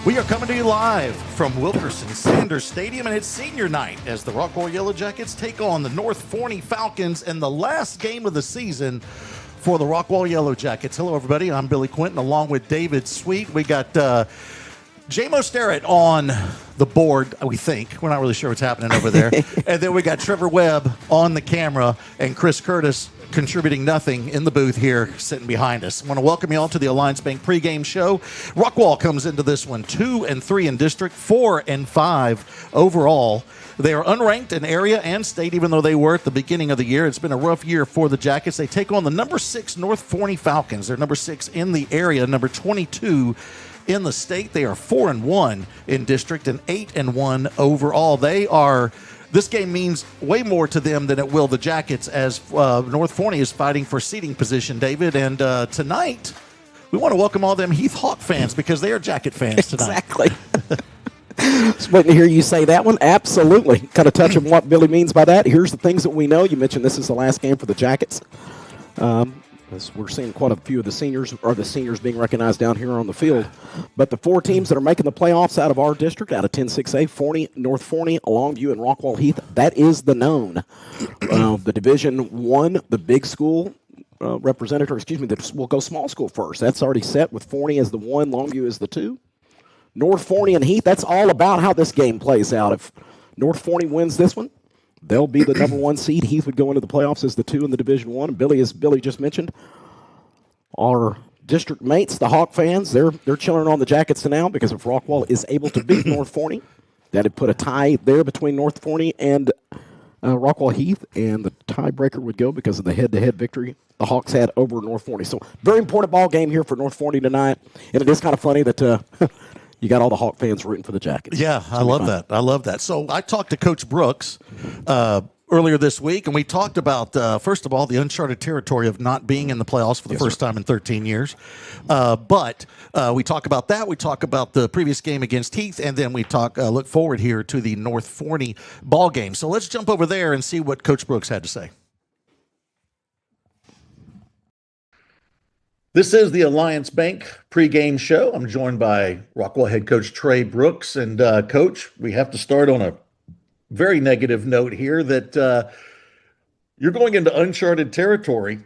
We are coming to you live from Wilkerson Sanders Stadium, and it's senior night as the Rockwall Yellowjackets take on the North Forney Falcons in the last game of the season for the Rockwall Yellowjackets. Hello, everybody. I'm Billy Quinton, along with David Sweet. We got J-Mo Starrett on the board, we think. We're not really sure what's happening over there. And then we got Trevor Webb on the camera and Chris Curtis contributing nothing in the booth here sitting behind us. I want to welcome you all to the Alliance Bank pregame show. Rockwall comes into this one 2-3 in district, 4-5 overall. They are unranked in area and state, even though they were at the beginning of the year. It's been a rough year for the Jackets. They take on the number 6 North Forney Falcons. They're number 6 in the area, number 22 in the state. They are 4-1 in district and 8-1 overall. This game means way more to them than it will the Jackets, as North Forney is fighting for seating position, David. And tonight, we want to welcome all them Heath Hawk fans because they are Jacket fans tonight. Exactly. Just waiting to hear you say that one. Absolutely. Kind of touch on what Billy means by that. Here's the things that we know. You mentioned this is the last game for the Jackets. As we're seeing quite a few of the seniors being recognized down here on the field. But the 4 teams that are making the playoffs out of our district, out of 10-6A, Forney, North Forney, Longview, and Rockwall Heath, that is the known. The Division 1, the big school we'll go small school first. That's already set with Forney as the 1, Longview as the 2. North Forney and Heath, that's all about how this game plays out. If North Forney wins this one, they'll be the number 1 seed. Heath would go into the playoffs as the 2 in the Division 1. Billy, as Billy just mentioned, our district mates, the Hawk fans, they're chilling on the Jackets now because if Rockwall is able to beat North Forney, that'd put a tie there between North Forney and Rockwall Heath, and the tiebreaker would go because of the head-to-head victory the Hawks had over North Forney. So very important ball game here for North Forney tonight, and it is kind of funny that you got all the Hawk fans rooting for the Jackets. Yeah, I love that. I love that. So I talked to Coach Brooks earlier this week, and we talked about, first of all, the uncharted territory of not being in the playoffs for the first time in 13 years. But we talk about that. We talk about the previous game against Heath, and then we look forward here to the North Forney ball game. So let's jump over there and see what Coach Brooks had to say. This is the Alliance Bank pregame show. I'm joined by Rockwall head coach Trey Brooks. And Coach, we have to start on a very negative note here that you're going into uncharted territory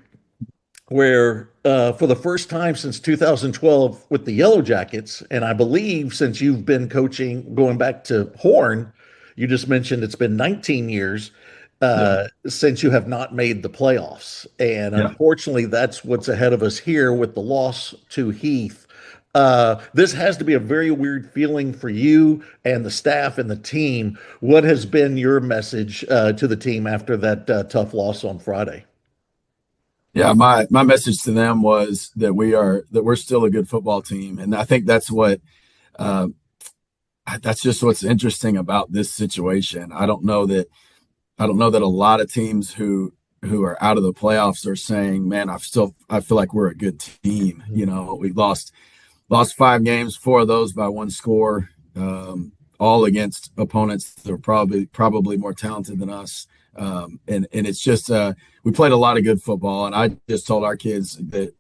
where for the first time since 2012 with the Yellowjackets, and I believe since you've been coaching going back to Horn, you just mentioned it's been 19 years, since you have not made the playoffs. And unfortunately, that's what's ahead of us here with the loss to Heath. This has to be a very weird feeling for you and the staff and the team. What has been your message to the team after that tough loss on Friday? Yeah, my message to them was that we're still a good football team. And I think that's just what's interesting about this situation. I don't know that a lot of teams who are out of the playoffs are saying, man, I feel like we're a good team. You know, we lost 5 games, 4 of those by 1 score, all against opponents that are probably more talented than us. And it's just we played a lot of good football, and I just told our kids that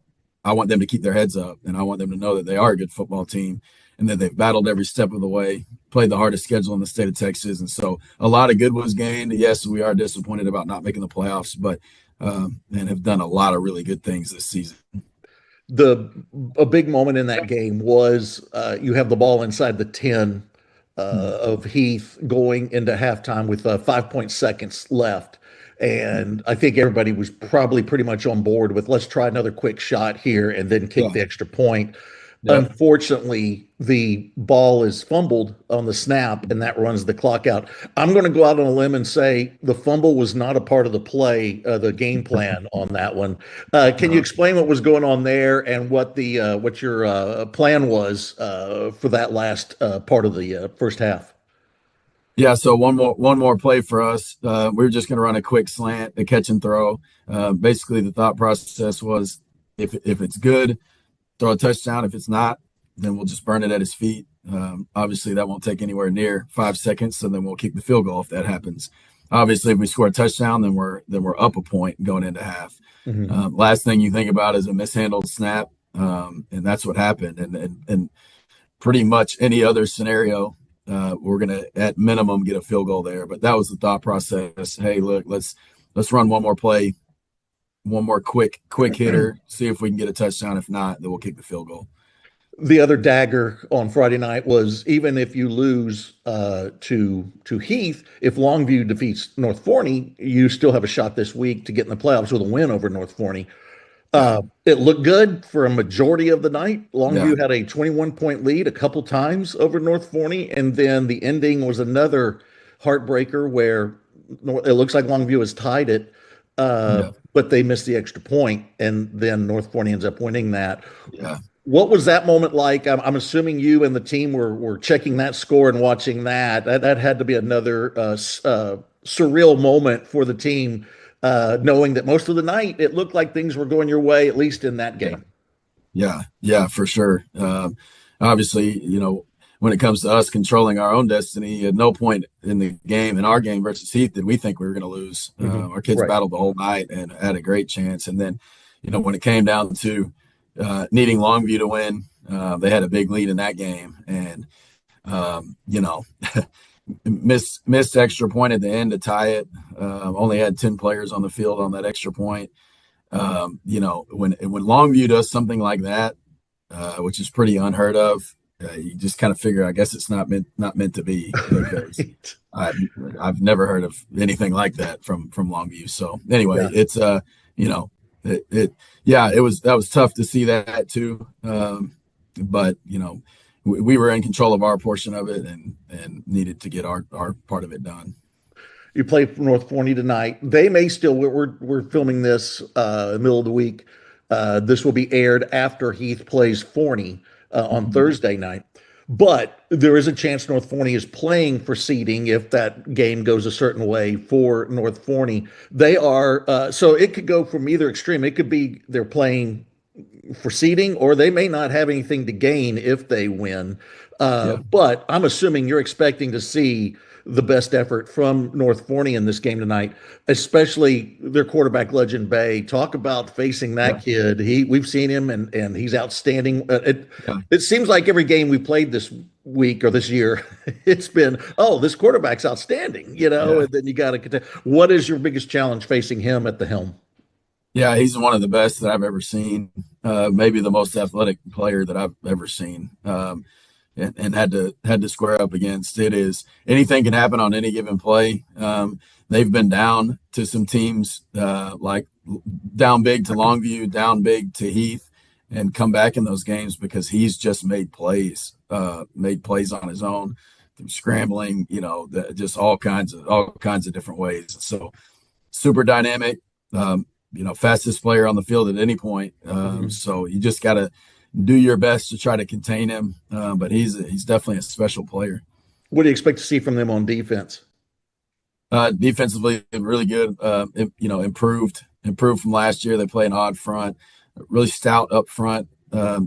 I want them to keep their heads up, and I want them to know that they are a good football team and that they've battled every step of the way, played the hardest schedule in the state of Texas. And so a lot of good was gained. Yes, we are disappointed about not making the playoffs, but and have done a lot of really good things this season. A big moment in that game was you have the ball inside the 10 of Heath going into halftime with 5 seconds left. And I think everybody was probably pretty much on board with let's try another quick shot here and then kick the extra point. Yep. Unfortunately, the ball is fumbled on the snap, and that runs the clock out. I'm going to go out on a limb and say the fumble was not a part of the play, the game plan on that one. Can you explain what was going on there and what your plan was for that last part of the first half? Yeah, so one more play for us. We were just going to run a quick slant, a catch and throw. Basically, the thought process was if it's good, throw a touchdown. If it's not, then we'll just burn it at his feet. Obviously, that won't take anywhere near 5 seconds, so then we'll kick the field goal if that happens. Obviously, if we score a touchdown, then we're up a point going into half. Mm-hmm. Last thing you think about is a mishandled snap, and that's what happened. And pretty much any other scenario, we're going to at minimum get a field goal there. But that was the thought process. Hey, look, let's run one more play, one more quick hitter, see if we can get a touchdown. If not, then we'll kick the field goal. The other dagger on Friday night was, even if you lose to Heath, if Longview defeats North Forney, you still have a shot this week to get in the playoffs with a win over North Forney. It looked good for a majority of the night. Longview had a 21-point lead a couple times over North Forney, and then the ending was another heartbreaker where it looks like Longview has tied it, but they missed the extra point, and then North Forney ends up winning that. Yeah. What was that moment like? I'm assuming you and the team were checking that score and watching that. That had to be another surreal moment for the team, knowing that most of the night it looked like things were going your way, at least in that game. Yeah, for sure. Obviously, when it comes to us controlling our own destiny, at no point in the game, in our game versus Heath, did we think we were going to lose. Our kids battled the whole night and had a great chance. And then, when it came down to needing Longview to win, they had a big lead in that game, and missed extra point at the end to tie it. Only had 10 players on the field on that extra point. When Longview does something like that, which is pretty unheard of, you just kind of figure, I guess it's not meant to be, because I've never heard of anything like that from Longview. So anyway, it's that was tough to see that too. But we were in control of our portion of it and needed to get our part of it done. You play North Forney tonight. They may still. We're filming this middle of the week. This will be aired after Heath plays Forney on Thursday night. But there is a chance North Forney is playing for seeding if that game goes a certain way for North Forney. They are so it could go from either extreme. It could be they're playing for seeding, or they may not have anything to gain if they win. But I'm assuming you're expecting to see the best effort from North Forney in this game tonight, especially their quarterback, Legend Bay. Talk about facing that kid. We've seen him, and he's outstanding. It seems like every game we played this week or this year, it's been, this quarterback's outstanding, and then you got to contend. What is your biggest challenge facing him at the helm? Yeah, he's one of the best that I've ever seen. Maybe the most athletic player that I've ever seen. And had to square up against. It is, anything can happen on any given play. They've been down to some teams, like down big to Longview, down big to Heath, and come back in those games because he's just made plays on his own, scrambling, just all kinds of different ways. So super dynamic, fastest player on the field at any point. So you just got to do your best to try to contain him, but he's definitely a special player. What do you expect to see from them on defense? Defensively, really good. Improved from last year. They play an odd front, really stout up front.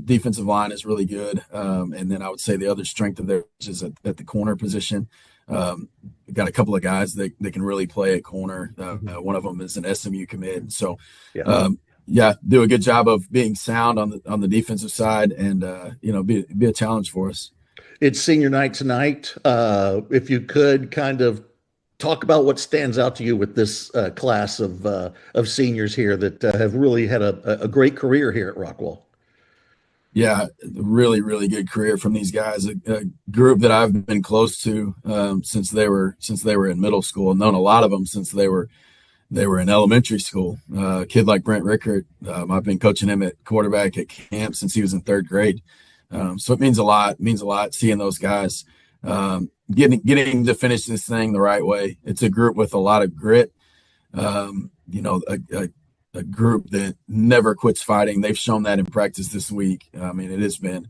Defensive line is really good, and then I would say the other strength of theirs is at the corner position. Got a couple of guys that can really play at corner. One of them is an SMU commit, so. Do a good job of being sound on the defensive side, and be a challenge for us. It's senior night tonight. If you could kind of talk about what stands out to you with this class of seniors here that have really had a great career here at Rockwall. Yeah, really, really good career from these guys. A group that I've been close to since they were in middle school, and known a lot of them since they were in elementary school. A kid like Brent Rickert, I've been coaching him at quarterback at camp since he was in third grade. So it means a lot. It means a lot seeing those guys getting to finish this thing the right way. It's a group with a lot of grit. A group that never quits fighting. They've shown that in practice this week. I mean, it has been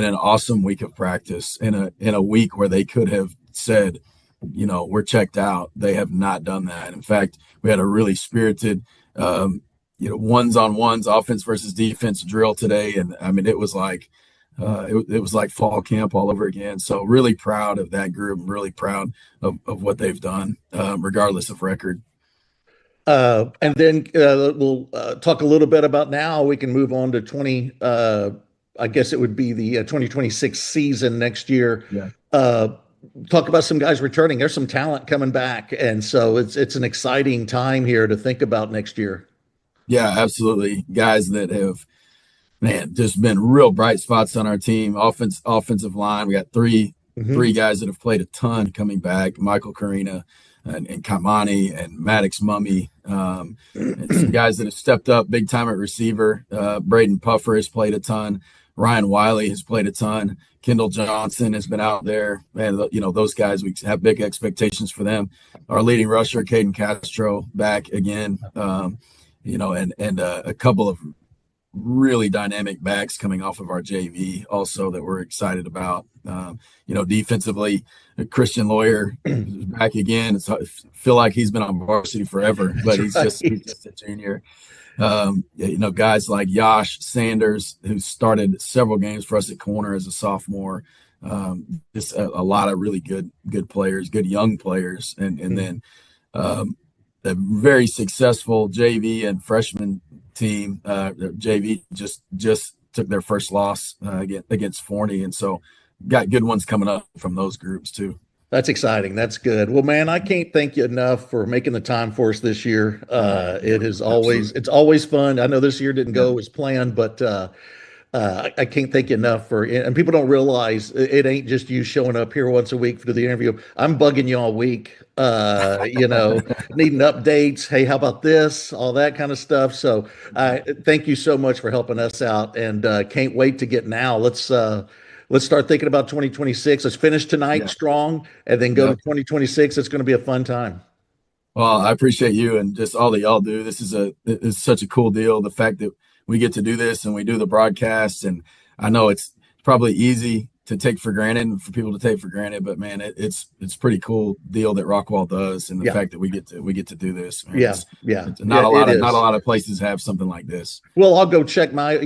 an awesome week of practice in a week where they could have said, we're checked out. They have not done that. In fact, we had a really spirited, ones on ones, offense versus defense drill today, and I mean, it was like fall camp all over again. So really proud of that group. Really proud of what they've done, regardless of record. And then we'll talk a little bit about now. We can move on to I guess it would be the 2026 season next year. Yeah. Talk about some guys returning. There's some talent coming back, and so it's an exciting time here to think about next year. Yeah, absolutely. Guys that have, man, just been real bright spots on our team. Offensive line. We got three guys that have played a ton coming back. Michael Carina and Kamani and Maddox Mummy. And some guys that have stepped up big time at receiver. Braden Puffer has played a ton. Ryan Wiley has played a ton. Kendall Johnson has been out there. And, you know, those guys, we have big expectations for them. Our leading rusher, Caden Castro, back again. You know, and a couple of really dynamic backs coming off of our JV also that we're excited about. You know, defensively, Christian Lawyer is back again. I feel like he's been on varsity forever, but he's just a junior. You know, guys like Yash Sanders, who started several games for us at corner as a sophomore. Just a lot of really good players, good young players, and then a very successful JV and freshman team. JV just took their first loss against Forney, and so got good ones coming up from those groups too. That's exciting. That's good. Well, man, I can't thank you enough for making the time for us this year. It's always fun. I know this year didn't go as planned, but I can't thank you enough for, and people don't realize it ain't just you showing up here once a week to do the interview. I'm bugging you all week, you know, needing updates. Hey, how about this? All that kind of stuff. So thank you so much for helping us out, and can't wait to get now. Let's start thinking about 2026. Let's finish tonight strong and then go to 2026. It's going to be a fun time. Well, I appreciate you and just all that y'all do. This is such a cool deal. The fact that we get to do this and we do the broadcast, and I know it's probably easy to take for granted and for people to take for granted, but man, it's pretty cool deal that Rockwall does, and the fact that we get to do this. Man, not a lot of places have something like this. Well, I'll go check my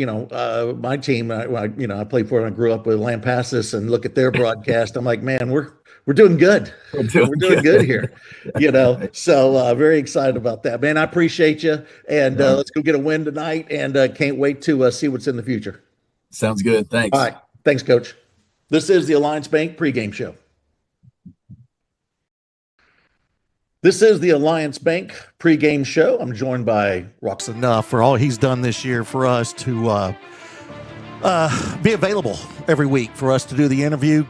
my team. I played for it. I grew up with Lampasas, and look at their broadcast. I'm like, man, we're doing good. We're doing good here, you know. So very excited about that, man. I appreciate you, and let's go get a win tonight, and can't wait to see what's in the future. Sounds good. Thanks. All right, thanks, Coach. This is the Alliance Bank pregame show. This is the Alliance Bank pregame show. I'm joined by Rocks enough for all he's done this year for us to be available every week for us to do the interview.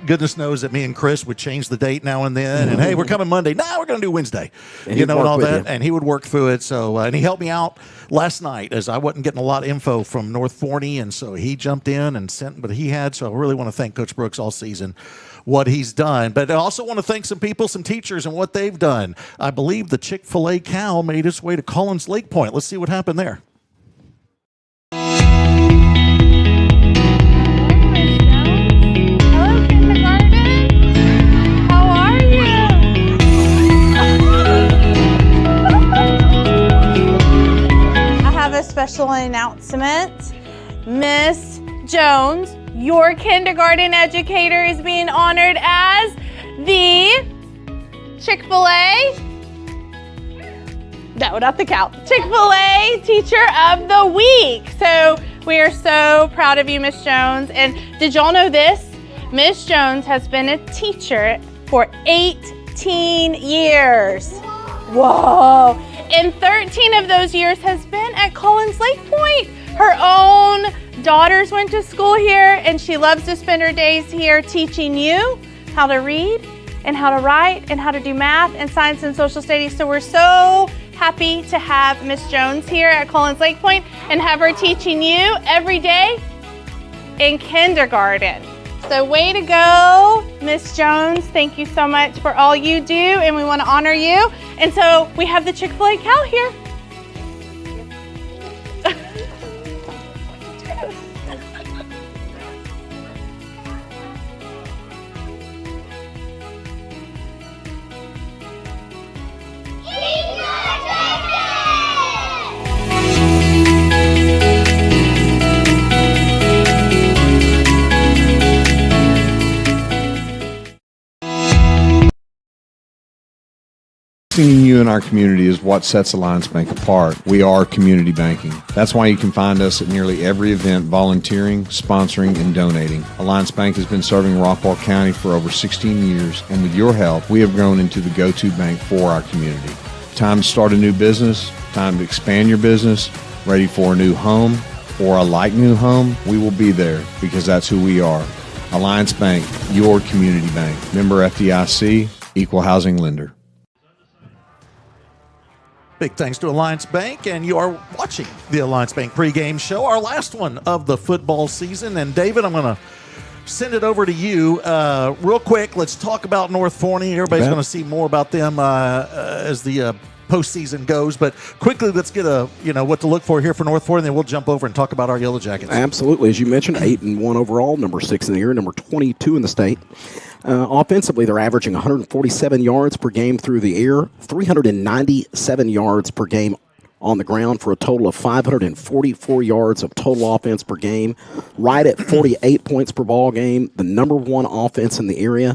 Goodness knows that me and Chris would change the date now and then. And, hey, we're coming Monday. No, we're going to do Wednesday. You know, and all that. And he would work through it. So, and he helped me out last night as I wasn't getting a lot of info from North Forney. And so he jumped in and sent what he had. So I really want to thank Coach Brooks all season, what he's done. But I also want to thank some people, some teachers, and what they've done. I believe the Chick-fil-A cow made its way to Collins Lake Point. Let's see what happened there. Special announcement. Miss Jones, your kindergarten educator, is being honored as the Chick-fil-A, no, not the cow, Chick-fil-A Teacher of the Week. So we are so proud of you, Miss Jones. And did y'all know this? Miss Jones has been a teacher for 18 years. Whoa. And 13 of those years has been at Collins Lake Point. Her own daughters went to school here, and she loves to spend her days here teaching you how to read and how to write and how to do math and science and social studies. So we're so happy to have Miss Jones here at Collins Lake Point and have her teaching you every day in kindergarten. So way to go, Miss Jones. Thank you so much for all you do, and we want to honor you. And so we have the Chick-fil-A cow here. Investing in you in our community is what sets Alliance Bank apart. We are community banking. That's why you can find us at nearly every event volunteering, sponsoring, and donating. Alliance Bank has been serving Rockwall County for over 16 years, and with your help, we have grown into the go-to bank for our community. Time to start a new business, time to expand your business, ready for a new home or a like new home, we will be there because that's who we are. Alliance Bank, your community bank. Member FDIC, equal housing lender. Big thanks to Alliance Bank, and you are watching the Alliance Bank pregame show, our last one of the football season. And David, I'm going to send it over to you real quick. Let's talk about North Forney. Everybody's going to see more about them as the postseason goes. But quickly, let's get what to look for here for North Forney, and then we'll jump over and talk about our Yellowjackets. Absolutely, as you mentioned, 8-1 overall, number 6 in the year, number 22 in the state. Offensively, they're averaging 147 yards per game through the air, 397 yards per game on the ground for a total of 544 yards of total offense per game, right at 48 points per ball game, the number one offense in the area.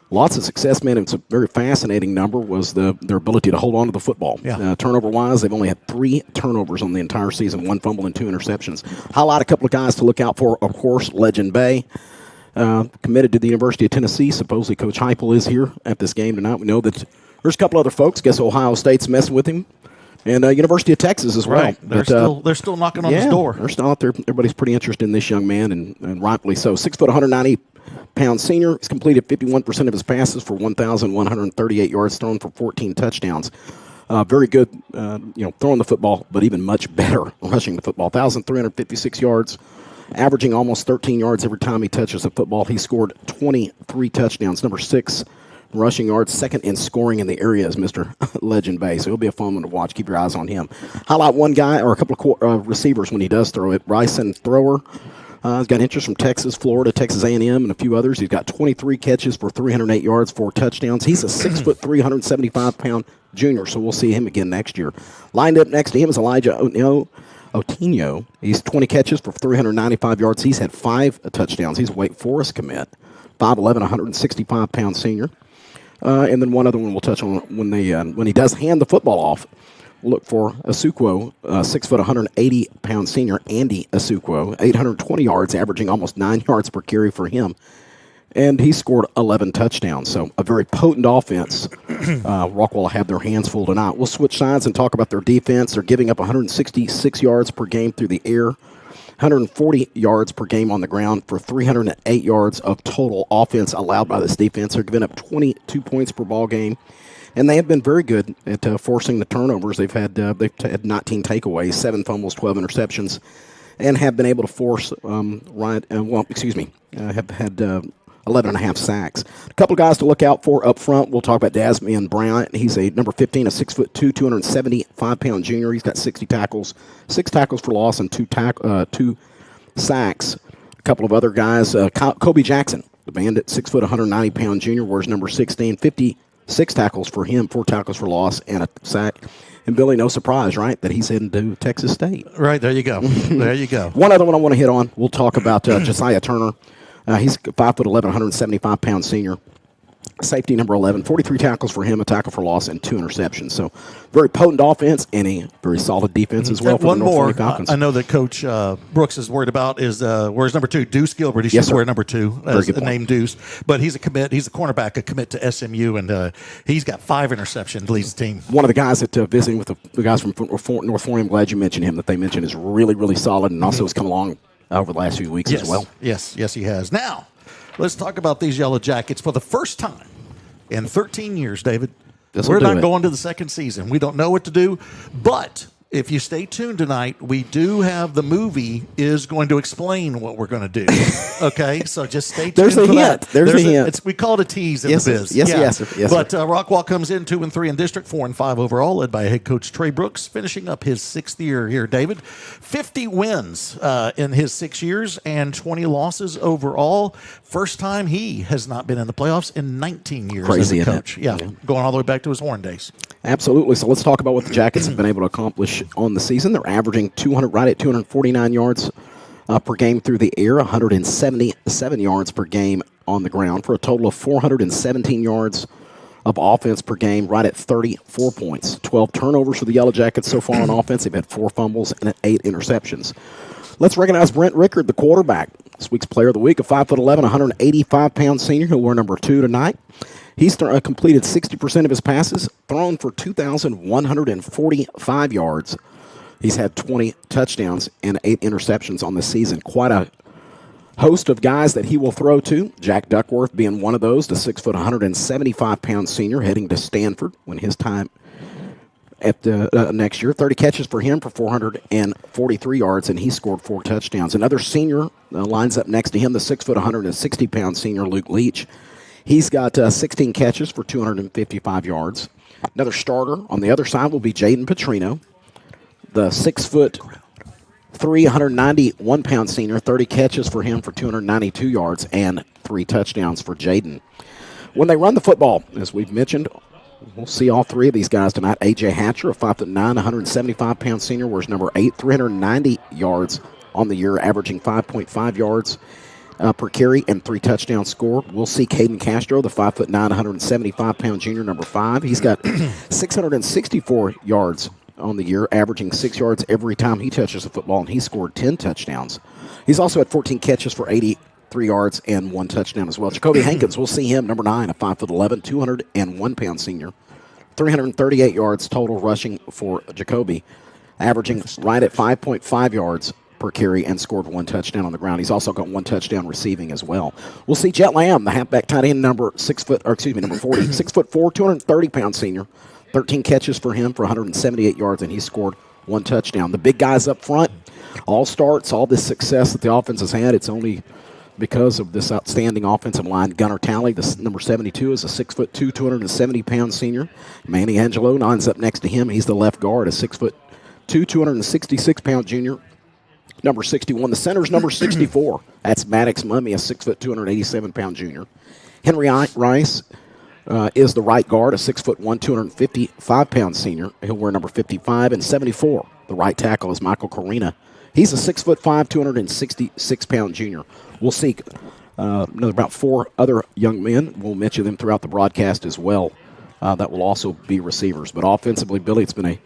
Lots of success, man. It's a very fascinating number was their ability to hold on to the football. Yeah. Turnover-wise, they've only had 3 turnovers on the entire season, 1 fumble and 2 interceptions. Highlight a couple of guys to look out for, of course, Legend Bay. Committed to the University of Tennessee. Supposedly Coach Heupel is here at this game tonight. We know that there's a couple other folks. Guess Ohio State's messing with him. And University of Texas as well. Right. They're still knocking on his door. They're still out there. Everybody's pretty interested in this young man, and rightfully so. 6 foot, 190-pound senior. He's completed 51% of his passes for 1,138 yards, thrown for 14 touchdowns. Very good, throwing the football, but even much better rushing the football. 1,356 yards. Averaging almost 13 yards every time he touches the football. He scored 23 touchdowns. Number 6 rushing yards. Second in scoring in the area is Mr. Legend Bay. So he'll be a fun one to watch. Keep your eyes on him. Highlight one guy or a couple of receivers when he does throw it. Bryson Thrower. He's got interest from Texas, Florida, Texas A&M, and a few others. He's got 23 catches for 308 yards, 4 touchdowns. He's a 6 foot, 375-pound junior, so we'll see him again next year. Lined up next to him is Elijah Otino. He's 20 catches for 395 yards. He's had 5 touchdowns. He's a Wake Forest commit. 5'11", 165-pound senior. And then one other one we'll touch on when he does hand the football off. We'll look for Asukwo, 6 foot, 180-pound senior, Andy Asukwo, 820 yards, averaging almost 9 yards per carry for him. And he scored 11 touchdowns. So a very potent offense. Rockwall will have their hands full tonight. We'll switch sides and talk about their defense. They're giving up 166 yards per game through the air, 140 yards per game on the ground for 308 yards of total offense allowed by this defense. They're giving up 22 points per ball game. And they have been very good at forcing the turnovers. They've had 19 takeaways, 7 fumbles, 12 interceptions, and have been able to force have had 11.5 sacks. A couple of guys to look out for up front. We'll talk about Dasmian Bryant. He's a number 15, a 6'2", 275-pound junior. He's got 60 tackles, 6 tackles for loss, and 2 sacks. A couple of other guys. Kobe Jackson, the bandit, 6', 190-pound junior, wears number 16, 56 tackles for him, 4 tackles for loss, and a sack. And Billy, no surprise, right, that he's heading to Texas State. Right, there you go. There you go. One other one I want to hit on. We'll talk about Josiah Turner. He's 5'11", 175-pound senior. Safety number 11, 43 tackles for him, a tackle for loss, and 2 interceptions. So very potent offense and a very solid defense as well for the North Forney Falcons. I know that Coach Brooks is worried about is where's number 2, Deuce Gilbert. He should wear number 2 as the name Deuce. But he's a commit. He's a cornerback, a commit to SMU, and he's got 5 interceptions, leads the team. One of the guys that visiting with the guys from North Forney, I'm glad you mentioned him, that they mentioned is really, really solid and also has come along over the last few weeks as well. Yes, he has. Now, let's talk about these Yellowjackets for the first time in 13 years, David. We're not going to the second season. We don't know what to do, but if you stay tuned tonight, we do have the movie is going to explain what we're going to do. Okay, so just stay tuned. There's a for hint. That. There's a hint. We call it a tease in the biz. Yes. But Rockwall comes in 2-3 in district, 4-5 overall, led by head coach Trey Brooks, finishing up his 6th year here. David, 50 wins in his 6 years and 20 losses overall. First time he has not been in the playoffs in 19 years Crazy, as a coach. Yeah, going all the way back to his Horn days. Absolutely. So let's talk about what the Jackets have been able to accomplish on the season. They're averaging 249 yards per game through the air, 177 yards per game on the ground for a total of 417 yards of offense per game, right at 34 points. 12 turnovers for the Yellow Jackets so far on offense. They've had 4 fumbles and 8 interceptions. Let's recognize Brent Rickard, the quarterback. This week's Player of the Week, a 5'11", 185-pound senior. He'll wear number 2 tonight. He's completed 60% of his passes, thrown for 2,145 yards. He's had 20 touchdowns and 8 interceptions on the season. Quite a host of guys that he will throw to. Jack Duckworth being one of those, the 6', 175-pound senior heading to Stanford when his time at next year. 30 catches for him for 443 yards, and he scored 4 touchdowns. Another senior lines up next to him, the 6', 160-pound senior Luke Leach. He's got 16 catches for 255 yards. Another starter on the other side will be Jaden Petrino, the 6'3", 191-pound senior. 30 catches for him for 292 yards and 3 touchdowns for Jaden. When they run the football, as we've mentioned, we'll see all 3 of these guys tonight. A.J. Hatcher, a 5'9", 175-pound senior, wears number 8, 390 yards on the year, averaging 5.5 yards per carry and 3 touchdowns scored. We'll see Caden Castro, the 5'9", 175-pound junior, number 5. He's got 664 yards on the year, averaging 6 yards every time he touches the football, and he scored 10 touchdowns. He's also had 14 catches for 83 yards and 1 touchdown as well. Jacoby Hankins, we'll see him, number 9, a 5'11", 201-pound senior. 338 yards total rushing for Jacoby, averaging right at 5.5 yards per carry and scored 1 touchdown on the ground. He's also got 1 touchdown receiving as well. We'll see Jet Lamb, the halfback tight end, number 40, 6'4", 230-pound senior. 13 catches for him for 178 yards, and he scored 1 touchdown. The big guys up front, all starts, all this success that the offense has had, it's only because of this outstanding offensive line. Gunnar Talley, the number 72, is a 6'2", 270-pound senior. Manny Angelo lines up next to him. He's the left guard, a 6'2", 266-pound junior. Number 61. The center's number 64. That's Maddox Mummy, a 6', 287-pound junior. Henry Rice is the right guard, a 6'1", 255-pound senior. He'll wear number 55 and 74. The right tackle is Michael Corina. He's a 6'5", 266-pound junior. We'll see another about 4 other young men. We'll mention them throughout the broadcast as well. That will also be receivers. But offensively, Billy, it's been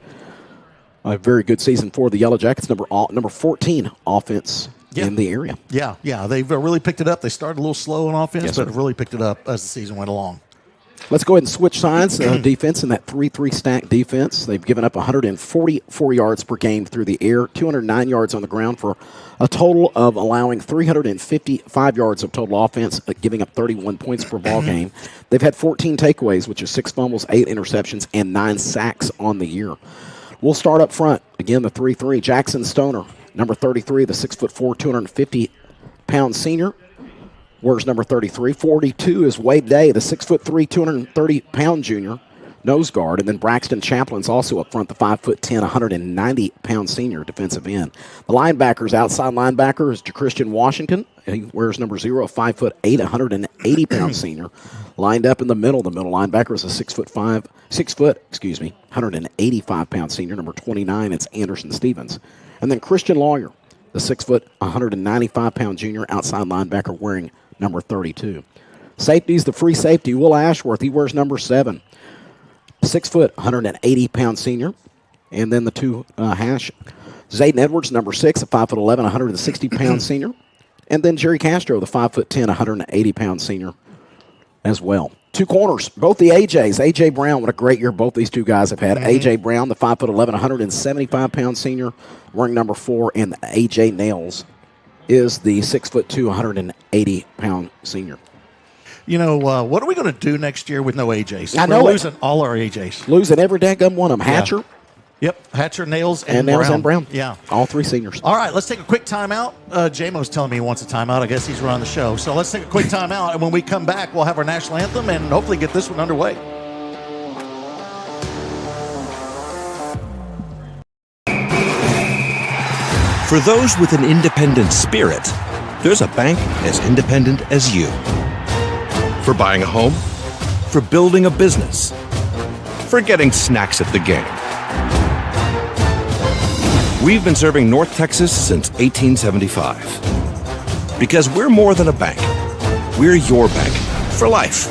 a very good season for the Yellow Jackets. Number 14 offense in the area. Yeah. They've really picked it up. They started a little slow on offense, but have really picked it up as the season went along. Let's go ahead and switch sides. Defense in that 3-3 stack defense. They've given up 144 yards per game through the air, 209 yards on the ground for a total of allowing 355 yards of total offense, giving up 31 points per ball game. They've had 14 takeaways, which is 6 fumbles, 8 interceptions, and 9 sacks on the year. We'll start up front. Again, the 3-3. Jackson Stoner, number 33, the 6'4", 250-pound senior. Wears number 33. 42 is Wade Day, the 6'3", 230-pound junior, nose guard. And then Braxton Chaplin's also up front, the 5'10", 190-pound senior defensive end. The linebackers, outside linebacker is Christian Washington. He wears number 0, a 5'8", 180-pound senior. Lined up in the middle. The middle linebacker is a 185-pound senior, number 29. It's Anderson Stevens. And then Christian Lawyer, the 6', 195-pound junior, outside linebacker, wearing number 32. Safeties, the free safety, Will Ashworth. He wears number 7. 6', 180-pound senior. And then the 2 hash. Zayden Edwards, number 6, a 5'11", 160-pound senior. And then Jerry Castro, the 5'10", 180-pound senior as well. 2 corners, both the AJs. AJ Brown, what a great year both these 2 guys have had. AJ Brown, the 5'11", 175-pound senior, wearing number 4. And AJ Nails is the 6'2", 180-pound senior. You know, what are we going to do next year with no AJs? I know We're losing all our AJs. Losing every daggum one of them. Hatcher. Yep, Hatcher, Nails, and Nails Brown. and Brown. Yeah. All 3 seniors. All right, let's take a quick timeout. J-Mo's telling me he wants a timeout. I guess he's running the show. So let's take a quick timeout, and when we come back, we'll have our national anthem and hopefully get this one underway. For those with an independent spirit, there's a bank as independent as you. For buying a home, for building a business, for getting snacks at the game. We've been serving North Texas since 1875. Because we're more than a bank. We're your bank for life.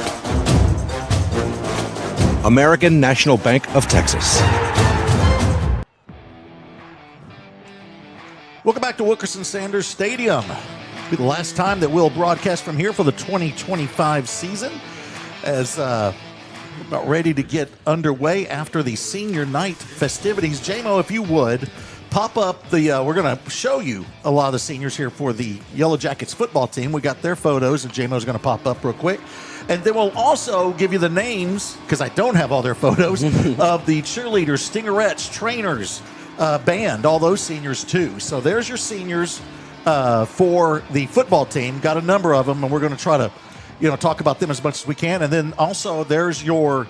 American National Bank of Texas. Welcome back to Wilkerson Sanders Stadium. It'll be the last time that we'll broadcast from here for the 2025 season, as we're about ready to get underway after the senior night festivities. JMO, if you would, pop up the, we're going to show you a lot of the seniors here for the Yellowjackets football team. We got their photos, and JMO's going to pop up real quick. And then we'll also give you the names, because I don't have all their photos, of the cheerleaders, stingerettes, trainers, band, all those seniors too. So there's your seniors for the football team. Got a number of them, and we're going to try to, talk about them as much as we can. And then also there's your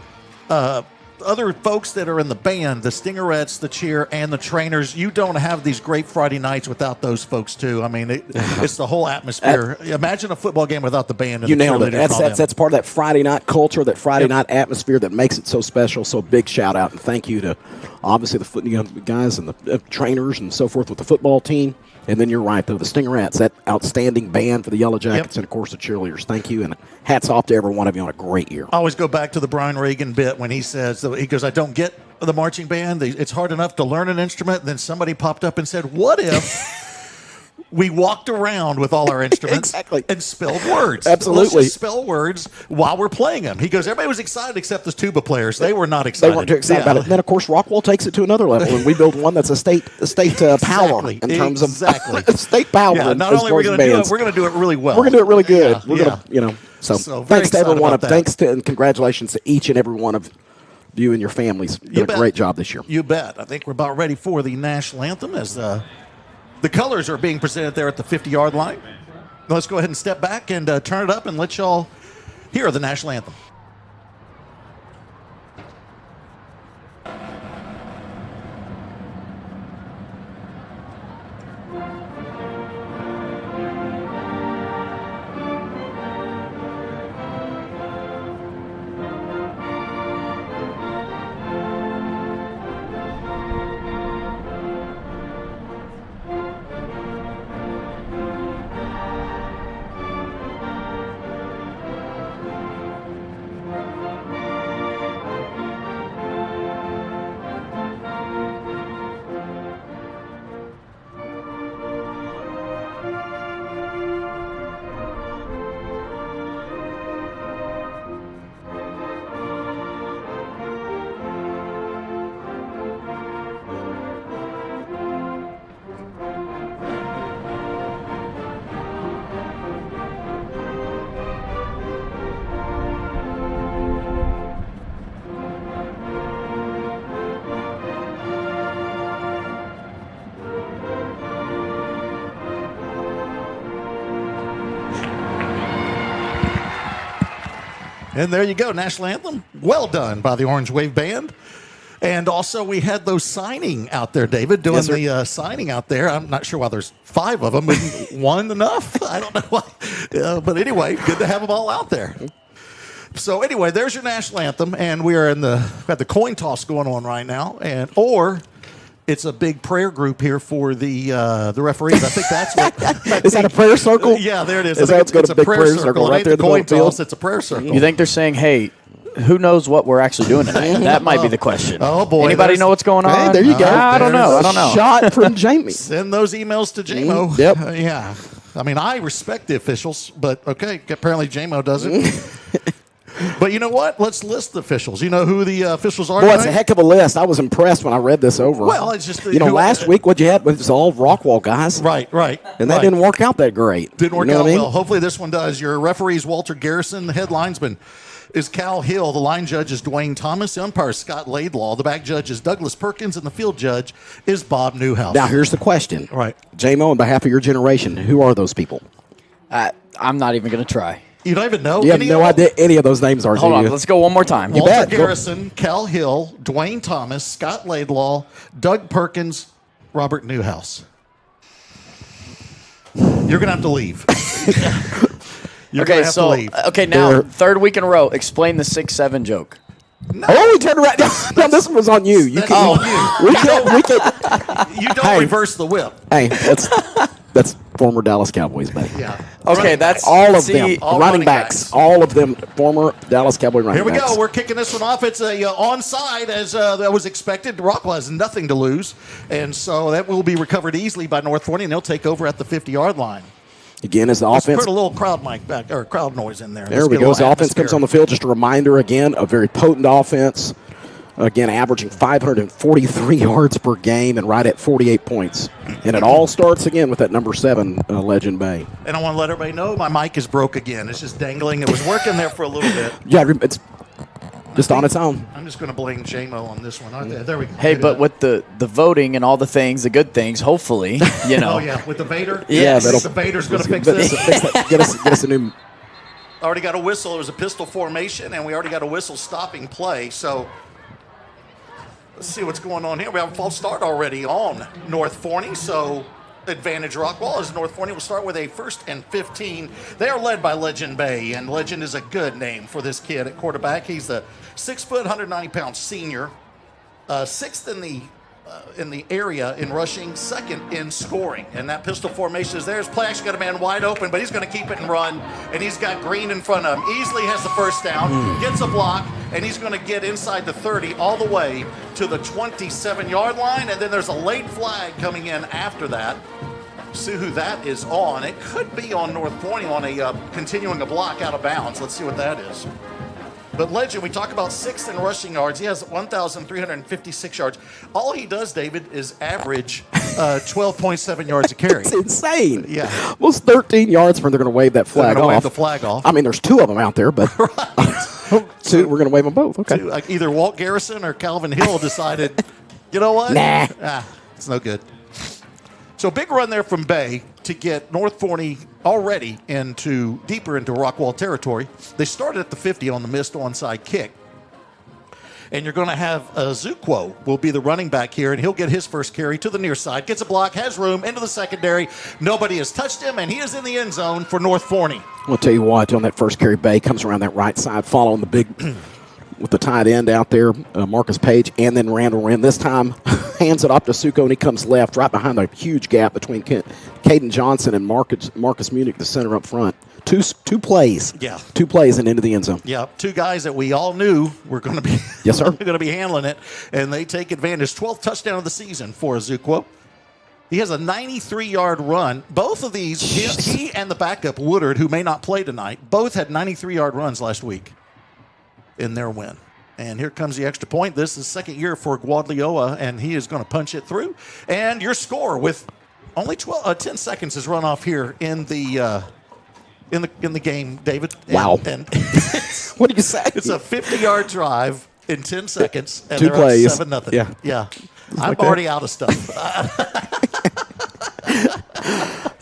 other folks that are in the band, the stingerettes, the cheer, and the trainers. You don't have these great Friday nights without those folks too. I mean, it's the whole atmosphere. Imagine a football game without the band. And you the nailed it. That's part of that Friday night culture, that Friday night atmosphere that makes it so special. So big shout out and thank you to obviously the guys and the trainers and so forth with the football team. And then you're right, though, the Stingerettes, that outstanding band for the Yellowjackets, and, of course, the cheerleaders. Thank you, and hats off to every one of you on a great year. I always go back to the Brian Reagan bit when he says, I don't get the marching band. It's hard enough to learn an instrument. And then somebody popped up and said, what if we walked around with all our instruments and spelled words? Absolutely. Let's just spell words while we're playing them. He goes, everybody was excited except the tuba players. They were not excited. They weren't too excited about it. And then, of course, Rockwall takes it to another level, and we build one that's a state power in terms of state power. Yeah, not only are we going to do it, we're going to do it really well. We're going to do it really good. We're going to, So thanks to everyone. Thanks to and congratulations to each and every one of you and your families. You did a great job this year. You bet. I think we're about ready for the national anthem as the colors are being presented there at the 50-yard line. Let's go ahead and step back and turn it up and let y'all hear the national anthem. And there you go, national anthem. Well done by the Orange Wave Band. And also we had those signing out there, David, doing the signing out there. I'm not sure why there's 5 of them. Isn't one enough? I don't know why. But anyway, good to have them all out there. So anyway, there's your national anthem. And we are got the coin toss going on right now. Or it's a big prayer group here for the referees. I think that's what. Is that a prayer circle? Yeah, there it is. It's a big prayer circle right there in the coin field. toss. It's a prayer circle. You think they're saying, hey, who knows what we're actually doing tonight? That might be the question. Oh, boy. Anybody know what's going on? Hey, there you go. I don't know. Shot from Jamie. Send those emails to JMO. Yep. Yeah. I mean, I respect the officials, but okay, apparently JMO doesn't. But you know what? Let's list the officials. You know who the officials are? Boy, it's a heck of a list. I was impressed when I read this over. Well, it's just last week what you had was all Rockwall guys. Right. And that didn't work out that great. Didn't work out well. Hopefully this one does. Your referee is Walter Garrison. The head linesman is Cal Hill. The line judge is Dwayne Thomas. The umpire is Scott Laidlaw. The back judge is Douglas Perkins. And the field judge is Bob Newhouse. Now, here's the question. Right. JMO, on behalf of your generation, who are those people? I'm not even going to try. You don't even know? You have no idea any of those names are. Hold on, let's go one more time. Walter Garrison, Cal Hill, Dwayne Thomas, Scott Laidlaw, Doug Perkins, Robert Newhouse. You're going to have to leave. You're going to have to leave. Okay, now, third week in a row, explain the 6-7 joke. No. Oh, he turned around. No, this one was on you. You can. We can. You don't reverse the whip. Hey, that's former Dallas Cowboys, buddy. Yeah. Okay, that's All of see, them. all Running running backs. backs. All of them former Dallas Cowboy running Here we backs. go. We're kicking this one off. It's a onside, as that was expected. Rockwall has nothing to lose, and so that will be recovered easily by North Forney, and they'll take over at the 50-yard line. Again, as the Let's offense. put a little crowd mic back or crowd noise in there. There Let's we get a go. As the little offense comes on the field, just a reminder again, a very potent offense. Again, averaging 543 yards per game and right at 48 points. And it all starts again with that number 7, Legend Bay. And I want to let everybody know my mic is broke again. It's just dangling. It was working there for a little bit. Yeah, it's just on its own. I'm just going to blame J-Mo on this one. There we go. Hey, but with the voting and all the things, the good things, hopefully, you know. Oh, yeah, with the Vader? Yes. Yeah, The Vader's going to fix But- this. Get us a new. Already got a whistle. It was a pistol formation, and we already got a whistle stopping play. So let's see what's going on here. We have a false start already on North Forney. So advantage Rockwall as North Forney will start with a 1st and 15. They are led by Legend Bay, and Legend is a good name for this kid at quarterback. He's the 6 foot, 190-pound senior, 6th in the area in rushing, 2nd in scoring. And that pistol formation is there. His play actually got a man wide open, but he's going to keep it and run. And he's got Green in front of him. Easily has the first down, gets a block, and he's going to get inside the 30 all the way to the 27-yard line. And then there's a late flag coming in after that. See who that is on. It could be on North Forney on a continuing a block out of bounds. Let's see what that is. But Legend, we talk about 6th in rushing yards. He has 1,356 yards. All he does, David, is average 12.7 yards a carry. It's insane. Yeah. Almost 13 yards from they're going to wave that flag They're gonna off. wave the flag off. I mean, there's 2 of them out there, but two, we're going to wave them both. Okay. Either Walt Garrison or Calvin Hill decided, you know what? Nah. It's no good. So big run there from Bay to get North Forney already deeper into Rockwall territory. They started at the 50 on the missed onside kick. And you're going to have Zuquo will be the running back here, and he'll get his first carry to the near side. Gets a block, has room, into the secondary. Nobody has touched him, and he is in the end zone for North Forney. I'll tell you what, on that first carry, Bay comes around that right side, following the big with the tight end out there, Marcus Page, and then Randall Wren. This time, hands it off to Suko, and he comes left, right behind the huge gap between Caden Johnson and Marcus Munich, the center up front. Two plays. Yeah. 2 plays and into the end zone. Yeah, 2 guys that we all knew were going to be Yes, sir. going to be handling it, and they take advantage. 12th touchdown of the season for Zuquo. He has a 93-yard run. Both of these, he and the backup, Woodard, who may not play tonight, both had 93-yard runs last week in their win. And here comes the extra point. This is 2nd year for Guadalioa, and he is going to punch it through. And your score with only 10 seconds has run off here in the game, David. Wow. And What do you say? it's a 50-yard drive in 10 seconds, and 2 they're plays. up 7-0. Yeah. I'm like that. already out of stuff.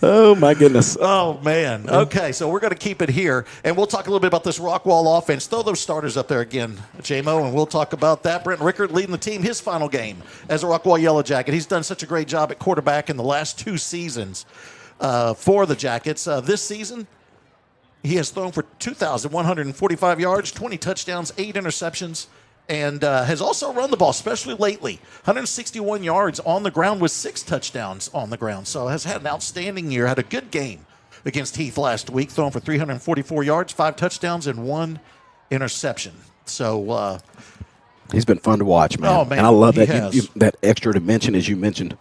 Oh, my goodness. Oh, man. Okay, so we're going to keep it here, and we'll talk a little bit about this Rockwall offense. Throw those starters up there again, J-Mo, and we'll talk about that. Brent Rickard leading the team, his final game as a Rockwall Yellowjacket. He's done such a great job at quarterback in the last 2 seasons for the Jackets. This season, he has thrown for 2,145 yards, 20 touchdowns, 8 interceptions, and has also run the ball, especially lately. 161 yards on the ground with 6 touchdowns on the ground. So has had an outstanding year, had a good game against Heath last week, throwing for 344 yards, 5 touchdowns, and 1 interception. So He's been fun to watch, man. Oh, man, and I love he that has. that extra dimension, as you mentioned.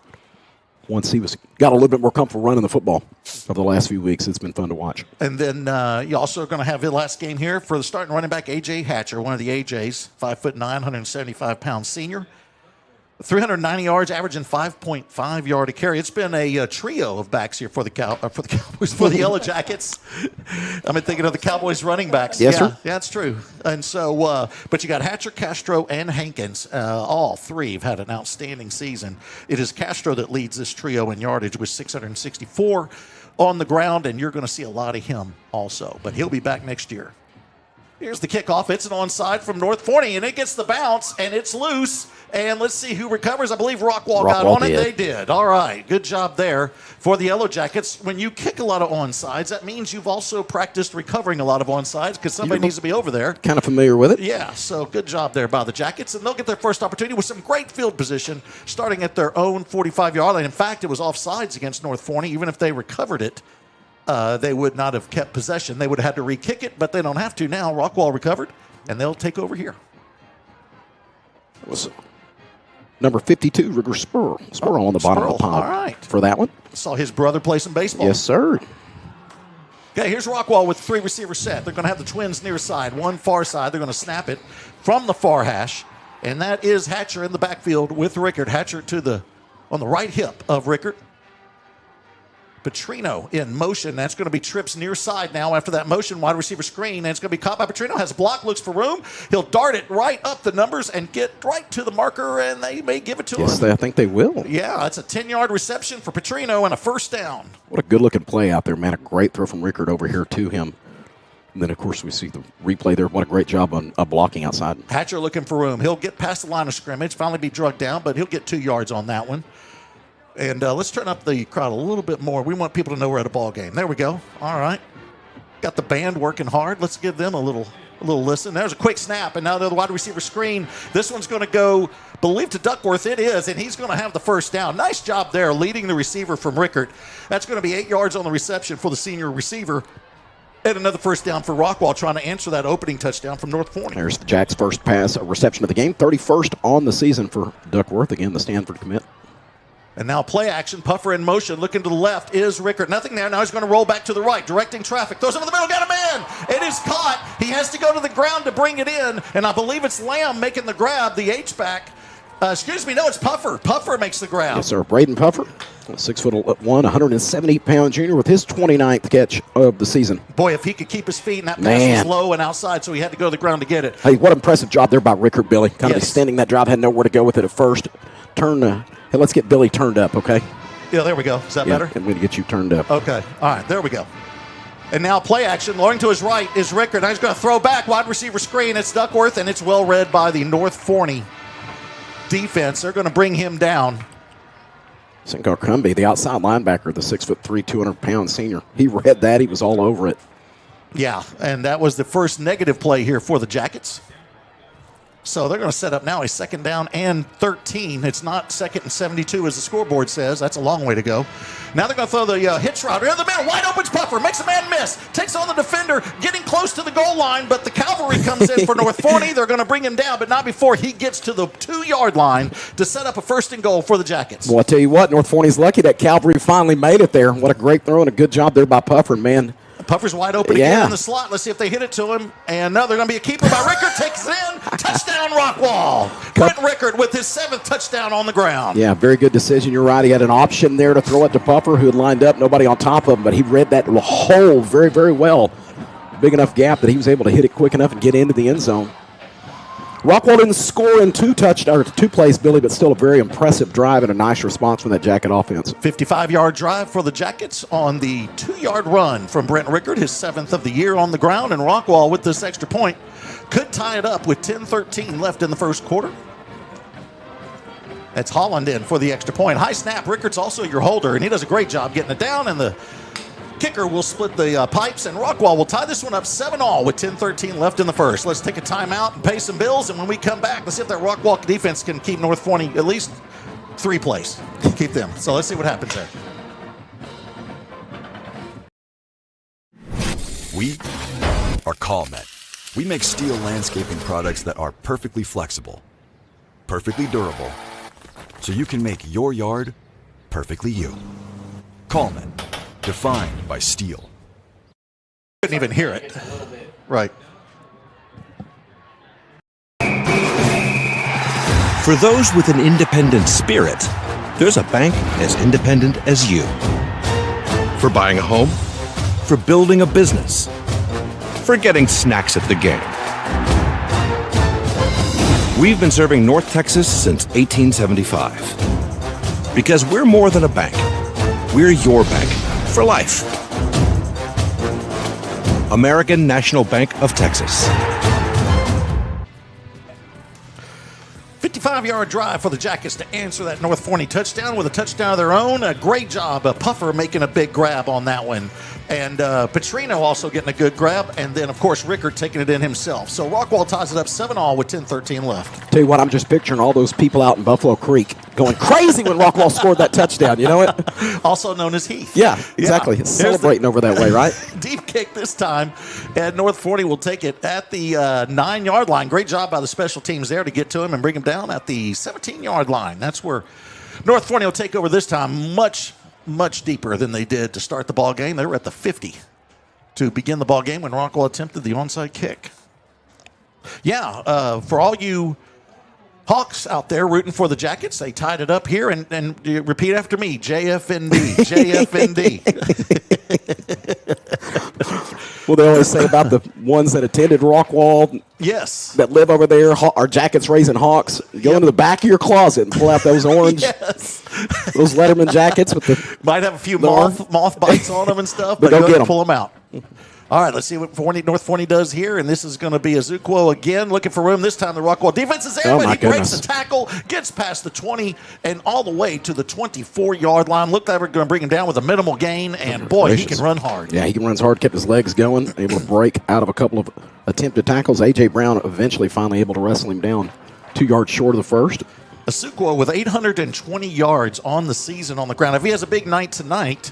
Once he got a little bit more comfortable running the football over the last few weeks, it's been fun to watch. And then you also are going to have the last game here for the starting running back, A.J. Hatcher, one of the A.J.s, 5'9", 175-pound senior. 390 yards, averaging 5.5 yard a carry. It's been a trio of backs here for the Cowboys, for the Yellowjackets. I've been thinking of the Cowboys running backs. Yes, yeah, sir. Yeah, that's true. And so, but you got Hatcher, Castro, and Hankins. All 3 have had an outstanding season. It is Castro that leads this trio in yardage with 664 on the ground, and you're going to see a lot of him also. But he'll be back next year. Here's the kickoff. It's an onside from North Forney, and it gets the bounce, and it's loose. And let's see who recovers. I believe Rockwall got on it. They did. All right. Good job there for the Yellowjackets. When you kick a lot of onsides, that means you've also practiced recovering a lot of onsides because somebody needs to be over there. Kind of familiar with it. Yeah, so good job there by the Jackets. And they'll get their first opportunity with some great field position starting at their own 45-yard line. In fact, it was offsides against North Forney. Even if they recovered it, they would not have kept possession. They would have had to re-kick it, but they don't have to now. Rockwall recovered, and they'll take over here. That was number 52, Rigger Spurl. Spurl on the bottom of the pile. All right. For that one. Saw his brother play some baseball. Yes, sir. Okay, here's Rockwall with 3 receivers set. They're going to have the twins near side, one far side. They're going to snap it from the far hash, and that is Hatcher in the backfield with Rickard. Hatcher on the right hip of Rickard. Petrino in motion. That's going to be trips near side now after that motion wide receiver screen. And it's going to be caught by Petrino. Has a block, looks for room. He'll dart it right up the numbers and get right to the marker, and they may give it to him. Yes, I think they will. Yeah, that's a 10-yard reception for Petrino and a first down. What a good-looking play out there, man. A great throw from Rickard over here to him. And then, of course, we see the replay there. What a great job on blocking outside. Hatcher looking for room. He'll get past the line of scrimmage, finally be drugged down, but he'll get 2 yards on that one. And let's turn up the crowd a little bit more. We want people to know we're at a ball game. There we go. All right. Got the band working hard. Let's give them a little listen. There's a quick snap, and now they're the wide receiver screen. This one's going to go, believe to Duckworth. It is, and he's going to have the first down. Nice job there leading the receiver from Rickard. That's going to be 8 yards on the reception for the senior receiver. And another first down for Rockwall trying to answer that opening touchdown from North Forney. There's the Jacks' first pass reception of the game. 31st on the season for Duckworth. Again, the Stanford commit. And now play action, Puffer in motion, looking to the left is Rickard. Nothing there. Now he's going to roll back to the right, directing traffic. Throws him in the middle, got a man. It is caught. He has to go to the ground to bring it in. And I believe it's Lamb making the grab, the H-back. No, it's Puffer. Puffer makes the grab. Yes, sir. Braden Puffer, 6'1", 170-pound junior with his 29th catch of the season. Boy, if he could keep his feet, and that pass was low and outside, so he had to go to the ground to get it. Hey, what an impressive job there by Rickard, Billy. Kind of extending that drive, had nowhere to go with it at first. Hey, let's get Billy turned up, okay? Yeah, there we go. Is that better? I'm going to get you turned up. Okay. All right, there we go. And now play action. Lowering to his right is Rickard. Now he's going to throw back. Wide receiver screen. It's Duckworth, and it's well read by the North Forney defense. They're going to bring him down. Sinkar Cumby, the outside linebacker, the 6'3", 200-pound senior. He read that. He was all over it. Yeah, and that was the first negative play here for the Jackets. So they're going to set up now a 2nd down and 13. It's not 2nd and 72 as the scoreboard says. That's a long way to go. Now they're going to throw the hitch route. In the middle, wide open Puffer. Makes a man miss. Takes on the defender, getting close to the goal line, but the cavalry comes in for North Forney. They're going to bring him down, but not before he gets to the 2-yard line to set up a 1st and goal for the Jackets. Well, I tell you what, North Forney's lucky that cavalry finally made it there. What a great throw and a good job there by Puffer, man. Puffer's wide open again in the slot. Let's see if they hit it to him. And no, they're going to be a keeper by Rickard. Takes it in. Touchdown, Rockwall. Brent Rickard with his 7th touchdown on the ground. Yeah, very good decision. You're right. He had an option there to throw it to Puffer, who had lined up, nobody on top of him, but he read that hole very, very well. Big enough gap that he was able to hit it quick enough and get into the end zone. Rockwall didn't score in 2 plays, Billy, but still a very impressive drive and a nice response from that Jacket offense. 55-yard drive for the Jackets on the 2-yard run from Brent Rickard, his 7th of the year on the ground, and Rockwall with this extra point could tie it up with 10:13 left in the first quarter. That's Holland in for the extra point. High snap. Rickard's also your holder, and he does a great job getting it down, and the kicker will split the pipes, and Rockwall will tie this one up 7-all with 10:13 left in the first. Let's take a timeout and pay some bills, and when we come back, let's see if that Rockwall defense can keep North Forney at least 3 plays. Keep them. So let's see what happens there. We are CallMet. We make steel landscaping products that are perfectly flexible, perfectly durable, so you can make your yard perfectly you. CallMet. Defined by steel. Couldn't even hear it. Right. For those with an independent spirit, there's a bank as independent as you. For buying a home, for building a business, for getting snacks at the game. We've been serving North Texas since 1875. Because we're more than a bank. We're your bank. For life. American National Bank of Texas. 55-yard drive for the Jackets to answer that North Forney touchdown with a touchdown of their own. A great job. Puffer making a big grab on that one. And Petrino also getting a good grab. And then, of course, Rickard taking it in himself. So Rockwall ties it up 7-all with 10:13 left. Tell you what, I'm just picturing all those people out in Buffalo Creek going crazy when Rockwall scored that touchdown. You know it? Also known as Heath. Yeah, exactly. It's celebrating over that way, right? Deep kick this time. And North Forney will take it at the 9-yard line. Great job by the special teams there to get to him and bring him down at the 17-yard line. That's where North Forney will take over this time much deeper than they did to start the ball game. They were at the 50 to begin the ball game when Rockwall attempted the onside kick. Yeah, for all you Hawks out there rooting for the Jackets, they tied it up here, and repeat after me, JFND, JFND. Well, they always say about the ones that attended Rockwall, yes, that live over there, are Jackets raising Hawks. Go into the back of your closet and pull out those orange, those Letterman jackets with the might have a few moth bites on them and stuff, but go get them. Pull them out. All right, let's see what North Forney does here, and this is going to be Azuquo again, looking for room. This time the Rockwall defense is there, but he breaks the tackle, gets past the 20, and all the way to the 24-yard line. Looked like we're going to bring him down with a minimal gain, and boy, he can run hard. Yeah, he runs hard, kept his legs going, able to break out of a couple of attempted tackles. A.J. Brown eventually finally able to wrestle him down 2 yards short of the first. Azuquo with 820 yards on the season on the ground. If he has a big night tonight,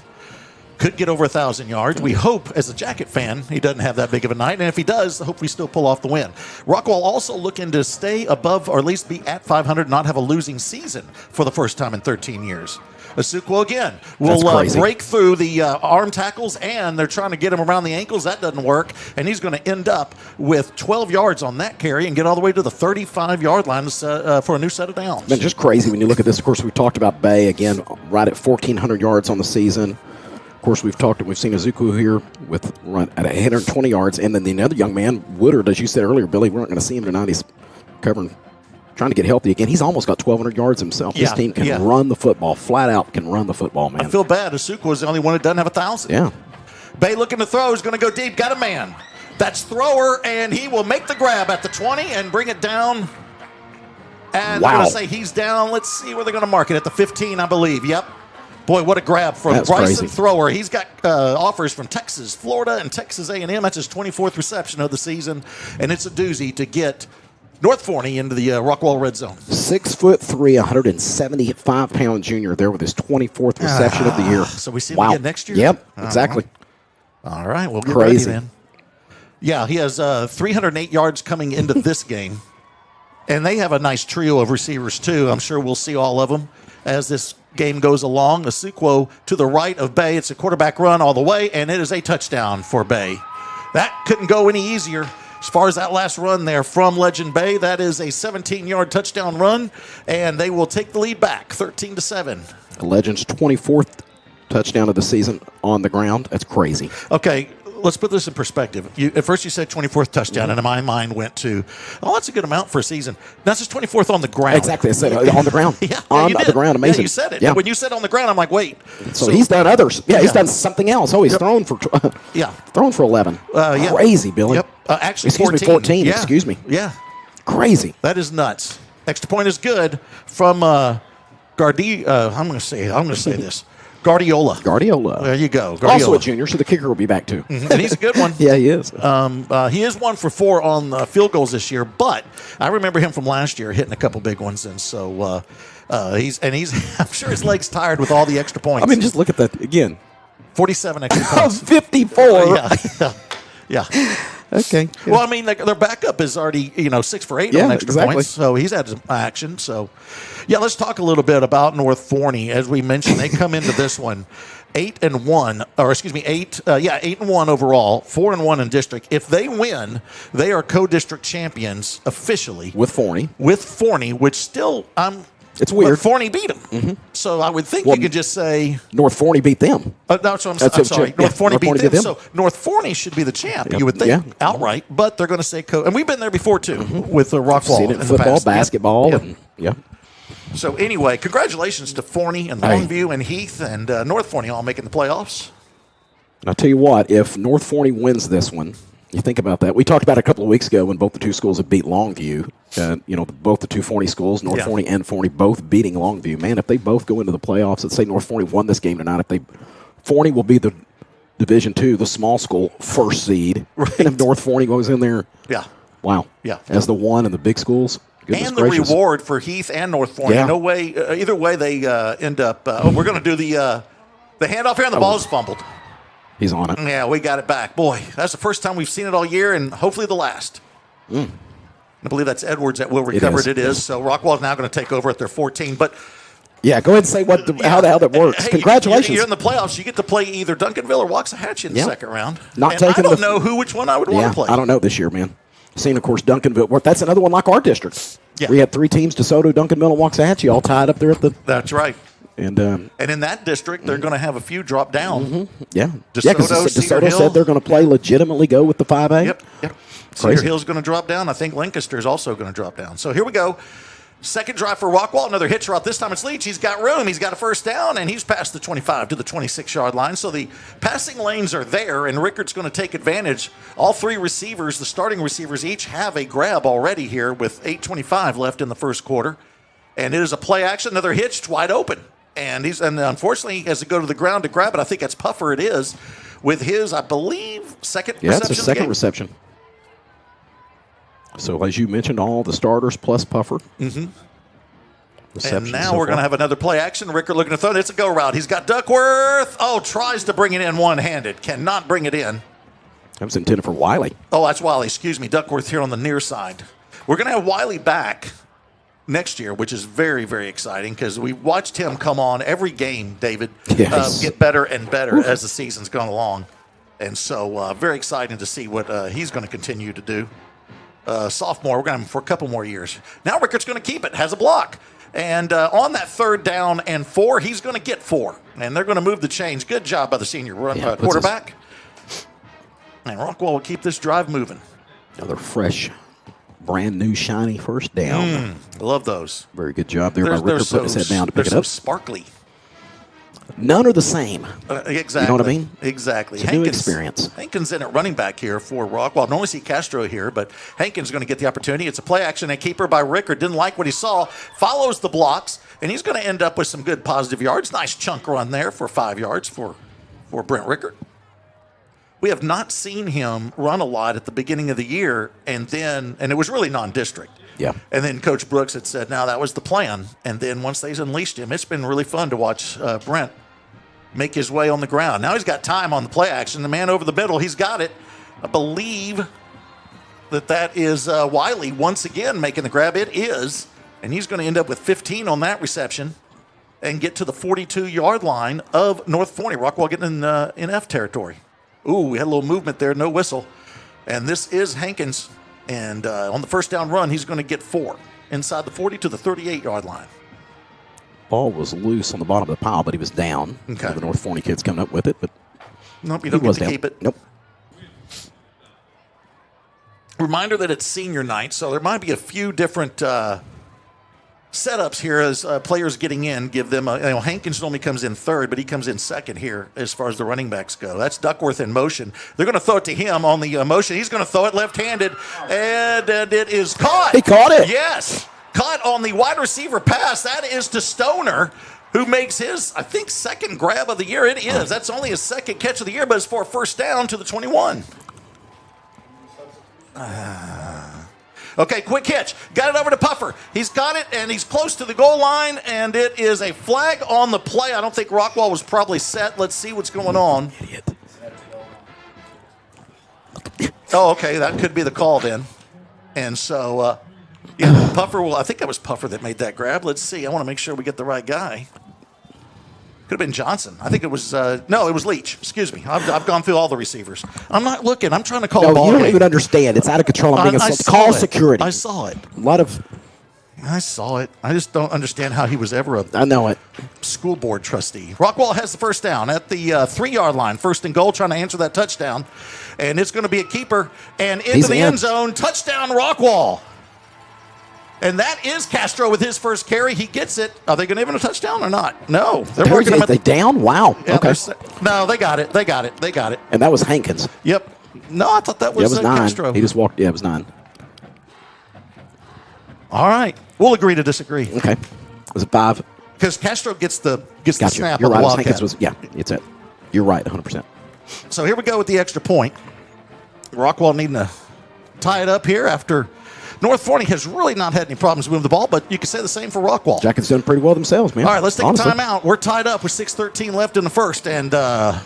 could get over 1,000 yards. We hope, as a Jacket fan, he doesn't have that big of a night. And if he does, I hope we still pull off the win. Rockwall also looking to stay above, or at least be at 500, not have a losing season for the first time in 13 years. Azuquo again will break through the arm tackles, and they're trying to get him around the ankles. That doesn't work, and he's going to end up with 12 yards on that carry and get all the way to the 35-yard line for a new set of downs. Man, just crazy when you look at this. Of course, we talked about Bay again, right at 1,400 yards on the season. Of course, we've seen Azuquo here with run at 120 yards, and then the other young man, Woodard, as you said earlier, Billy, we're not going to see him tonight. He's covering, trying to get healthy again. He's almost got 1,200 yards himself. This team can run the football, flat out can run the football, man. I feel bad. Azuquo is the only one that doesn't have 1,000. Yeah. Bay looking to throw, is going to go deep, got a man. That's Thrower, and he will make the grab at the 20 and bring it down. And I'm going to say he's down. Let's see where they're going to mark it, at the 15, I believe. Yep. Boy, what a grab from Bryson Thrower. He's got offers from Texas, Florida, and Texas A&M. That's his 24th reception of the season, and it's a doozy to get North Forney into the Rockwall red zone. 6'3", 175-pound junior there with his 24th reception of the year. So we see him again next year? Yep, exactly. All right, we'll get ready then. Yeah, he has 308 yards coming into this game, and they have a nice trio of receivers too. I'm sure we'll see all of them as this game goes along. Azuquo to the right of Bay. It's a quarterback run all the way, and it is a touchdown for Bay. That couldn't go any easier. As far as that last run there from Legend Bay, that is a 17-yard touchdown run, and they will take the lead back, 13-7. The Legend's 24th touchdown of the season on the ground. That's crazy. Okay, let's put this in perspective. At first you said 24th touchdown, and my mind went to, that's a good amount for a season. That's just 24th on the ground. Exactly. I said on the ground. On the ground. Amazing. Yeah, you said it. Yeah. When you said on the ground, I'm like, wait. So he's done others. Yeah, he's done something else. Oh, he's thrown for thrown for 11. Crazy, Billy. Yep. Actually, excuse 14. Me, 14. Yeah. Excuse me. Yeah. Crazy. That is nuts. Extra point is good from Gardi. I'm going to say this. Guardiola. There you go. Guardiola. Also a junior, so the kicker will be back too. And he's a good one. Yeah, he is. He is 1 for 4 on field goals this year, but I remember him from last year hitting a couple big ones, and so he's. I'm sure his leg's tired with all the extra points. I mean, just look at that again. 47 extra points. 54. Yeah. Okay. Well, I mean, their backup is already 6 for 8 on extra points, so he's had some action. So, let's talk a little bit about North Forney. As we mentioned, they come into this one 8-1, or excuse me, 8-1 overall, 4-1 in district. If they win, they are co-district champions officially with Forney. Which still it's weird. Forney beat them. Mm-hmm. So I would think you could just say North Forney beat them. I'm sorry. North Forney beat them. So North Forney should be the champ, you would think, outright. But they're going to say and we've been there before, too, with the Rockwall. Seen it in football, basketball. So anyway, congratulations to Forney and Longview and Heath and North Forney all making the playoffs. And I'll tell you what, if North Forney wins this one, you think about that. We talked about it a couple of weeks ago when both the two schools had beat Longview. Both the two Forney schools, North Forney and Forney, both beating Longview. Man, if they both go into the playoffs, let's say North Forney won this game tonight, Forney will be the Division II, the small school, first seed. Right. And if North Forney goes in there, wow. Yeah. As the one in the big schools. And the reward for Heath and North Forney. No way, either way they end up. We're going to do the handoff here, and the ball's fumbled. He's on it. Yeah, we got it back. Boy, that's the first time we've seen it all year, and hopefully the last. I believe that's Edwards that will recover it. It is. So Rockwall's now going to take over at their 14. But yeah, go ahead and say how the hell that works. Hey, congratulations. You're in the playoffs. You get to play either Duncanville or Waxahachie in the second round. I don't know which one I would want to play. I don't know this year, man. Seeing, of course, Duncanville. That's another one like our district. Yeah. We had 3 teams, DeSoto, Duncanville, and Waxahachie, all tied up there at the. That's right. And in that district, they're going to have a few drop down. Yeah. Because DeSoto said they're going to legitimately go with the 5A. Yep. Cedar Hill's going to drop down. I think Lancaster is also going to drop down. So here we go. Second drive for Rockwall. Another hitch route. This time it's Leach. He's got room. He's got a first down, and he's past the 25 to the 26-yard line. So the passing lanes are there, and Rickard's going to take advantage. All 3 receivers, the starting receivers, each have a grab already here with 8:25 left in the first quarter. And it is a play action. Another hitch, wide open. And unfortunately, he has to go to the ground to grab it. I think that's Puffer. It is with his, I believe, second reception. Yeah, it's a second reception. So, as you mentioned, all the starters plus Puffer. And now we're going to have another play action. Rickard looking to throw it. It's a go route. He's got Duckworth. Oh, tries to bring it in one-handed. Cannot bring it in. That was intended for Wiley. Oh, that's Wiley. Excuse me. Duckworth here on the near side. We're going to have Wiley back next year, which is very, very exciting because we watched him come on every game, David, get better and better as the season's gone along. And so very exciting to see what he's going to continue to do. Sophomore, we're going to have him for a couple more years. Now Rickard's going to keep it, has a block. And on that 3rd down and 4, he's going to get 4. And they're going to move the chains. Good job by the senior quarterback. And Rockwall will keep this drive moving. Another fresh, brand new, shiny first down. Love those. Very good job there by Rickard putting his head down to pick it up. Sparkly. None are the same. Exactly. You know what I mean? Exactly. It's a new experience. Hankins in at running back here for Rockwall. Normally see Castro here, but Hankins going to get the opportunity. It's a play action and keeper by Rickard. Didn't like what he saw. Follows the blocks, and he's going to end up with some good positive yards. Nice chunk run there for 5 yards for Brent Rickard. We have not seen him run a lot at the beginning of the year, and it was really non-district. Yeah. And then Coach Brooks had said, "Now that was the plan." And then once they unleashed him, it's been really fun to watch Brent make his way on the ground. Now he's got time on the play action. The man over the middle, he's got it. I believe that is Wiley once again making the grab. It is. And he's going to end up with 15 on that reception and get to the 42-yard line of North Forney. Rockwall getting in F territory. Ooh, we had a little movement there, no whistle. And this is Hankins. And on the first down run, he's going to get 4 inside the 40 to the 38-yard line. Ball was loose on the bottom of the pile, but he was down. Okay. The North Forney kids coming up with it, but nope, you don't get to down. keep it. Nope. Reminder that it's senior night, so there might be a few different setups here as players getting in. Give them Hankins normally comes in 3rd, but he comes in 2nd here as far as the running backs go. That's Duckworth in motion. They're going to throw it to him on the motion. He's going to throw it left-handed, and it is caught. He caught it. Yes. Caught on the wide receiver pass. That is to Stoner, who makes his, I think, 2nd grab of the year. It is. That's only his 2nd catch of the year, but it's for a first down to the 21. Okay, quick catch. Got it over to Puffer. He's got it, and he's close to the goal line, and it is a flag on the play. I don't think Rockwall was probably set. Let's see what's going on. Idiot. Oh, okay, that could be the call then. And so, yeah, Puffer I think that was Puffer that made that grab. Let's see. I want to make sure we get the right guy. Could have been Johnson. I think it was, no, it was Leach. Excuse me. I've gone through all the receivers. I'm not looking. I'm trying to call a ball you don't game. even understand. It's out of control. I'm being call security. I saw it. I saw it. I just don't understand how he was ever I know it. School board trustee. Rockwall has the first down at the 3-yard line. 1st and goal, trying to answer that touchdown. And it's going to be a keeper. And into the end zone. Touchdown, Rockwall. And that is Castro with his first carry. He gets it. Are they going to give him a touchdown or not? No. They're working him at they down? Wow. Yeah, okay. No, they got it. They got it. They got it. And that was Hankins. Yep. No, I thought that was, Yeah, it was 9. Castro. He just walked. Yeah, it was 9. All right. We'll agree to disagree. Okay. Was it 5? Because Castro gets the snap You're of right. the I think Wildcat. it's it. You're right, 100%. So here we go with the extra point. Rockwall needing to tie it up here after North Forney has really not had any problems moving the ball, but you can say the same for Rockwall. Jackets done pretty well themselves, man. All right, let's take Honestly. a timeout. We're tied up with 6:13 left in the first, and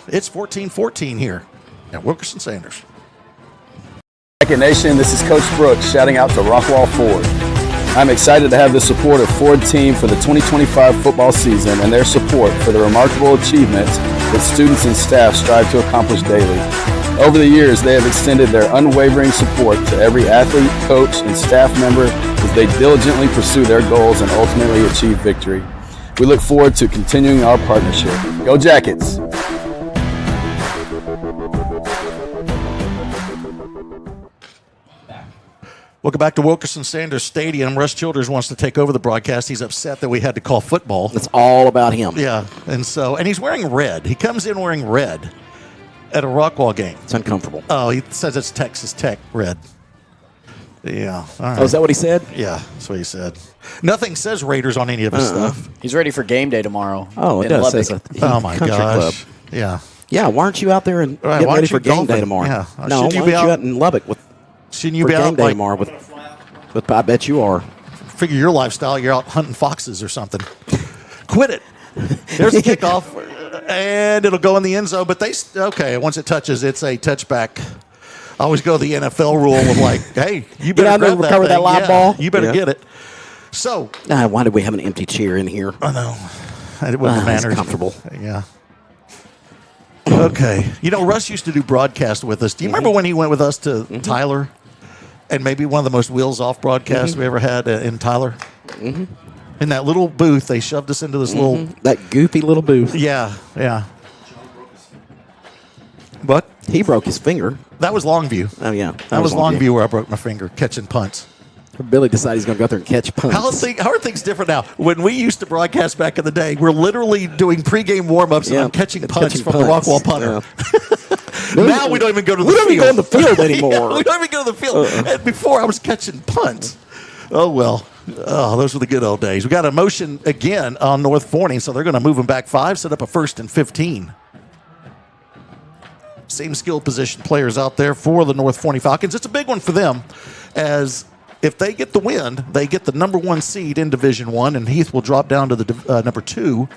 it's 14-14 here at Wilkerson Sanders. Jacket Nation, this is Coach Brooks shouting out to Rockwall Ford. I'm excited to have the support of Ford team for the 2025 football season and their support for the remarkable achievements that students and staff strive to accomplish daily. Over the years, they have extended their unwavering support to every athlete, coach, and staff member as they diligently pursue their goals and ultimately achieve victory. We look forward to continuing our partnership. Go Jackets! Welcome back to Wilkerson Sanders Stadium. Russ Childers wants to take over the broadcast. He's upset that we had to call football. It's all about him. Yeah, and he's wearing red. He comes in wearing red at a Rockwall game. It's uncomfortable. Oh, he says it's Texas Tech red. Yeah. All right. Oh, is that what he said? Yeah, that's what he said. Nothing says Raiders on any of his stuff. He's ready for game day tomorrow. Oh, it in does. Lubbock. Says Oh, my country gosh. club. Yeah. Yeah, why aren't you out there and Right, getting why ready aren't for you game day golfing? tomorrow? Yeah. No, Shouldn't why you aren't be you out- out in Lubbock Shouldn't you for be game out day like tomorrow? But I bet you are. figure your lifestyle? You're out hunting foxes or something. Quit it. There's the kickoff, and it'll go in the end zone. But once it touches, it's a touchback. I always go the NFL rule of like, hey, you better out there grab and recover that thing. live Yeah, ball. You better Yeah. get it. So Why did we have an empty chair in here? I know it wouldn't It's matter. comfortable. Yeah. Okay. Russ used to do broadcast with us. Do you remember when he went with us to Tyler? And maybe one of the most wheels-off broadcasts we ever had in Tyler? Mm-hmm. In that little booth, they shoved us into this little... That goofy little booth. Yeah, yeah. But He broke his finger. that was Longview. Oh, yeah. That was Longview where I broke my finger catching punts. Billy decided he's going to go out there and catch punts. How are things different now? When we used to broadcast back in the day, we're literally doing pregame warm-ups and I'm catching punts from the Rockwall punter. Yeah. Now we don't even go to the We field. don't even go on the field anymore. Yeah, we don't even go to the field. And before, I was catching punts. Oh, well. Oh, those were the good old days. We got a motion again on North Forney, so they're going to move them back 5, set up a 1st and 15. Same skill position players out there for the North Forney Falcons. It's a big one for them, as if they get the win, they get the number 1 seed in Division I, and Heath will drop down to the number 2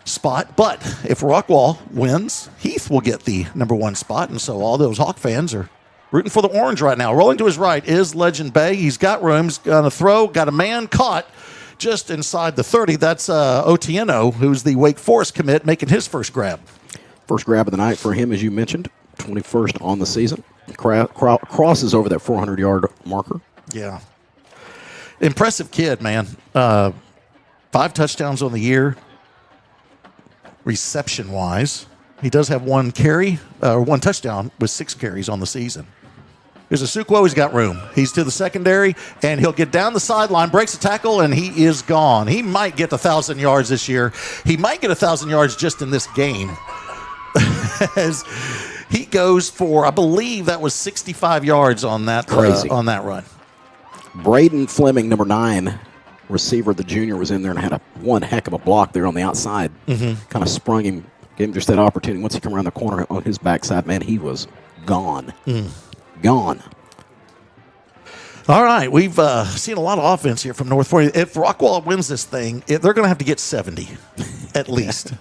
spot. But if Rockwall wins, Heath will get the number 1 spot, and so all those Hawk fans are rooting for the Orange right now. Rolling to his right is Legend Bay. He's got room. He's going to throw. Got a man caught just inside the 30. That's Otieno, who's the Wake Forest commit, making his first grab. First grab of the night for him, as you mentioned. 21st on the season. Crosses over that 400-yard marker. Yeah. Impressive kid, man. 5 touchdowns on the year. Reception-wise, he does have 1 touchdown with 6 carries on the season. Here's Asukwo. He's got room. He's to the secondary, and he'll get down the sideline, breaks a tackle, and he is gone. He might get 1,000 yards this year. He might get 1,000 yards just in this game. As he goes for, I believe that was 65 yards on that run. Braden Fleming, number 9 receiver, the junior, was in there and had one heck of a block there on the outside. Kind of sprung him, gave him just that opportunity. Once he came around the corner on his backside, man, he was gone. Gone. All right, we've seen a lot of offense here from North Forney. If Rockwall wins this thing, they're going to have to get 70 at least.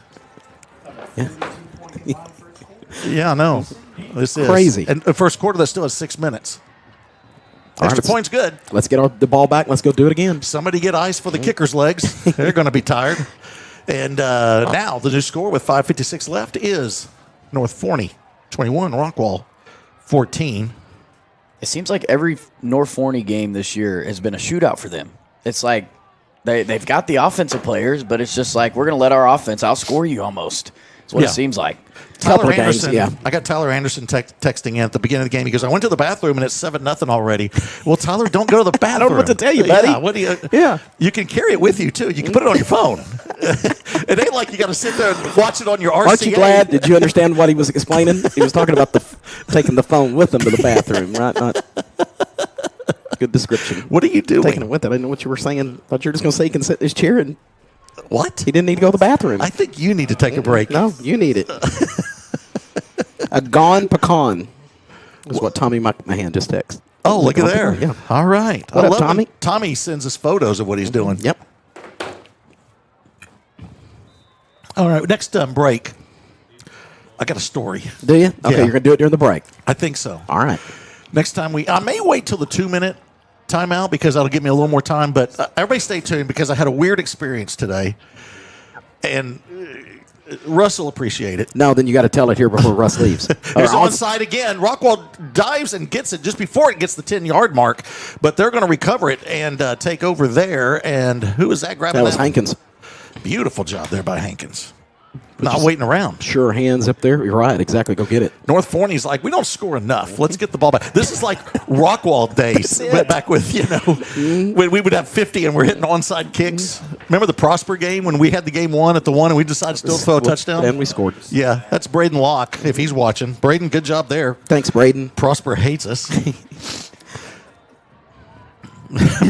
Yeah, I know. This is crazy. And the first quarter, that still has 6 minutes. Extra point's good. Let's get the ball back. Let's go do it again. Somebody get ice for the kicker's legs. They're going to be tired. And now the new score with 5:56 left is North Forney 21, Rockwall 14. It seems like every North Forney game this year has been a shootout for them. It's like they've got the offensive players, but it's just like we're going to let our offense outscore you almost. That's what it seems like. Tyler games, Anderson, I got Tyler Anderson texting in at the beginning of the game. He goes, I went to the bathroom and it's 7-0 already. Well, Tyler, don't go to the bathroom. I don't know what to tell you, buddy. Yeah, what do you? Yeah. You can carry it with you, too. You can put it on your phone. It ain't like you got to sit there and watch it on your RCA. Aren't you glad? Did you understand what he was explaining? He was talking about taking the phone with him to the bathroom, right? Good description. What are you doing? Taking it with him. I didn't know what you were saying. Thought you were just going to say he can sit in his chair and. What? He didn't need to go to the bathroom. I think you need to take a break. No, you need it. A gone pecan is what Tommy McMahon just texted. Oh, look at there. Yeah. All right. What I up, love Tommy? when Tommy sends us photos of what he's doing. Yep. All right. Next break. I got a story. Do you? Okay, Yeah. you're going to do it during the break. I think so. All right. Next time I may wait till the 2-minute timeout because that'll give me a little more time. But everybody stay tuned because I had a weird experience today. And Russ will appreciate it. No, then you got to tell it here before Russ leaves. Here's onside again. Rockwall dives and gets it just before it gets the 10-yard mark. But they're going to recover it and take over there. And who is that grabbing That was Hankins. Beautiful job there by Hankins. Not waiting around. Sure hands up there. You're right. Exactly. Go get it. North Forney's like, we don't score enough. Let's get the ball back. This is like Rockwall days. Back with, when we would have 50 and we're hitting onside kicks. Remember the Prosper game when we had the game 1 at the 1 and we decided to still throw a touchdown? And we scored. Yeah, that's Braden Locke if he's watching. Braden, good job there. Thanks, Braden. Prosper hates us.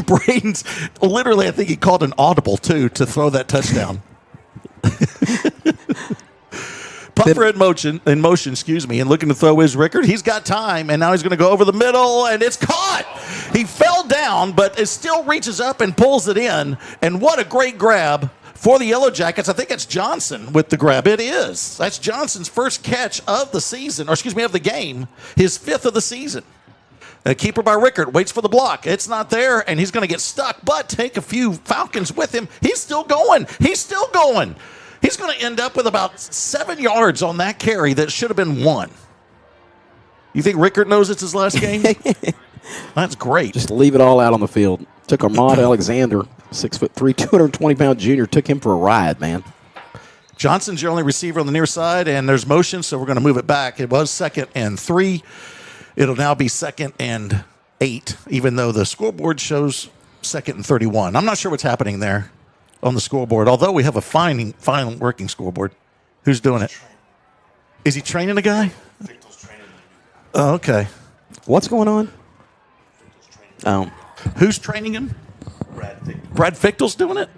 Braden's literally, I think he called an audible too to throw that touchdown. Puffer in motion, and looking to throw his Rickard. He's got time, and now he's going to go over the middle, and it's caught. He fell down, but it still reaches up and pulls it in. And what a great grab for the Yellowjackets. I think it's Johnson with the grab. It is. That's Johnson's first catch of the season, of the game, his 5th of the season. A keeper by Rickard waits for the block. It's not there, and he's going to get stuck, but take a few Falcons with him. He's still going. He's going to end up with about 7 yards on that carry that should have been 1. You think Rickard knows it's his last game? That's great. Just leave it all out on the field. Took Ahmad Alexander, 6'3", 220-pound junior, took him for a ride, man. Johnson's your only receiver on the near side, and there's motion, so we're going to move it back. It was 2nd and 3. It'll now be 2nd and 8, even though the scoreboard shows 2nd and 31. I'm not sure what's happening there on the scoreboard, although we have a fine working scoreboard. Who's doing it? Is he training a guy? Oh, okay. What's going on? Oh. Who's training him? Brad Fichtel's doing it?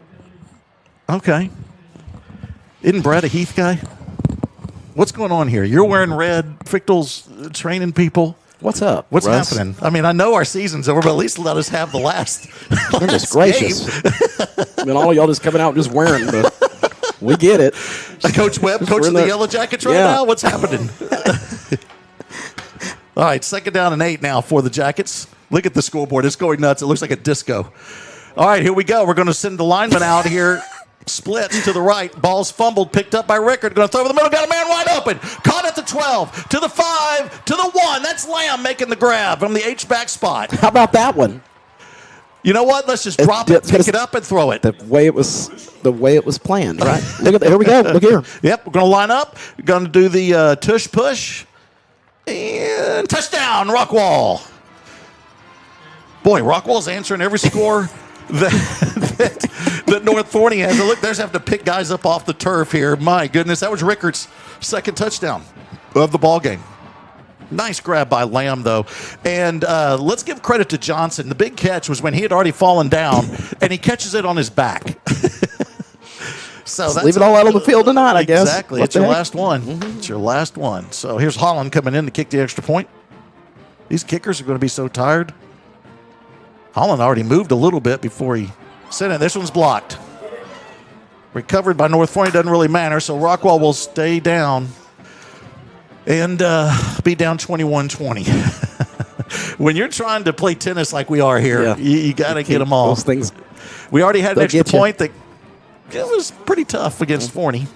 Okay. Isn't Brad a Heath guy? What's going on here? You're wearing red. Fichtel's training people. What's up? What's Russ? happening? I mean, I know our season's over, but at least let us have the last. Goodness gracious. I mean, all of y'all just coming out just wearing we get it. Coach Webb coaching the Yellowjackets right now? What's happening? All right, 2nd down and 8 now for the Jackets. Look at the scoreboard. It's going nuts. It looks like a disco. All right, here we go. We're going to send the lineman out here. Splits to the right. Ball's fumbled, picked up by Rickard. Going to throw over the middle. Got a man wide open. Caught at the 12, to the 5, to the 1. That's Lamb making the grab from the H-back spot. How about that one? You know what? Let's just drop it, pick it up, and throw it. The way it was planned, right? Look at here we go. Look here. Yep, we're going to line up. We're going to do the tush push. And touchdown, Rockwall. Boy, Rockwall's answering every score that North Forney has. Look, there's having to pick guys up off the turf here. My goodness, that was Rickard's 2nd touchdown of the ball game. Nice grab by Lamb, though. And let's give credit to Johnson. The big catch was when he had already fallen down, and he catches it on his back. So that's leave it all out on the field tonight, I guess. Exactly. It's your last one. Mm-hmm. It's your last one. So here's Holland coming in to kick the extra point. These kickers are going to be so tired. Holland already moved a little bit before he sent it. This one's blocked. Recovered by North Forney. Doesn't really matter. So Rockwall will stay down and be down 21-20. When you're trying to play tennis like we are here, you got to get them all. Those things. We already had an extra point that it was pretty tough against Forney.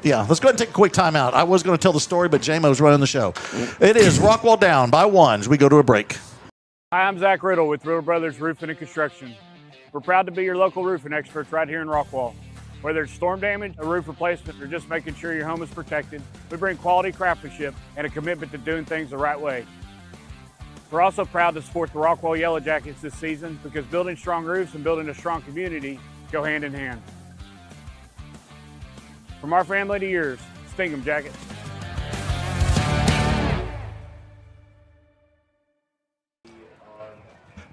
Yeah, let's go ahead and take a quick timeout. I was going to tell the story, but J-Mo's running the show. It is Rockwall down by 1 as we go to a break. Hi, I'm Zach Riddle with Riddle Brothers Roofing and Construction. We're proud to be your local roofing experts right here in Rockwall. Whether it's storm damage, a roof replacement, or just making sure your home is protected, we bring quality craftsmanship and a commitment to doing things the right way. We're also proud to support the Rockwall Yellowjackets this season because building strong roofs and building a strong community go hand in hand. From our family to yours, sting 'em, Jackets.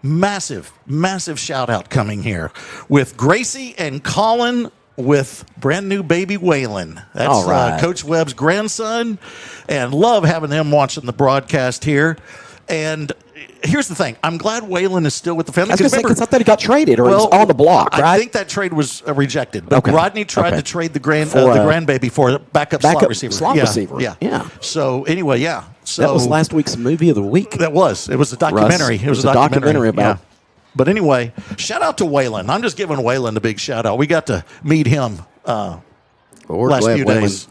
Massive, massive shout out coming here with Gracie and Colin with brand new baby Waylon. That's All right. Coach Webb's grandson, and love having them watching the broadcast here. And here's the thing. I'm glad Waylon is still with the family. I was going to say, because I thought he got traded or he's on the block, right? I think that trade was rejected. But Okay. Rodney tried Okay. to trade the grandbaby for a backup slot receiver. slot Yeah, receiver. Yeah. Yeah. So anyway, yeah. So That was last week's movie of the week. That was. It was a documentary. Russ, It was a documentary about. Yeah. But anyway, shout out to Waylon. I'm just giving Waylon a big shout out. We got to meet him We're last glad few days.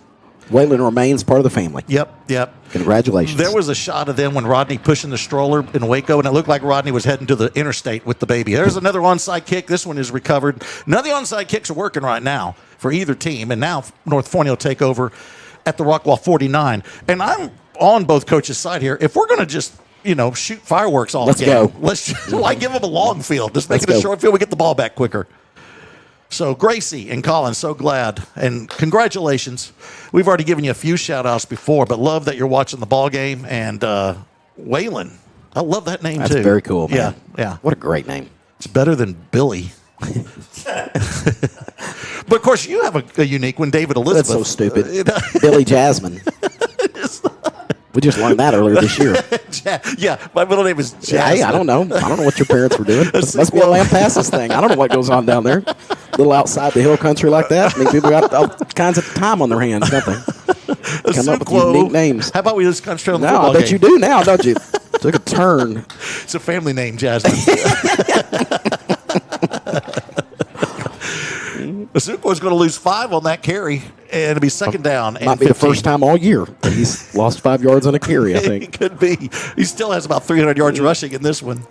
Waylon remains part of the family. Yep. Congratulations. There was a shot of them when Rodney pushing the stroller in Waco, and it looked like Rodney was heading to the interstate with the baby. There's another onside kick. This one is recovered. None of the onside kicks are working right now for either team, and now North Forney will take over at the Rockwall 49. And I'm on both coaches' side here. If we're going to just shoot fireworks all Let's game, go. Let's just, why give them a long field? Just make Let's it a go. short field. We get the ball back quicker. So, Gracie and Colin, so glad. And congratulations. We've already given you a few shout-outs before, but love that you're watching the ball game. And Waylon, I love that name, That's too. very cool, man. Yeah. What a great name. It's better than Billy. But, of course, you have a unique one, David Elizabeth. That's so stupid. Billy Jasmine. We just learned that earlier this year. Yeah, my middle name is Jasmine. Hey, I don't know. I don't know what your parents were doing. It must be a Lampasas thing. I don't know what goes on down there. A little outside the hill country like that. I mean, people got all kinds of time on their hands, don't they? Come up with unique names. How about we just concentrate on the No, football I bet game? you do now, don't you? Took a turn. It's a family name, Jasmine. Asuko is going to lose 5 on that carry, and it'll be second down. Might be the first time all year that he's lost 5 yards on a carry, I think. It could be. He still has about 300 yards rushing in this one.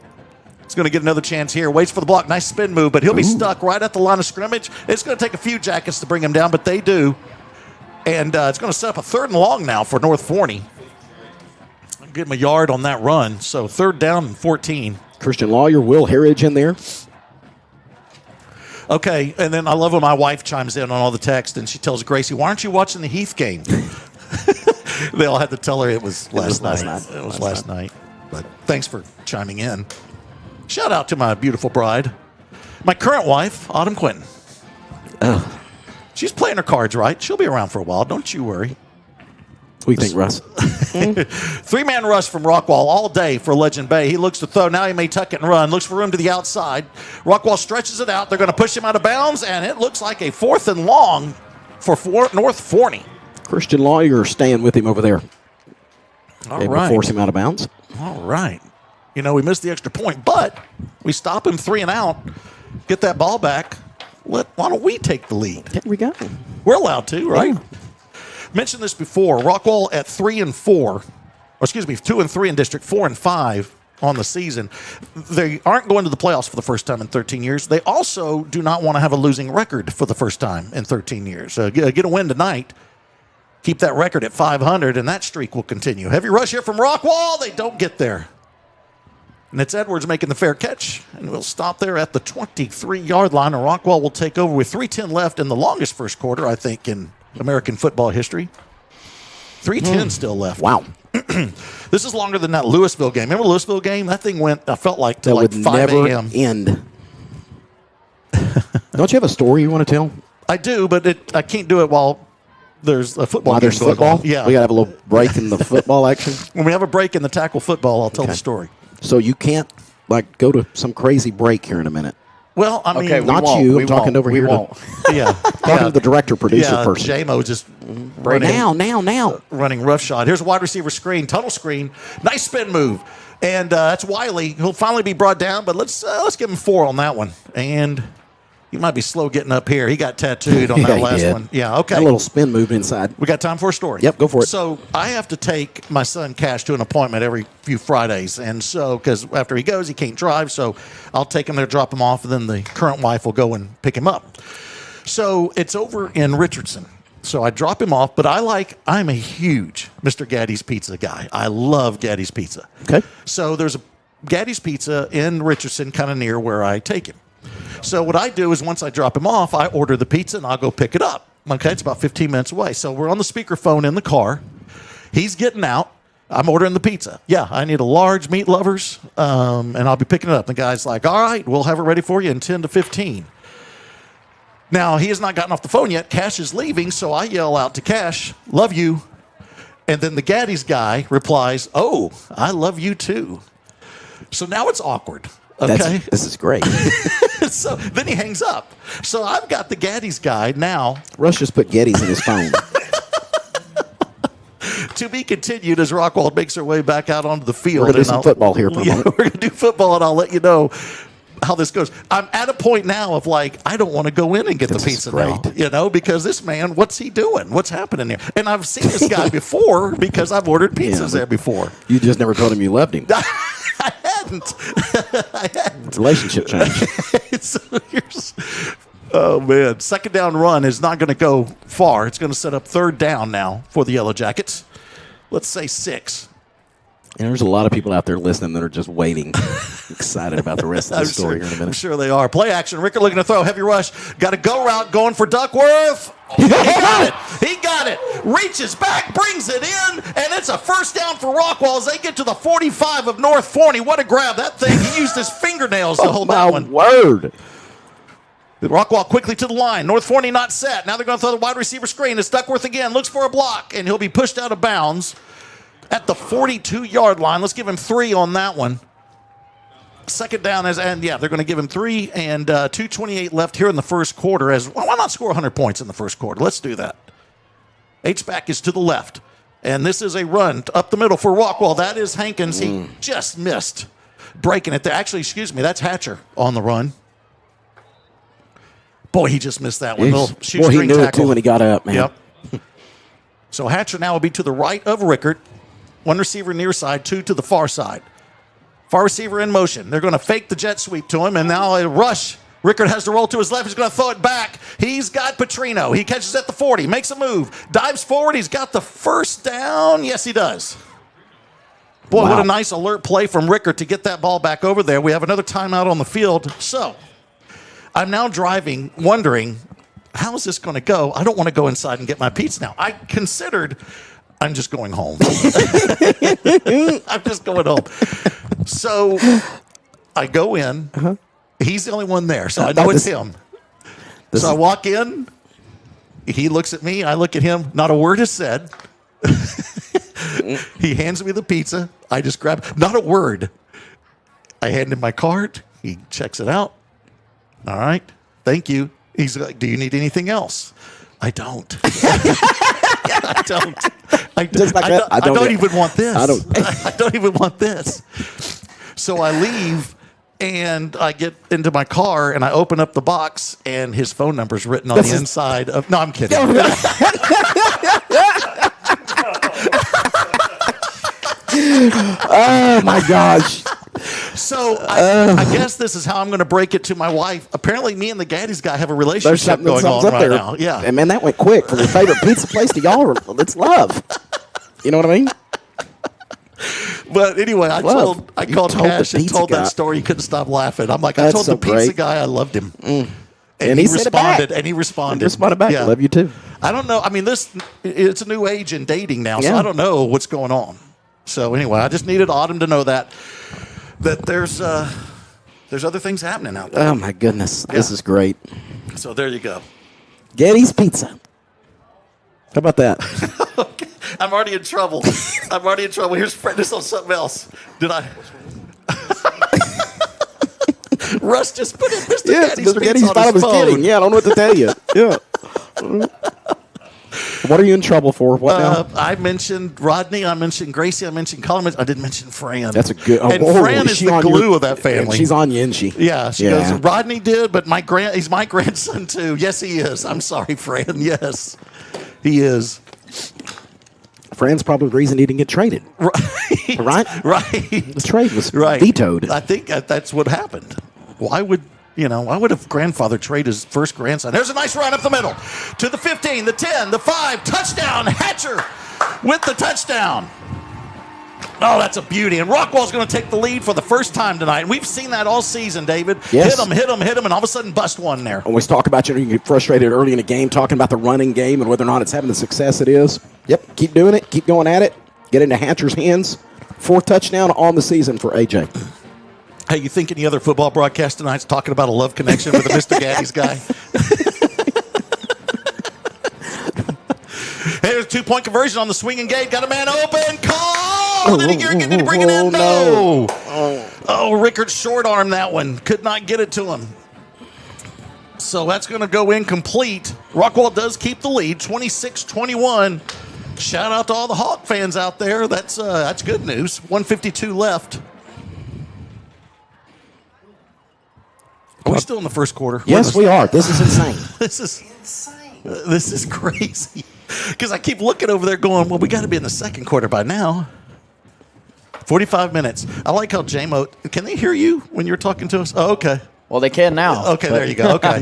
He's going to get another chance here. Waits for the block. Nice spin move, but he'll be stuck right at the line of scrimmage. It's going to take a few Jackets to bring him down, but they do. And it's going to set up a 3rd and long now for North Forney. Give him a yard on that run. So 3rd down and 14. Christian Lawyer, Will Heritage in there. Okay, and then I love when my wife chimes in on all the text, and she tells Gracie, "Why aren't you watching the Heath game?" They all had to tell her it was last night. It was last night. But thanks for chiming in. Shout out to my beautiful bride, my current wife, Autumn Quinton. Oh. She's playing her cards right. She'll be around for a while. Don't you worry. What do you think, Russ? 3-man rush from Rockwall all day for Legend Bay. He looks to throw. Now he may tuck it and run. Looks for room to the outside. Rockwall stretches it out. They're going to push him out of bounds, and it looks like a 4th and long for North Forney. Christian Lawyer staying with him over there. All Able right. to force him out of bounds. All right. We missed the extra point, but we stop him 3 and out, get that ball back. Why don't we take the lead? There we go. We're allowed to, right? Yeah. Mentioned this before. Rockwall at 3 and 4, or excuse me, 2 and 3 in district, 4 and 5 on the season. They aren't going to the playoffs for the first time in 13 years. They also do not want to have a losing record for the first time in 13 years. Get a win tonight. Keep that record at 500, and that streak will continue. Heavy rush here from Rockwall. They don't get there. And it's Edwards making the fair catch, and we'll stop there at the 23-yard line, and Rockwall will take over with 3:10 left in the longest first quarter, I think, in American football history. 3:10 still left. Wow. This is longer than that Louisville game. Remember the Louisville game? That thing went, I felt like, to That like would 5 never a.m. end. Don't you have a story you want to tell? I do, but I can't do it while there's a football While game there's going football? on. Yeah. We got to have a little break in the football action. When we have a break in the tackle football, I'll tell the story. So you can't, go to some crazy break here in a minute. Well, I mean, Okay, we not won't. you. We I'm talking won't. over We here. won't. yeah. Talking to the director, producer person. JMO just Now. running roughshod. Here's a wide receiver screen, tunnel screen. Nice spin move. And that's Wiley. He'll finally be brought down, but let's give him 4 on that one. And he might be slow getting up here. He got tattooed on that he last did. one. Yeah, okay. A little spin move inside. We got time for a story. Yep, go for it. So I have to take my son Cash to an appointment every few Fridays. And so, because after he goes, he can't drive. So I'll take him there, drop him off, and then the current wife will go and pick him up. So it's over in Richardson. So I drop him off, but I'm a huge Mr. Gaddy's Pizza guy. I love Gaddy's Pizza. Okay. So there's a Gaddy's Pizza in Richardson, kind of near where I take him. So what I do is once I drop him off, I order the pizza and I'll go pick it up. Okay, it's about 15 minutes away. So we're on the speakerphone in the car. He's getting out. I'm ordering the pizza. Yeah, I need a large meat lovers, and I'll be picking it up. The guy's like, all right, we'll have it ready for you in 10 to 15. Now, he has not gotten off the phone yet. Cash is leaving, so I yell out to Cash, love you. And then the Gaddy's guy replies, oh, I love you too. So now it's awkward. Okay. This is great. So then he hangs up. So I've got the Gaddy's guy now. Rush just put Geddes in his phone. To be continued as Rockwall makes her way back out onto the field. We're going to do some football here for a moment. We're going to do football, and I'll let you know how this goes. I'm at a point now of I don't want to go in and get the pizza now, because this man, what's he doing? What's happening here? And I've seen this guy before because I've ordered pizzas there before. You just never told him you loved him. I hadn't. Relationship change. Oh, man. Second down run is not going to go far. It's going to set up third down now for the Yellowjackets. Let's say 6. And there's a lot of people out there listening that are just waiting, excited about the rest of the story here in a minute. I'm sure they are. Play action. Rickard looking to throw. Heavy rush. Got a go route going for Duckworth. He got it. He got it. Reaches back, brings it in, and it's a first down for Rockwall as they get to the 45 of North Forney. What a grab. That thing, he used his fingernails to hold that one. Word. Rockwall quickly to the line. North Forney not set. Now they're going to throw the wide receiver screen. It's Duckworth again. Looks for a block, and he'll be pushed out of bounds at the 42-yard line. Let's give him 3 on that one. Second down they're going to give him 3 and 2:28 left here in the first quarter. Why not score 100 points in the first quarter? Let's do that. H-back is to the left, and this is a run up the middle for Rockwall. That is Hankins. He just missed breaking it there. Actually, that's Hatcher on the run. Boy, he just missed that one. He knew it too when he got up, man. Yep. So Hatcher now will be to the right of Rickard. 1 receiver near side, 2 to the far side. Far receiver in motion. They're going to fake the jet sweep to him, and now a rush. Rickard has to roll to his left. He's going to throw it back. He's got Petrino. He catches at the 40, makes a move, dives forward. He's got the first down. Yes, he does. Boy, What a nice alert play from Rickard to get that ball back over there. We have another timeout on the field. So I'm now driving, wondering, how is this going to go? I don't want to go inside and get my pizza now. I considered I'm just going home. I'm just going home. So I go in. Uh-huh. He's the only one there, so I know it's him. So I walk in. He looks at me. I look at him. Not a word is said. He hands me the pizza. I just grab it. Not a word. I hand him my card. He checks it out. All right. Thank you. He's like, do you need anything else? I don't. I don't even want this. I don't even want this. So I leave, and I get into my car, and I open up the box, and his phone number's written on the inside of. No, I'm kidding. Oh my gosh. So I guess this is how I'm going to break it to my wife. Apparently, me and the Gaddy's guy have a relationship going on right now. Yeah, and man, that went quick from your favorite pizza place to y'all. It's love. You know what I mean? But anyway, I called Cash and told that story. He couldn't stop laughing. I'm like, I told the pizza guy I loved him, and he responded. And he responded. Back. Yeah. I love you too. I don't know. I mean, it's a new age in dating now, so I don't know what's going on. So anyway, I just needed Autumn to know that there's other things happening out there. Oh my goodness, this is great. So there you go. Geddes Pizza. How about that? Okay. I'm already in trouble. Here's this on something else. Did I? Russ just put in Mr. Geddes Pizza on his phone. Kidding. Yeah, I don't know what to tell you. Yeah. What are you in trouble for? What now? I mentioned Rodney. I mentioned Gracie. I mentioned Colin. I didn't mention Fran. That's a good. And Fran is the glue of that family. She's on you, isn't she? Yeah. She goes. Rodney did, but he's my grandson too. Yes, he is. I'm sorry, Fran. Yes, he is. Fran's probably the reason he didn't get traded. Right. Right. The trade was vetoed. I think that's what happened. Why would Why would a grandfather trade his first grandson? There's a nice run up the middle to the 15, the 10, the 5, touchdown. Hatcher with the touchdown. Oh, that's a beauty. And Rockwall's going to take the lead for the first time tonight. And we've seen that all season, David. Yes. Hit them, and all of a sudden bust one there. Always talk about, you get frustrated early in the game, talking about the running game and whether or not it's having the success it is. Yep, keep doing it. Keep going at it. Get into Hatcher's hands. 4th touchdown on the season for AJ. Hey, you think any other football broadcast tonight's talking about a love connection with the Mr. Gaddy's guy? Here's a 2-point conversion on the swinging gate. Got a man open. Call! Did he bring it in? No. Oh, Rickard short-armed that one. Could not get it to him. So that's going to go incomplete. Rockwall does keep the lead, 26-21. Shout out to all the Hawk fans out there. That's good news. 1:52 left. Are we still in the first quarter? Yes, we are. This is insane. This is crazy. Because I keep looking over there going, well, we got to be in the second quarter by now. 45 minutes. I like how J-Mo, can they hear you when you're talking to us? Oh, okay. Well, they can now. Okay, there you go. Okay.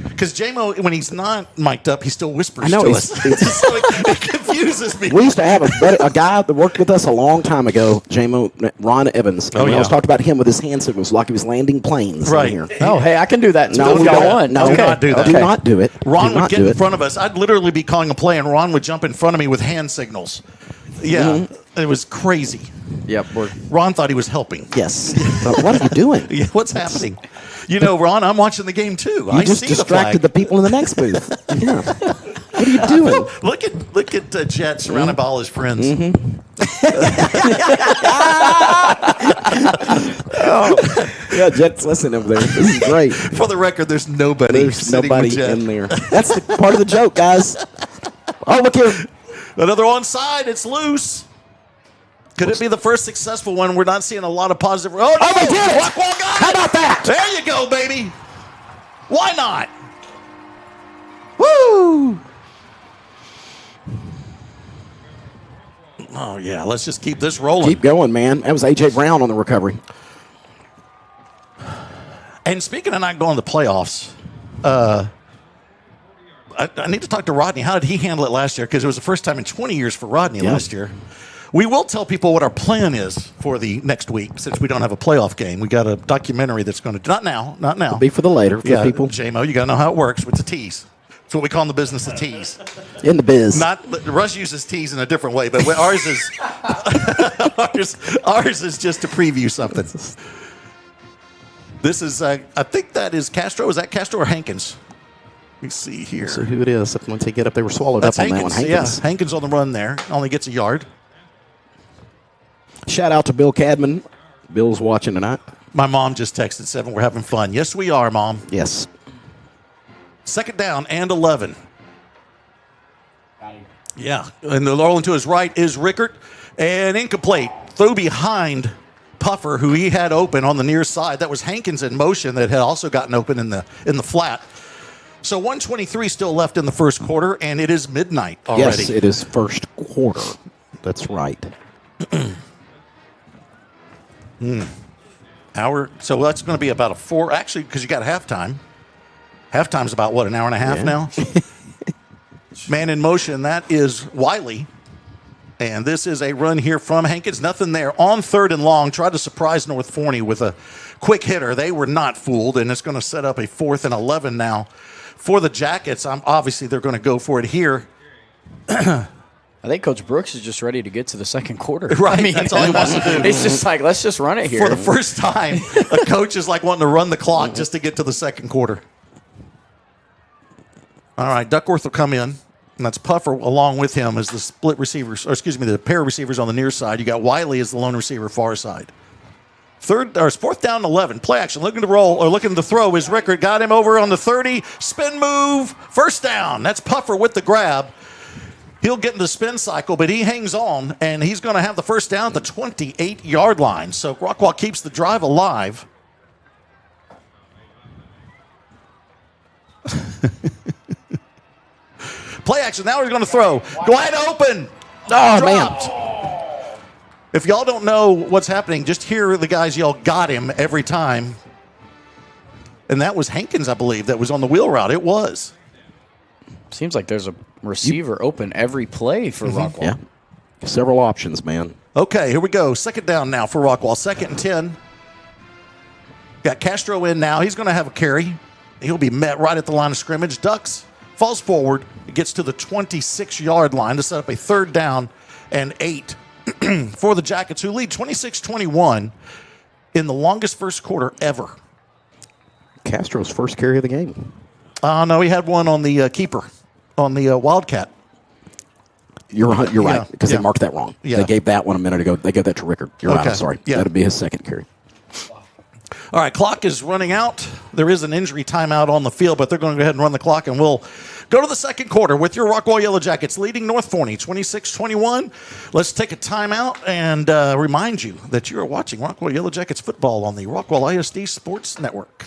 Because J-Mo, when he's not mic'd up, he still whispers to us. So it confuses me. We used to have a guy that worked with us a long time ago, J-Mo, Ron Evans. And we always talked about him with his hand signals like he was landing planes in here. Oh, hey, I can do that too. No, if we y'all don't. want. No, do not do that. Do not do it. Ron would get in front of us. I'd literally be calling a play, and Ron would jump in front of me with hand signals. Yeah, It was crazy. Yep. Ron thought he was helping. Yes. What are you doing? Yeah, what's happening? Ron, I'm watching the game too. You just distracted the people in the next booth. Yeah. What are you doing? Look at Jet surrounded by all his friends. Yeah, Jet's listening over there. This is great. For the record, there's nobody. There's nobody in there. That's part of the joke, guys. Oh, look here. Another onside. It's loose. Could it be the first successful one? We're not seeing a lot of positive. Oh, no. They did it. Rockwall got How it. about that? There you go, baby. Why not? Woo! Oh, yeah. Let's just keep this rolling. Keep going, man. That was A.J. Brown on the recovery. And speaking of not going to the playoffs, I need to talk to Rodney. How did he handle it last year? Because it was the first time in 20 years for Rodney last year. We will tell people what our plan is for the next week, since we don't have a playoff game. We got a documentary that's going to not now. It'll be for the later for people. J-Mo, you got to know how it works. It's a tease. It's what we call in the business a tease. In the biz. Russ uses tease in a different way, but ours is ours is just to preview something. This is I think that is Castro. Is that Castro or Hankins? Let me see here. So who it is? Once they get up, they were swallowed That's up on Hankins. that one. Hankins. Yeah, Hankins on the run there. Only gets a yard. Shout out to Bill Cadman. Bill's watching tonight. My mom just texted 7. We're having fun. Yes, we are, Mom. Yes. Second down and 11. Yeah, and the rolling to his right is Rickard, and incomplete. Throw behind Puffer, who he had open on the near side. That was Hankins in motion that had also gotten open in the flat. So 1:23 still left in the first quarter, and it is midnight already. Yes, it is first quarter. That's right. Hour. So that's going to be about a 4. Actually, because you got halftime. Halftime's about, what, an hour and a half now? Man in motion, that is Wiley. And this is a run here from Hankins. Nothing there. On 3rd and long, tried to surprise North Forney with a quick hitter. They were not fooled, and it's going to set up a 4th and 11 now for the Jackets. Obviously, they're going to go for it here. I think Coach Brooks is just ready to get to the second quarter. Right, I mean, that's all he wants to do. It's just like, let's just run it here. For the first time, a coach is like wanting to run the clock just to get to the second quarter. All right, Duckworth will come in, and that's Puffer along with him as the split receivers, or excuse me, the pair of receivers on the near side. You got Wiley as the lone receiver far side. 4th down and 11. Play action. Looking to roll or looking to throw is Rickard. Got him over on the 30. Spin move. First down. That's Puffer with the grab. He'll get in the spin cycle, but he hangs on, and he's going to have the first down at the 28-yard line. So Rockwall keeps the drive alive. Play action. Now he's going to throw. Wide open. Oh, Dropped. man. If y'all don't know what's happening, just hear the guys yell, "Got him," every time. And that was Hankins, I believe, that was on the wheel route. It was. Seems like there's a receiver open every play for Rockwall. Yeah. Several options, man. Okay, here we go. Second down now for Rockwall. 2nd and 10. Got Castro in now. He's going to have a carry. He'll be met right at the line of scrimmage. Ducks, falls forward. It gets to the 26-yard line to set up a 3rd down and 8 for the Jackets, who lead 26-21 in the longest first quarter ever. Castro's first carry of the game. No, he had one on the keeper, on the Wildcat. You're right, because Yeah. they marked that wrong. Yeah. They gave that one a minute ago. They gave that to Rickard. You're right, Okay. I'm sorry. Yeah. That'd be his 2nd carry. All right, clock is running out. There is an injury timeout on the field, but they're going to go ahead and run the clock, and we'll go to the second quarter with your Rockwall Yellowjackets leading North Forney 26-21. Let's take a timeout and remind you that you are watching Rockwall Yellowjackets football on the Rockwall ISD Sports Network.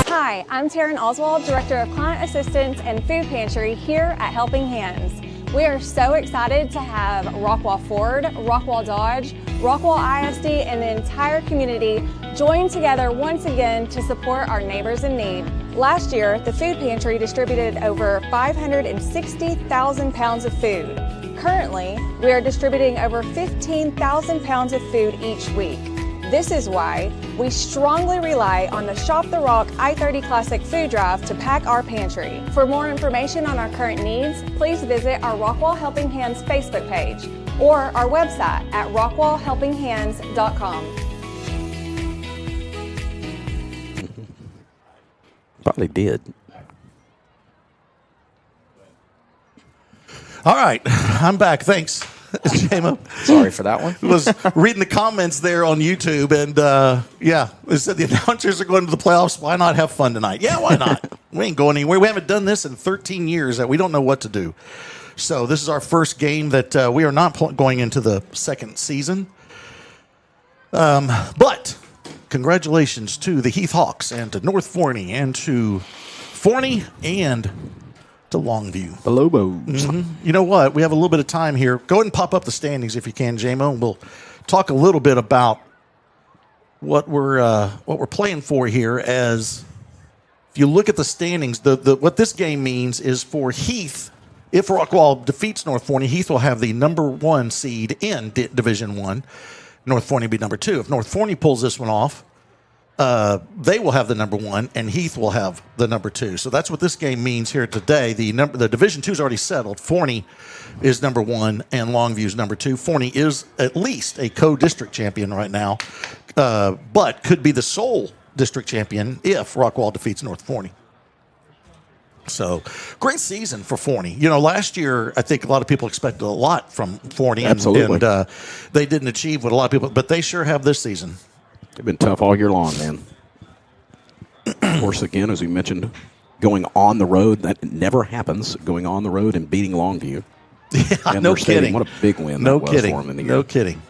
Hi, I'm Taryn Oswald, Director of Client Assistance and Food Pantry here at Helping Hands. We are so excited to have Rockwall Ford, Rockwall Dodge, Rockwall ISD, and the entire community join together once again to support our neighbors in need. Last year, the Food Pantry distributed over 560,000 pounds of food. Currently, we are distributing over 15,000 pounds of food each week. This is why we strongly rely on the Shop the Rock I-30 Classic Food Drive to pack our pantry. For more information on our current needs, please visit our Rockwall Helping Hands Facebook page or our website at rockwallhelpinghands.com. Probably did. All right, I'm back. Thanks, J-Mo. Sorry for that one. Was reading the comments there on YouTube, and they said the announcers are going to the playoffs. Why not have fun tonight? Yeah, why not? We ain't going anywhere. We haven't done this in 13 years. That we don't know what to do. So this is our first game that we are not going into the second season. But congratulations to the Heath Hawks and to North Forney and to Forney and to Longview. The Lobos. Mm-hmm. You know what? We have a little bit of time here. Go ahead and pop up the standings if you can, J-Mo, and we'll talk a little bit about what we're playing for here. As if you look at the standings, what this game means is for Heath. If Rockwall defeats North Forney, Heath will have the number 1 seed in Division 1. North Forney will be number 2. If North Forney pulls this one off, they will have the number 1, and Heath will have the number 2. So that's what this game means here today. The Division 2 is already settled. Forney is number 1, and Longview is number 2. Forney is at least a co-district champion right now, but could be the sole district champion if Rockwall defeats North Forney. So, great season for Forney. You know, last year, I think a lot of people expected a lot from Forney. Absolutely. And they didn't achieve what a lot of people, but they sure have this season. They've been tough all year long, man. Of course, again, as we mentioned, going on the road, that never happens, going on the road and beating Longview. Yeah, no kidding. What a big win no that was kidding. for them in the No year. kidding.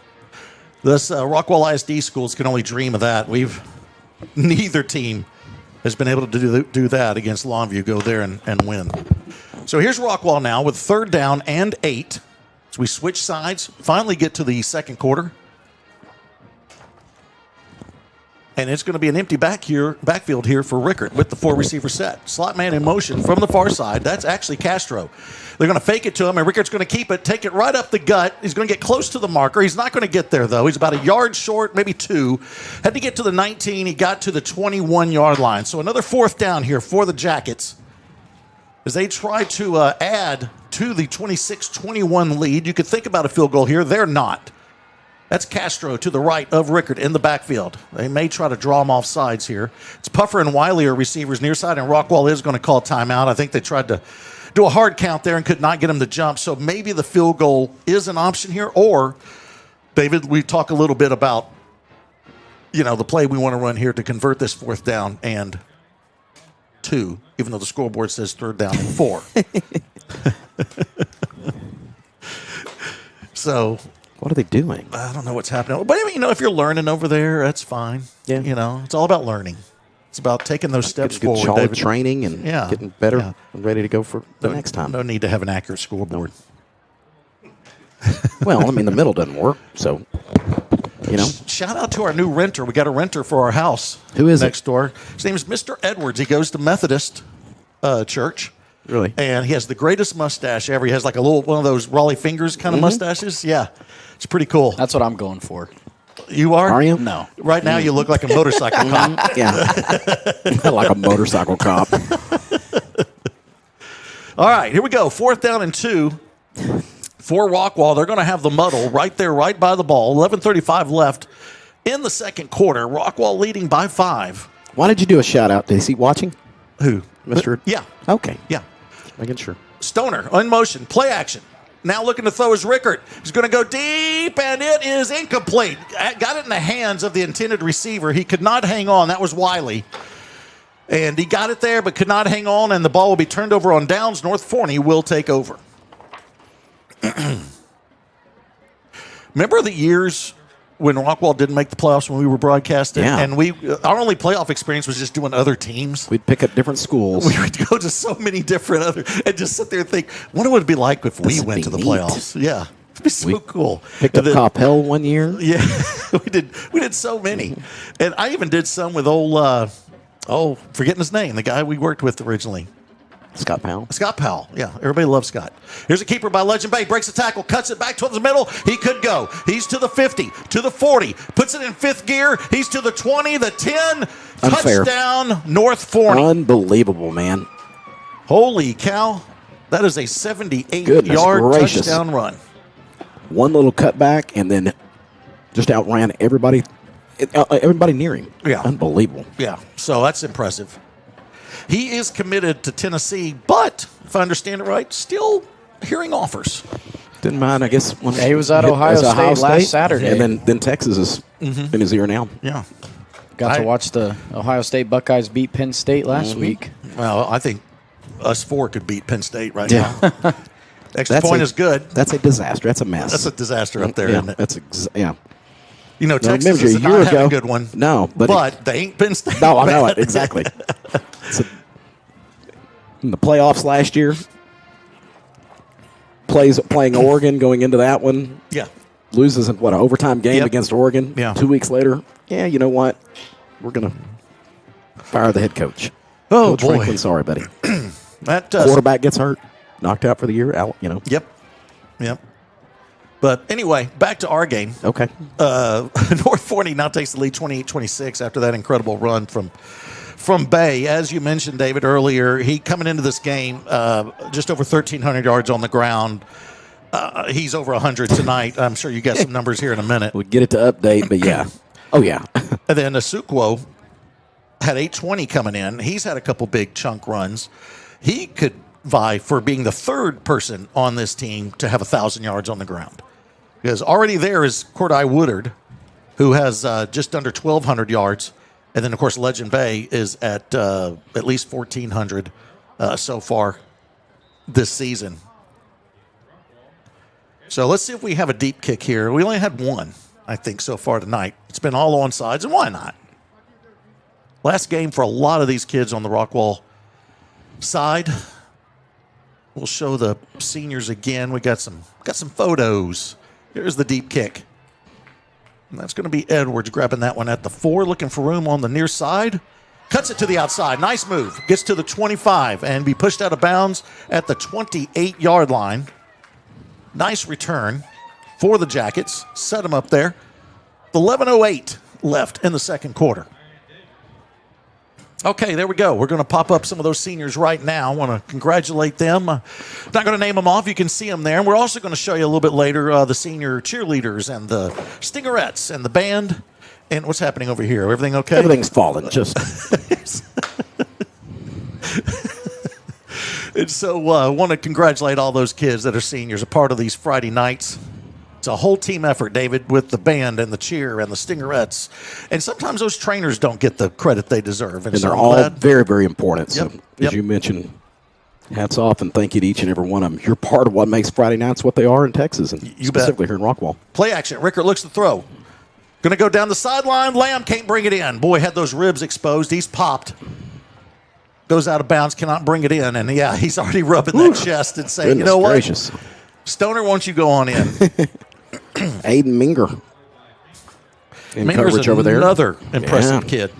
This Rockwall ISD schools can only dream of that. Neither team has been able to do that against Longview, go there and win. So here's Rockwall now with 3rd down and 8. So we switch sides, finally get to the second quarter. And it's going to be an empty backfield here for Rickard with the 4-receiver set. Slot man in motion from the far side. That's actually Castro. They're going to fake it to him, and Rickard's going to keep it, take it right up the gut. He's going to get close to the marker. He's not going to get there, though. He's about a yard short, maybe 2. Had to get to the 19. He got to the 21-yard line. So another 4th down here for the Jackets as they try to add to the 26-21 lead. You could think about a field goal here. They're not. That's Castro to the right of Rickard in the backfield. They may try to draw him off sides here. It's Puffer and Wiley are receivers near side, and Rockwall is going to call timeout. I think they tried to do a hard count there and could not get him to jump. So maybe the field goal is an option here. Or, David, we talk a little bit about, the play we want to run here to convert this 4th down and 2, even though the scoreboard says 3rd down and 4. So What are they doing? I don't know what's happening. But, if you're learning over there, that's fine. Yeah. It's all about learning. It's about taking those steps Getting good forward, solid David. training and getting better and ready to go for the next time. No need to have an accurate scoreboard. Well, the middle doesn't work, so, Shout out to our new renter. We got a renter for our house. Who is next door? His name is Mr. Edwards. He goes to Methodist church. Really? And he has the greatest mustache ever. He has like a little one of those Raleigh fingers kind of mustaches. Yeah. It's pretty cool. That's what I'm going for. You are? Are you? No. Right now you look like a motorcycle cop. Yeah. Like a motorcycle cop. All right, here we go. 4th down and 2 for Rockwall. They're going to have the muddle right there, right by the ball. 11:35 left in the second quarter. Rockwall leading by 5. Why did you do a shout-out? Is he watching? Who? Mr. Yeah. Okay. Yeah. Making sure. Stoner in motion. Play action. Now looking to throw is Rickard. He's going to go deep, and it is incomplete. Got it in the hands of the intended receiver. He could not hang on. That was Wiley. And he got it there, but could not hang on, and the ball will be turned over on downs. North Forney will take over. Remember the years when Rockwall didn't make the playoffs when we were broadcasting? Yeah. And our only playoff experience was just doing other teams. We'd pick up different schools. We would go to so many different other and just sit there and think, what would it be like if we went to the playoffs? Yeah. It'd be so cool. Picked up Coppell one year. Yeah. we did so many. And I even did some with old forgetting his name, the guy we worked with originally. Scott Powell. Scott Powell, yeah. Everybody loves Scott. Here's a keeper by Legend Bay. Breaks the tackle, cuts it back towards the middle. He could go. He's to the 50, to the 40. Puts it in 5th gear. He's to the 20, the 10. Unfair. Touchdown, North Forney. Unbelievable, man. Holy cow. That is a 78-yard touchdown run. One little cutback, and then just outran everybody near him. Yeah. Unbelievable. Yeah, so that's impressive. He is committed to Tennessee, but if I understand it right, still hearing offers. Didn't mind, I guess. When he was at Ohio State last Saturday. And then Texas is in his ear now. Yeah. Got to watch the Ohio State Buckeyes beat Penn State last week. Well, I think us 4 could beat Penn State right now. Extra point is good. That's a disaster. That's a mess. That's a disaster up there, isn't it? Texas is not having a good one. No, but they ain't Penn State. No, I know it. Exactly. In the playoffs last year, playing Oregon, going into that one. Yeah. Loses in, an overtime game against Oregon. Yeah. 2 weeks later, you know what? We're going to fire the head coach. Oh, Coach Franklin, sorry, buddy. That quarterback gets hurt, knocked out for the year. Yep. But anyway, back to our game. Okay. North Forney now takes the lead 28-26 after that incredible run from Bay. As you mentioned, David, earlier, he coming into this game just over 1,300 yards on the ground. He's over 100 tonight. I'm sure you got some numbers here in a minute. We'll get it to update, but yeah. Oh, yeah. And then Asukwo had 820 coming in. He's had a couple big chunk runs. He could vie for being the 3rd person on this team to have 1,000 yards on the ground. Because already there is Cordy Woodard, who has just under 1,200 yards. And then, of course, Legend Bay is at least 1,400 so far this season. So let's see if we have a deep kick here. We only had one, I think, so far tonight. It's been all on sides, and why not? Last game for a lot of these kids on the Rockwall side. We'll show the seniors again. We got some photos. Here's the deep kick. And that's going to be Edwards grabbing that one at the 4, looking for room on the near side. Cuts it to the outside. Nice move. Gets to the 25 and be pushed out of bounds at the 28-yard line. Nice return for the Jackets. Set them up there. 11:08 left in the second quarter. Okay, there we go. We're going to pop up some of those seniors right now. I want to congratulate them. Not going to name them off. You can see them there. And we're also going to show you a little bit later the senior cheerleaders and the Stingerettes and the band. And what's happening over here? Everything okay? Everything's falling. Just. And so I want to congratulate all those kids that are seniors, a part of these Friday nights. It's a whole team effort, David, with the band and the cheer and the Stingerettes. And sometimes those trainers don't get the credit they deserve. And they're all very, very important. So, Yep. as you mentioned, Hats off and thank you to each and every one of them. You're part of what makes Friday nights what they are in Texas, and specifically here in Rockwall. Play action. Rickert looks to throw. Going to go down the sideline. Lamb can't bring it in. Boy, had those ribs exposed. He's popped. Goes out of bounds, cannot bring it in. And, yeah, he's already rubbing that chest and saying, Goodness you know gracious. what? Stoner, won't you go on in? Aiden Minger. In Minger's coverage over there. Another impressive kid.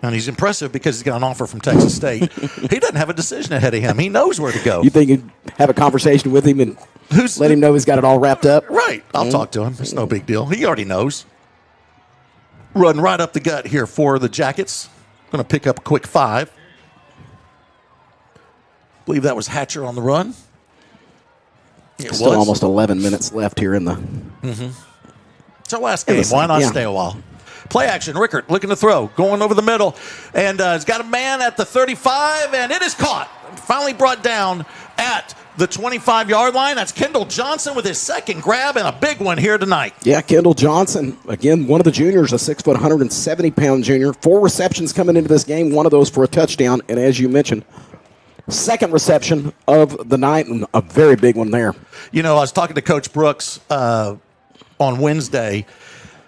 And he's impressive because he's got an offer from Texas State. He doesn't have a decision ahead of him. He knows where to go. You think you'd have a conversation with him and let him know he's got it all wrapped up? Right. I'll talk to him. It's no big deal. He already knows. Run right up the gut here for the Jackets. Going to pick up a quick 5. Believe that was Hatcher on the run. Still almost 11 minutes left here in the... It's our last game. Why not stay a while? Play action. Rickert looking to throw. Going over the middle. And he's got a man at the 35, and it is caught. Finally brought down at the 25-yard line. That's Kendall Johnson with his second grab and a big one here tonight. Yeah, Kendall Johnson, again, one of the juniors, a 6 foot, 170-pound junior. 4 receptions coming into this game, one of those for a touchdown. And as you mentioned, second reception of the night, and a very big one there. You know, I was talking to Coach Brooks on Wednesday.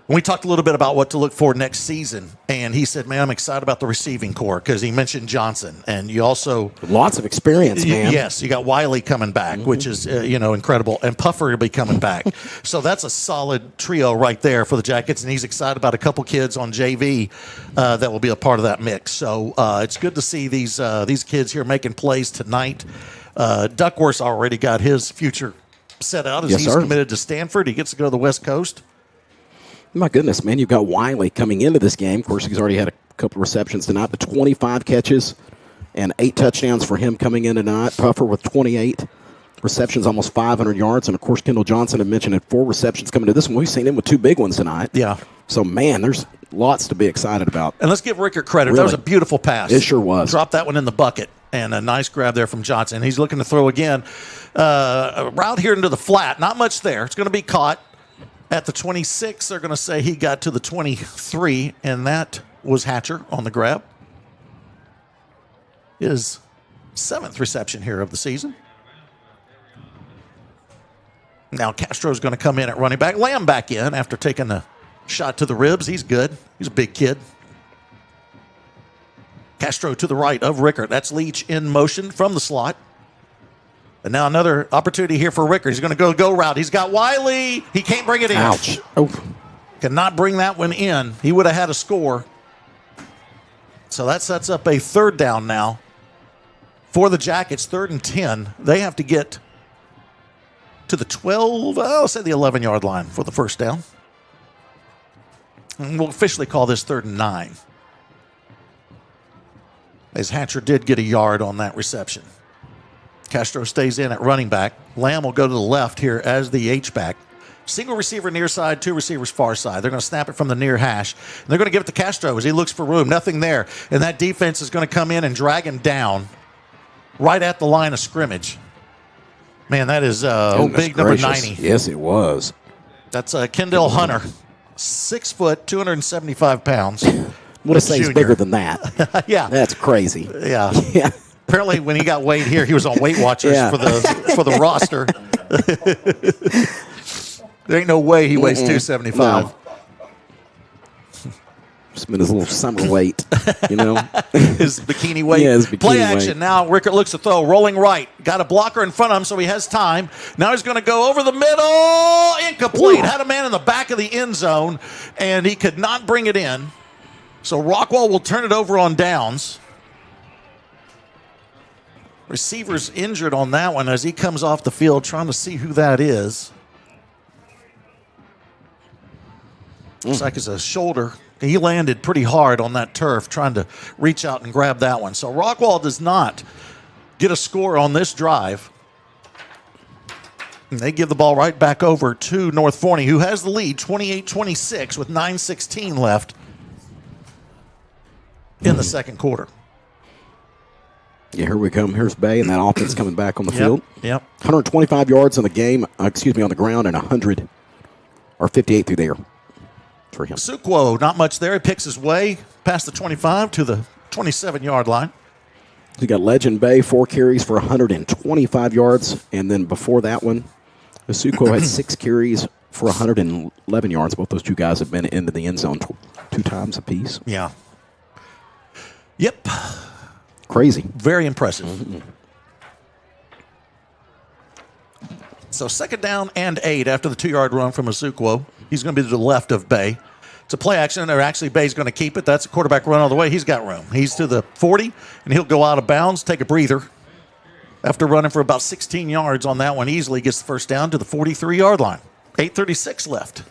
We talked a little bit about what to look for next season, and he said, man, I'm excited about the receiving corps because he mentioned Johnson. And you also... Lots of experience, man. Yes, you got Wiley coming back, which is, incredible, and Puffer will be coming back. So that's a solid trio right there for the Jackets, and he's excited about a couple kids on JV that will be a part of that mix. So it's good to see these kids here making plays tonight. Duckworth's already got his future set out as he's committed to Stanford. He gets to go to the West Coast. My goodness, man, you've got Wiley coming into this game. Of course, he's already had a couple receptions tonight, but 25 catches and 8 touchdowns for him coming in tonight. Puffer with 28 receptions, almost 500 yards. And, of course, Kendall Johnson had mentioned had 4 receptions coming to this one. We've seen him with 2 big ones tonight. Yeah. So, man, there's lots to be excited about. And let's give Rickert credit. Really? That was a beautiful pass. It sure was. Dropped that one in the bucket. And a nice grab there from Johnson. He's looking to throw again. A route here into the flat. Not much there. It's going to be caught. At the 26, they're going to say he got to the 23, and that was Hatcher on the grab. His 7th reception here of the season. Now Castro's going to come in at running back. Lamb back in after taking a shot to the ribs. He's good. He's a big kid. Castro to the right of Rickert. That's Leach in motion from the slot. And now another opportunity here for Rickert. He's going to go route. He's got Wiley. He can't bring it in. Ouch. Oh. Cannot bring that one in. He would have had a score. So that sets up a 3rd down now for the Jackets. 3rd and 10. They have to get to the 12, I'll say the 11-yard line for the first down. And we'll officially call this 3rd and 9. As Hatcher did get a yard on that reception. Castro stays in at running back. Lamb will go to the left here as the H-back. Single receiver near side, 2 receivers far side. They're going to snap it from the near hash. And they're going to give it to Castro as he looks for room. Nothing there. And that defense is going to come in and drag him down right at the line of scrimmage. Man, that is big gracious. Number 90. Yes, it was. That's Kendall Hunter. 6 foot, 275 pounds. What a say he's bigger than that. Yeah. That's crazy. Yeah. Yeah. Apparently, when he got weighed here, he was on Weight Watchers for the roster. There ain't no way he weighs 275. No. Just been his little summer weight, you know. His bikini weight. Yeah, his bikini Play action weight. now. Rickert looks to throw, rolling right. Got a blocker in front of him, so he has time. Now he's going to go over the middle. Incomplete. Had a man in the back of the end zone, and he could not bring it in. So Rockwall will turn it over on downs. Receiver's injured on that one as he comes off the field, trying to see who that is. Looks like it's a shoulder. He landed pretty hard on that turf, trying to reach out and grab that one. So Rockwall does not get a score on this drive. And they give the ball right back over to North Forney, who has the lead, 28-26, with 9:16 left in the second quarter. Yeah, here we come. Here's Bay, and that offense coming back on the field. Yep. 125 yards on the game, on the ground, and 58 through there for him. Sukwo, not much there. He picks his way past the 25 to the 27-yard line. You got Legend Bay, 4 carries for 125 yards. And then before that one, Asuquo had 6 carries for 111 yards. Both those two guys have been into the end zone 2 times apiece. Yeah. Yep. Crazy. Very impressive. So 2nd down and 8 after the 2-yard run from Asuquo. He's going to be to the left of Bay. It's a play action, or actually Bay's going to keep it. That's a quarterback run all the way. He's got room. He's to the 40, and he'll go out of bounds, take a breather. After running for about 16 yards on that one, easily gets the first down to the 43-yard line. 8:36 left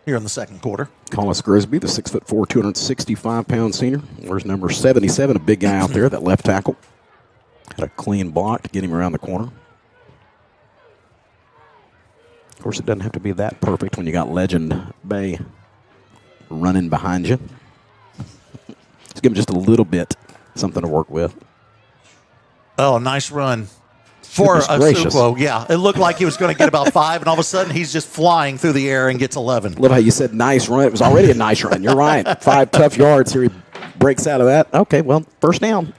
here in the second quarter. Collis Grisby, the 6'4", 265-pound senior. Where's number 77, a big guy out there, that left tackle. Had a clean block to get him around the corner. Of course, it doesn't have to be that perfect when you got Legend Bay running behind you. Let's give him just a little bit, something to work with. Oh, nice run for Asuquo. Yeah, it looked like he was going to get about 5, and all of a sudden he's just flying through the air and gets 11. Love how you said nice run. It was already a nice run. You're right. 5 tough yards. Here he breaks out of that. Okay, well, first down.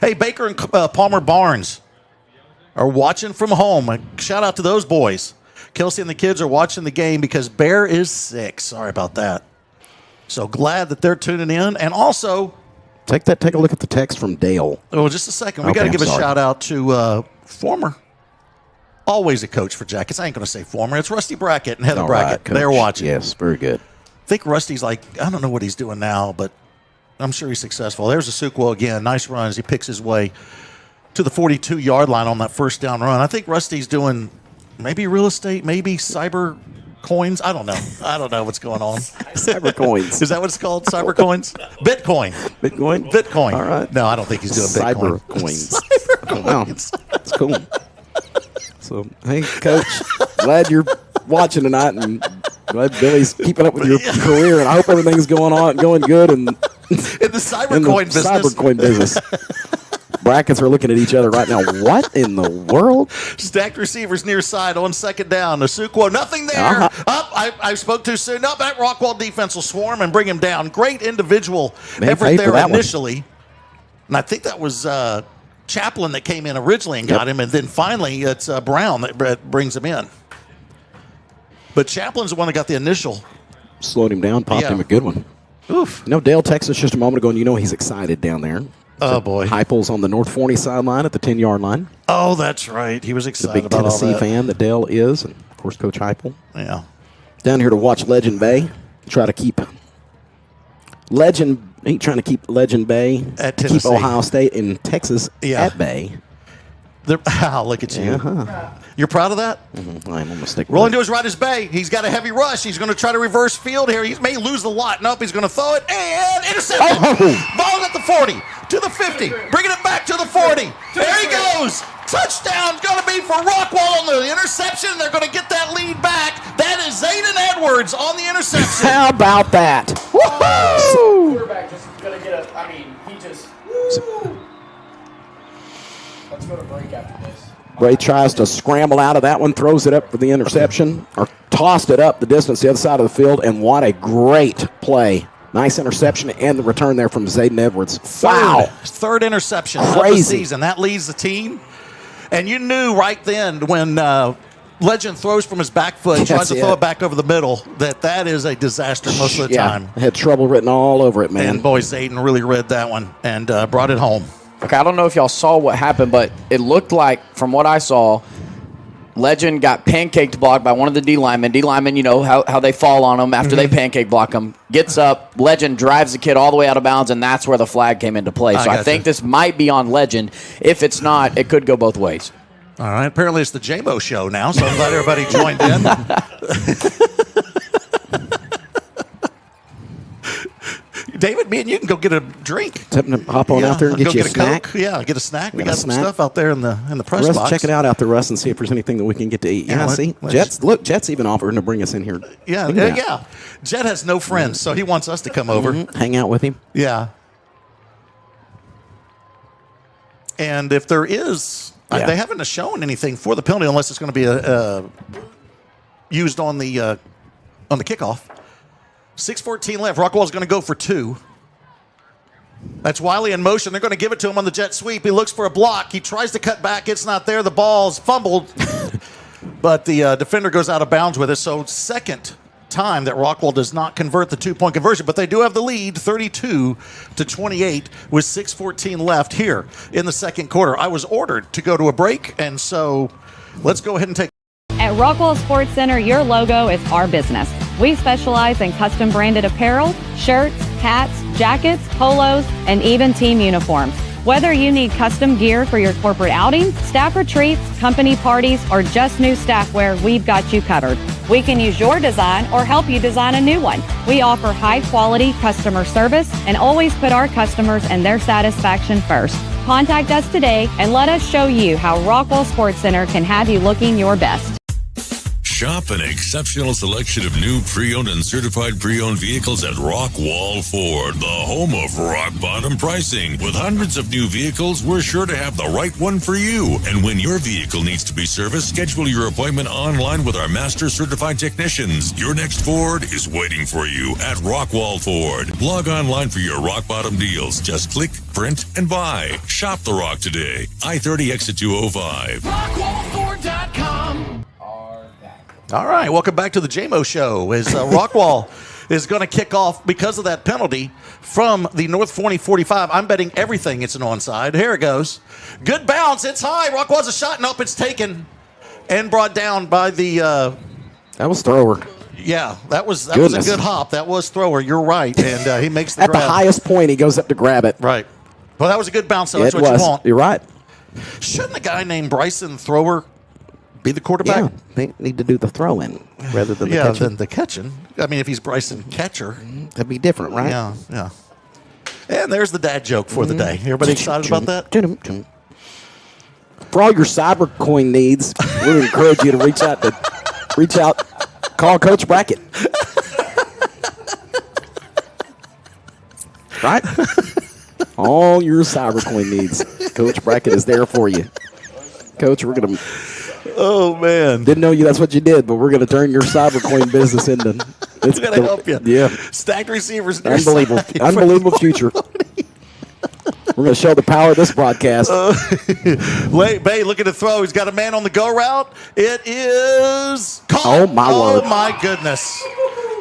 Hey, Baker and Palmer Barnes are watching from home. Shout out to those boys. Kelsey and the kids are watching the game because Bear is sick. Sorry about that. So glad that they're tuning in. And also, take a look at the text from Dale. Oh, just a second. We got to give a shout out to former, always a coach for Jackets. I ain't going to say former. It's Rusty Brackett and Heather Brackett. Right, they're watching. Yes, very good. I think Rusty's I don't know what he's doing now, but I'm sure he's successful. There's Asuquo again. Nice run as he picks his way to the 42-yard line on that first down run. I think Rusty's doing maybe real estate, maybe cyber coins. I don't know. I don't know what's going on. Cyber coins. Is that what it's called? Cyber coins? Bitcoin. Bitcoin? Bitcoin. All right. No, I don't think he's doing cyber Bitcoin. Coins. Cyber Wow. coins. That's cool. So, hey, Coach, glad you're watching tonight, and glad Billy's keeping up with your career, and I hope everything's going good in the cybercoin business. Cybercoin business. Brackets are looking at each other right now. What in the world? Stacked receivers near side on 2nd down. Asuquo, nothing there. Up, I spoke too soon. Up, that Rockwall defense will swarm and bring him down. Great individual effort there initially. And I think that was Chaplin that came in originally and got him, and then finally it's Brown that brings him in. But Chaplin's the one that got the initial. Slowed him down, popped him a good one. Oof. Dale texted us just a moment ago, and he's excited down there. Oh, boy. Heupel's on the North Forney sideline at the 10-yard line. Oh, that's right. He was excited about all that. The big Tennessee fan that Dale is, and, of course, Coach Heupel. Yeah. Down here to watch Legend Bay. Try to keep Legend Bay at Tennessee. Keep Ohio State and Texas at bay. Look at you. You're proud of that? Mm-hmm. I'm going to stick with rolling to his right is Bay. He's got a heavy rush. He's going to try to reverse field here. He may lose a lot. Nope, he's going to throw it and intercepted. Ball at the 40, to the 50, bringing it back to the 40. There he goes. Touchdown's going to be for Rockwall on the interception. They're going to get that lead back. That is Zayden Edwards on the interception. How about that? Woo! Quarterback just going to get he just... Let's go to break after this. Bray tries to scramble out of that one, throws it up for the interception, or tossed it up the distance the other side of the field, and what a great play. Nice interception and the return there from Zayden Edwards. Third interception of the season. That leads the team. And you knew right then when Legend throws from his back foot and tries to throw it back over the middle that is a disaster most of the time. Had trouble written all over it, man. And boy, Zayden really read that one and brought it home. Okay, I don't know if y'all saw what happened, but it looked like, from what I saw, Legend got pancaked blocked by one of the D linemen. D linemen, you know how they fall on him after they pancake block him. Gets up, Legend drives the kid all the way out of bounds, and that's where the flag came into play. So I think this might be on Legend. If it's not, it could go both ways. All right. Apparently it's the J-Mo show now, so I'm glad everybody joined in. David, me and you can go get a drink. Hop on out there and get you a snack. Coke. Yeah, get a snack. We got some stuff out there in the press box. Check it out there, Russ, and see if there's anything that we can get to eat. Yeah, see? Jet's even offering to bring us in here. Yeah. Jet has no friends, so he wants us to come over. Hang out with him. Yeah. And if there is, they haven't shown anything for the penalty unless it's going to be used on the kickoff. 6:14 left. Rockwall's going to go for 2. That's Wiley in motion. They're going to give it to him on the jet sweep. He looks for a block. He tries to cut back. It's not there. The ball's fumbled. But the defender goes out of bounds with it. So second time that Rockwall does not convert the two-point conversion. But they do have the lead, 32-28, with 6:14 left here in the second quarter. I was ordered to go to a break, and so let's go ahead and take. At Rockwall Sports Center, your logo is our business. We specialize in custom branded apparel, shirts, hats, jackets, polos, and even team uniforms. Whether you need custom gear for your corporate outing, staff retreats, company parties, or just new staff wear, we've got you covered. We can use your design or help you design a new one. We offer high quality customer service and always put our customers and their satisfaction first. Contact us today and let us show you how Rockwall Sports Center can have you looking your best. Shop an exceptional selection of new pre-owned and certified pre-owned vehicles at Rockwall Ford, the home of rock-bottom pricing. With hundreds of new vehicles, we're sure to have the right one for you. And when your vehicle needs to be serviced, schedule your appointment online with our master certified technicians. Your next Ford is waiting for you at Rockwall Ford. Log online for your rock-bottom deals. Just click, print, and buy. Shop the Rock today. I-30 exit 205. RockwallFord.com. All right, welcome back to the JMO Show. As Rockwall is going to kick off because of that penalty from the North Forney 45. I'm betting everything it's an onside. Here it goes. Good bounce. It's high. Rockwall's a shot. Nope, it's taken and brought down by the... that was thrower. Yeah, that was a good hop. That was thrower. You're right. And he makes the At grab. the highest point, he goes up to grab it. Right. Well, that was a good bounce, so Yeah, that's what you want. You're right. Shouldn't a guy named Bryson Thrower be the quarterback? Yeah, they need to do the throwing rather than the catching. than the catching. I mean, if he's Bryson Catcher. That'd be different, right? Yeah. And there's the dad joke for the day. Everybody excited about that? For all your Cybercoin needs, we encourage you to reach out, call Coach Brackett. Right? All your Cybercoin needs. Coach Brackett is there for you. Coach, we're going to... Oh, man. Didn't know that's what you did, but we're going to turn your Cybercoin business into... It's going to help you. Yeah. Stacked receivers. Unbelievable future. We're going to show the power of this broadcast. Bay looking to throw. He's got a man on the go route. It is caught. Oh, my word. Oh, my goodness.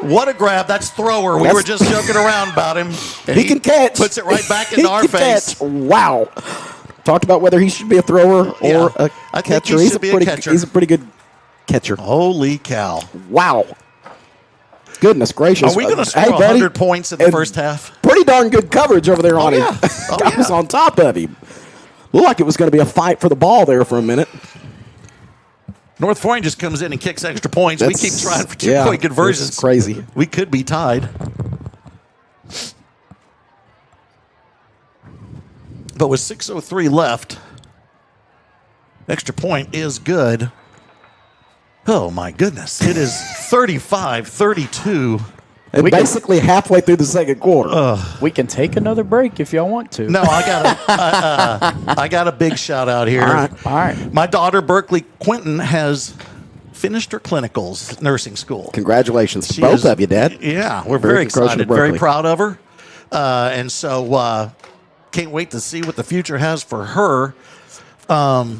What a grab. That's Thrower. We were just joking around about him. He can catch. Puts it right back into our face. Catch. Wow. Talked about whether he should be a thrower or a I catcher. Think he should be a catcher. He's a pretty good catcher. Holy cow. Wow. Goodness gracious. Are we going to score 100 points in the first half? Pretty darn good coverage over there on him. Oh, Guy was on top of him. Looked like it was going to be a fight for the ball there for a minute. North Forney just comes in and kicks extra points. We keep trying for two-point conversions. It's crazy. We could be tied. But with 6:03 left, extra point is good. Oh, my goodness. It is 35-32. And basically halfway through the second quarter. We can take another break if y'all want to. No, I got a big shout out here. All right. My daughter, Berkeley Quinton, has finished her clinicals, nursing school. Congratulations to She both is- of you, Dad. Yeah, we're very excited, very Berkeley. proud of her. And so can't wait to see what the future has for her. Now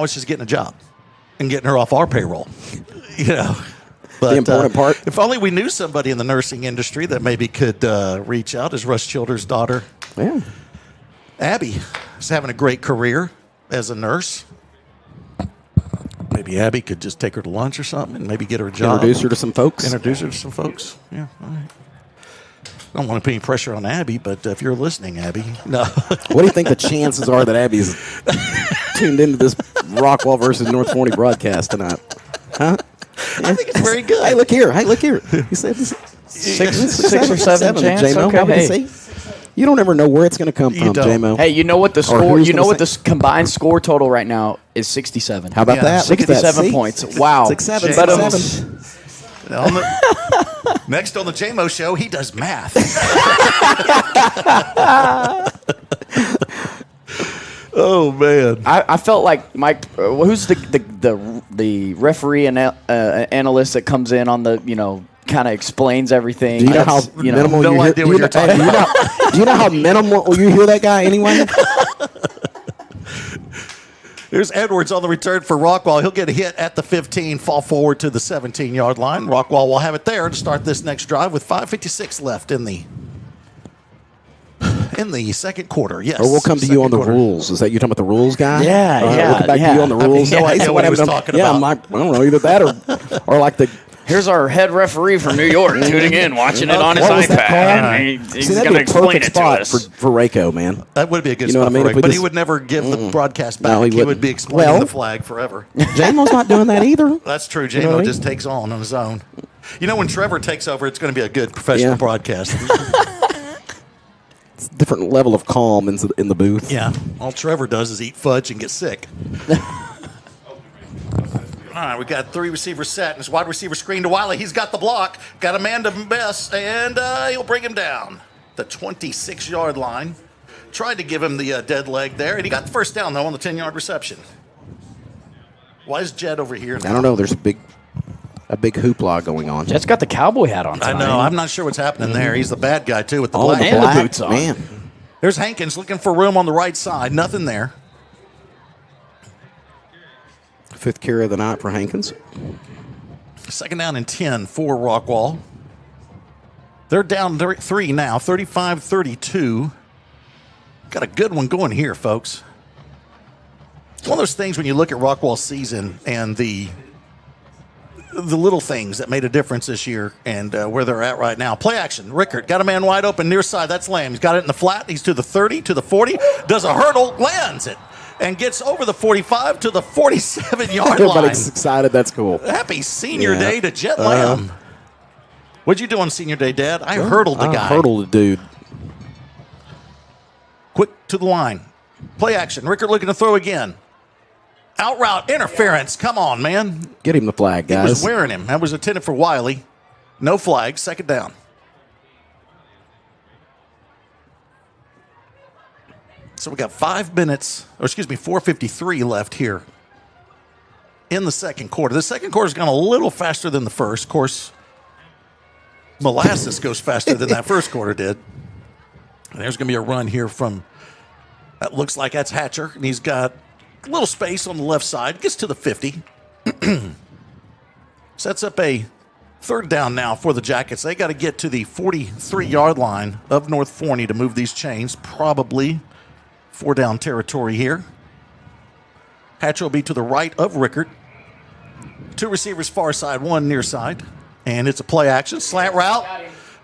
it's just getting a job and getting her off our payroll. But, the important part. If only we knew somebody in the nursing industry that maybe could reach out. Is Russ Childers' daughter, Yeah. Abby, is having a great career as a nurse. Maybe Abby could just take her to lunch or something and maybe get her a job. Introduce her to some folks. Yeah, all right. I don't want to put any pressure on Abby, but if you're listening, Abby, no. What do you think the chances are that Abby's tuned into this Rockwall versus North Forney broadcast tonight? Huh? I think it's very good. Hey, look here. He said Six or seven chance. J-Mo, Okay. what did he say? You don't ever know where it's going to come You from, don't. J-Mo. Hey, you know what the Or score? who's You know gonna what say- the combined score total right now is? 67. How about that? Look at that. 67 See? points. Wow. 6-7, But, 6-7. Next on the JMO Show, he does math. Oh man! I felt like Mike. Who's the referee and analyst that comes in on the kind of explains everything. Do you know how minimal no you hear? idea what you're talking about. Do you know how minimal you hear that guy anyway? Here's Edwards on the return for Rockwall. He'll get a hit at the 15, fall forward to the 17-yard line. Rockwall will have it there to start this next drive with 5:56 left in the second quarter. Yes. Or we'll come to you on the quarter. rules. Is that you talking about the rules guy? Yeah, yeah, We'll come back to you on the rules. I mean, what he was talking yeah, about. I don't know, either that or like the. Here's our head referee from New York tuning in, watching it on his What was that iPad. called? And he's See, that'd going to be a explain perfect it to spot us. for Rayco, man. That would be a good You know spot what I mean? for If Rick, we but he just- would never give the broadcast back. No, he he would wouldn't. be explaining Well- the flag forever. JMO's not doing that either. That's true. You know what I JMO mean? just takes on his own. You know, when Trevor takes over, it's going to be a good professional Yeah. broadcast. It's a different level of calm in the booth. Yeah. All Trevor does is eat fudge and get sick. All right, we got three receivers set, and his wide receiver screen to Wiley. He's got the block, got a man to Bess, and he'll bring him down. The 26-yard line. Tried to give him the dead leg there, and he got the first down, though, on the 10-yard reception. Why is Jed over here now? I don't know. There's a big hoopla going on. Jed's got the cowboy hat on I tonight. know. I'm not sure what's happening there. He's the bad guy, too, with the Oh, black. the And the black boots on. man. There's Hankins looking for room on the right side. Nothing there. Fifth carry of the night for Hankins. Second down and 10 for Rockwall. They're down 3 now, 35-32. Got a good one going here, folks. It's one of those things when you look at Rockwall's season and the little things that made a difference this year and where they're at right now. Play action. Rickert got a man wide open near side. That's Lamb. He's got it in the flat. He's to the 30, to the 40. Does a hurdle, lands it, and gets over the 45 to the 47-yard line. Everybody's excited. That's cool. Happy senior Yeah. day to Jet Lamb. What'd you do on senior day, Dad? I hurdled the guy. Hurdled the dude. Quick to the line. Play action. Rickert looking to throw again. Out route interference. Come on, man. Get him the flag, He was guys. wearing him. That was intended for Wiley. No flag. Second down. So we got 4:53 left here in the second quarter. The second quarter's gone a little faster than the first. Of course, molasses goes faster than that first quarter did. And there's going to be a run here from, that looks like that's Hatcher, and he's got a little space on the left side. Gets to the 50. Sets up a third down now for the Jackets. They got to get to the 43-yard line of North Forney to move these chains. Probably 4-down territory here. Hatcher will be to the right of Rickert. 2 receivers far side, 1 near side. And it's a play action, slant route.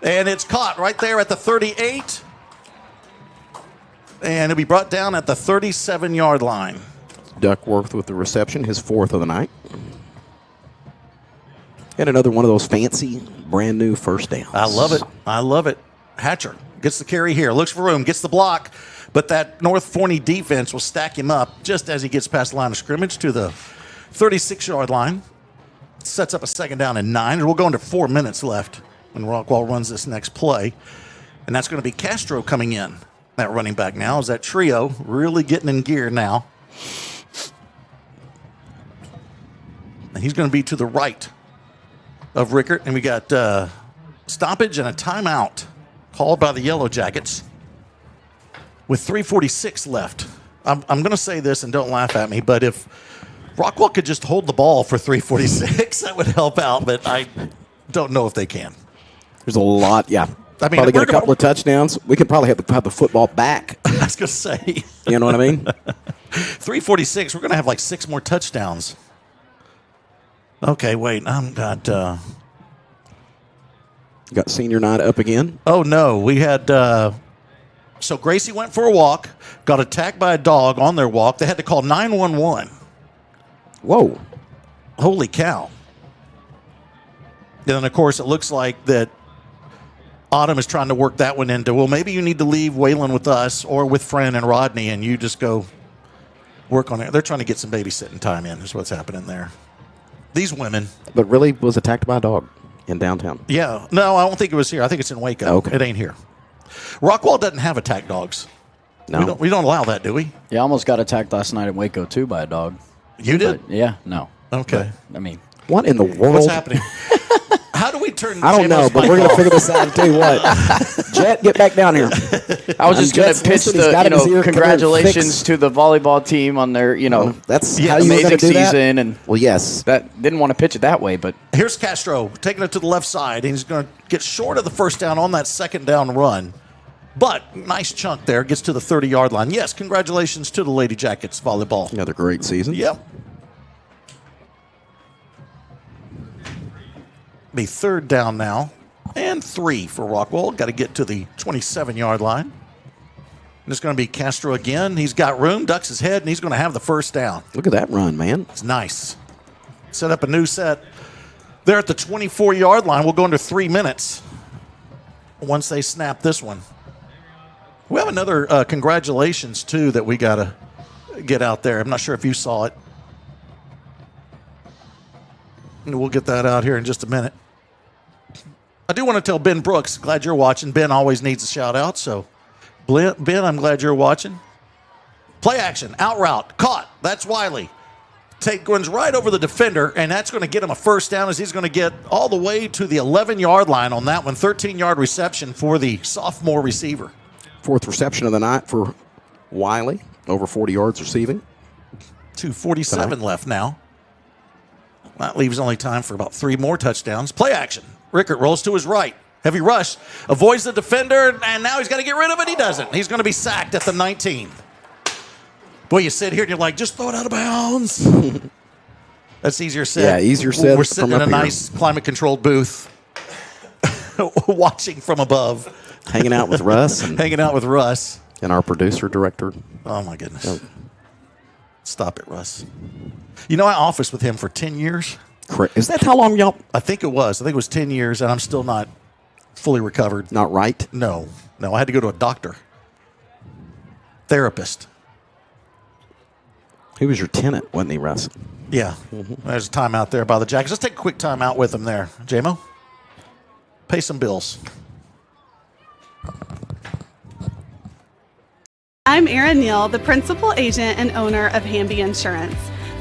And it's caught right there at the 38. And it'll be brought down at the 37-yard line. Duckworth with the reception, his 4th of the night. And another one of those fancy, brand new first downs. I love it. I love it. Hatcher gets the carry here, looks for room, gets the block, but that North Forney defense will stack him up just as he gets past the line of scrimmage to the 36-yard line. Sets up a second down and 9. And we'll go into 4 minutes left when Rockwall runs this next play. And that's going to be Castro coming in. That running back now is that trio really getting in gear now. And he's going to be to the right of Rickert. And we got stoppage and a timeout called by the Yellowjackets with 3:46 left. I'm going to say this, and don't laugh at me, but if Rockwall could just hold the ball for 3:46, that would help out, but I don't know if they can. There's a lot, yeah. I mean, probably we're get a couple of touchdowns. We could probably have the football back. I was going to say. You know what I mean? 3:46, we're going to have like 6 more touchdowns. Okay, wait, Got senior night up again. Oh, no. We had, so Gracie went for a walk, got attacked by a dog on their walk. They had to call 911. Whoa. Holy cow. And then, of course, it looks like that Autumn is trying to work that one into, well, maybe you need to leave Waylon with us or with Fran and Rodney, and you just go work on it. They're trying to get some babysitting time in, is what's happening there. These women. But really was attacked by a dog in downtown. Yeah. No, I don't think it was here. I think it's in Waco. Okay. It ain't here. Rockwall doesn't have attack dogs. No. We don't allow that, do we? Yeah, I almost got attacked last night in Waco, too, by a dog. You did? But, yeah, no. Okay. But, I mean. What in the world? What's happening? How do we turn? I don't know, but we're going to figure this out. I'll tell you what. Jet, get back down here. I was just going to pitch congratulations to the volleyball team on their, that's how you amazing do that? season. And well, yes, that didn't want to pitch it that way, but here's Castro taking it to the left side. He's going to get short of the first down on that second down run. But nice chunk there. Gets to the 30-yard line. Yes, congratulations to the Lady Jackets volleyball. Another great season. Yep. Be third down now. And 3 for Rockwall. Got to get to the 27-yard line. And it's going to be Castro again. He's got room, ducks his head, and he's going to have the first down. Look at that run, man. It's nice. Set up a new set. They're at the 24-yard line. We'll go into 3 minutes once they snap this one. We have another congratulations, too, that we got to get out there. I'm not sure if you saw it. And we'll get that out here in just a minute. I do want to tell Ben Brooks, glad you're watching. Ben always needs a shout-out, so Ben, I'm glad you're watching. Play action, out route, caught. That's Wiley. Runs right over the defender, and that's going to get him a first down as he's going to get all the way to the 11-yard line on that one. 13-yard reception for the sophomore receiver. 4th reception of the night for Wiley, over 40 yards receiving. 2:47 left now. That leaves only time for about 3 more touchdowns. Play action. Rickert rolls to his right. Heavy rush. Avoids the defender, and now he's got to get rid of it. He doesn't. He's going to be sacked at the 19. Boy, you sit here and you're like, just throw it out of bounds. That's easier said. Yeah, easier said. We're sitting in a nice climate-controlled booth watching from above. Hanging out with Russ. Hanging out with Russ. And our producer, director. Oh, my goodness. Stop it, Russ. You know, I officed with him for 10 years. Correct. Is that how long y'all? I think it was. I think it was 10 years, and I'm still not fully recovered. Not right? No. I had to go to a doctor. Therapist. He was your tenant, wasn't he, Russ? Yeah. Mm-hmm. There's a timeout there by the Jackets. Let's take a quick timeout with them there. J-Mo, pay some bills. I'm Erin Neal, the principal agent and owner of Hamby Insurance.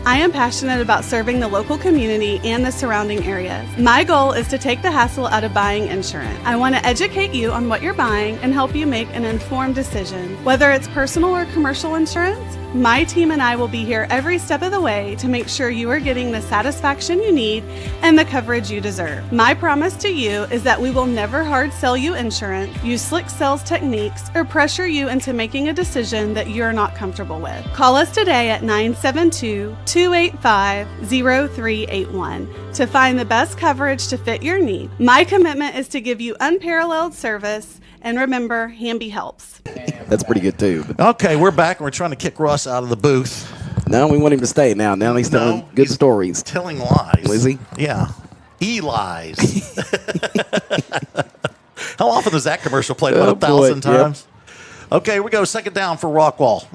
I am passionate about serving the local community and the surrounding areas. My goal is to take the hassle out of buying insurance. I want to educate you on what you're buying and help you make an informed decision. Whether it's personal or commercial insurance, my team and I will be here every step of the way to make sure you are getting the satisfaction you need and the coverage you deserve. My promise to you is that we will never hard sell you insurance, use slick sales techniques, or pressure you into making a decision that you're not comfortable with. Call us today at 972-285-0381 to find the best coverage to fit your need. My commitment is to give you unparalleled service, and remember, Hamby helps. That's pretty good, too. Okay, we're back, and we're trying to kick Russ out of the booth. No, we want him to stay now. Now he's telling good stories. Telling lies. Lizzie? Yeah. E-lies. How often does that commercial play? About 1,000 times? Yep. Okay, here we go. Second down for Rockwall.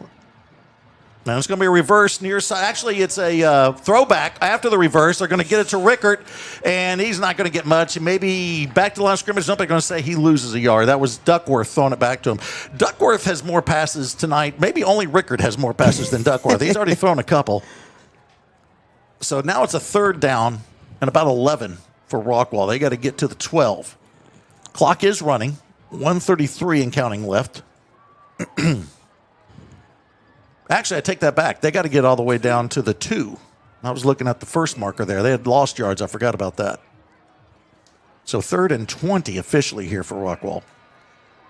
Now it's going to be a reverse near side. Actually, it's a throwback. After the reverse, they're going to get it to Rickert, and he's not going to get much. Maybe back to the line of scrimmage. Nobody's going to say he loses a yard. That was Duckworth throwing it back to him. Duckworth has more passes tonight. Maybe only Rickert has more passes than Duckworth. He's already thrown a couple. So now it's a third down and about 11 for Rockwall. They got to get to the 12. Clock is running. 1:33 and counting left. Actually, I take that back. They got to get all the way down to the 2. I was looking at the first marker there. They had lost yards. I forgot about that. So 3rd and 20 officially here for Rockwall.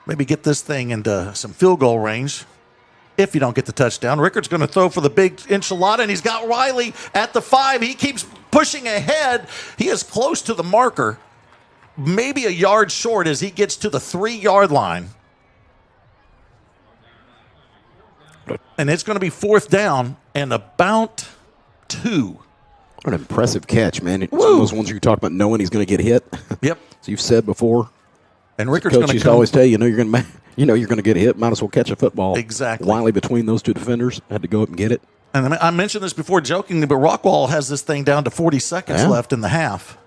Maybe get this thing into some field goal range if you don't get the touchdown. Rickert's going to throw for the big enchilada, and he's got Riley at the 5. He keeps pushing ahead. He is close to the marker, maybe a yard short as he gets to the 3-yard line. And it's going to be 4th down and about 2. What an impressive catch, man. It's one of those ones you talk about knowing he's going to get hit. Yep. So you've said before. And Rickert's going to used to always tell you, you're going to get hit. Might as well catch a football. Exactly. Wiley between those two defenders had to go up and get it. And I mentioned this before jokingly, but Rockwall has this thing down to 40 seconds left in the half.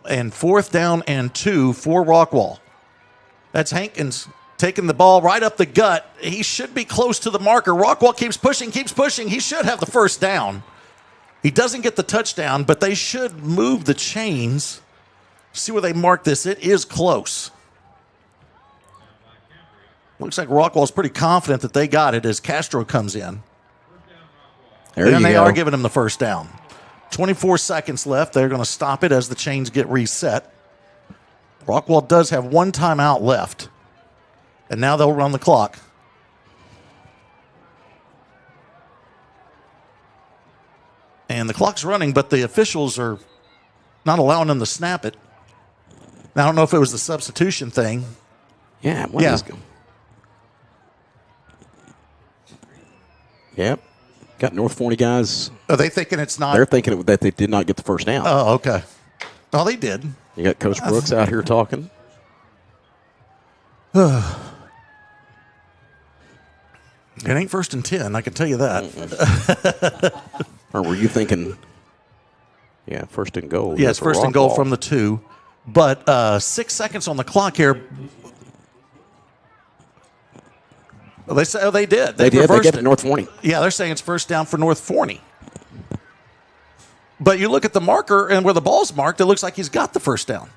And 4th down and 2 for Rockwall. That's Hankins taking the ball right up the gut. He should be close to the marker. Rockwall keeps pushing. He should have the first down. He doesn't get the touchdown, but they should move the chains. See where they mark this. It is close. Looks like Rockwall's pretty confident that they got it as Castro comes in. And they are giving him the first down. 24 seconds left. They're going to stop it as the chains get reset. Rockwall does have one timeout left. And now they'll run the clock. And the clock's running, but the officials are not allowing them to snap it. Now, I don't know if it was the substitution thing. Yeah. Yep. Got North Forney guys. Are they thinking it's not? They're thinking that they did not get the first down. Oh, okay. Oh, they did. You got Coach Brooks out here talking. It ain't 1st and 10, I can tell you that. Or were you thinking, yeah, 1st and goal? Yeah, it's 1st and goal from the 2. But 6 seconds on the clock here. Well, they say, they did. They did. They get to North Forney. Yeah, they're saying it's first down for North Forney. But you look at the marker and where the ball's marked, it looks like he's got the first down.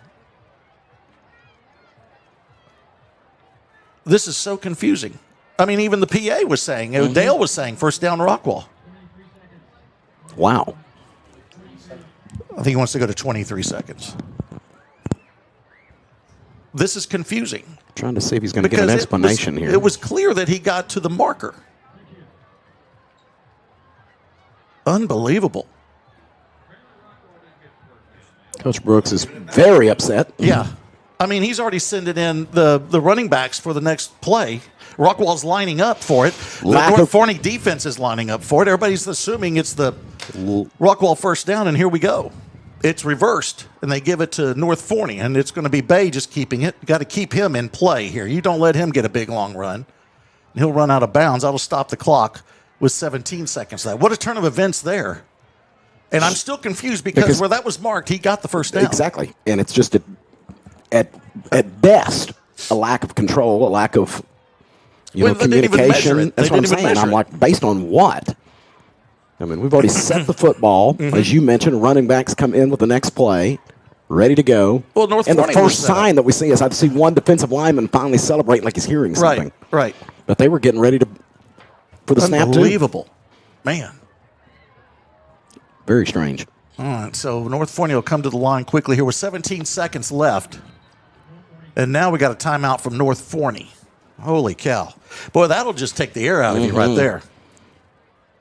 This is so confusing. I mean, even the PA was saying, Dale was saying, first down Rockwall. Wow. I think he wants to go to 23 seconds. This is confusing. Trying to see if he's going to get an explanation here. It was clear that he got to the marker. Unbelievable. Coach Brooks is very upset. Yeah. I mean, he's already sending in the running backs for the next play. Rockwall's lining up for it. The North Forney defense is lining up for it. Everybody's assuming it's the Rockwall first down, and here we go. It's reversed, and they give it to North Forney, and it's going to be Bay just keeping it. You got to keep him in play here. You don't let him get a big, long run. He'll run out of bounds. That'll stop the clock with 17 seconds left. What a turn of events there. And I'm still confused because where that was marked, he got the first down. Exactly. And it's just at best a lack of control, a lack of communication. That's what I'm saying. I'm like, based on what? I mean, we've already set the football. As you mentioned, running backs come in with the next play, ready to go. Well, North and the Forney first sign that we see is I see one defensive lineman finally celebrating like he's hearing something. Right. But they were getting ready for the snap too. Unbelievable. Man. Very strange. All right, so North Forney will come to the line quickly here with 17 seconds left. And now we got a timeout from North Forney. Holy cow. Boy, that'll just take the air out of you right there.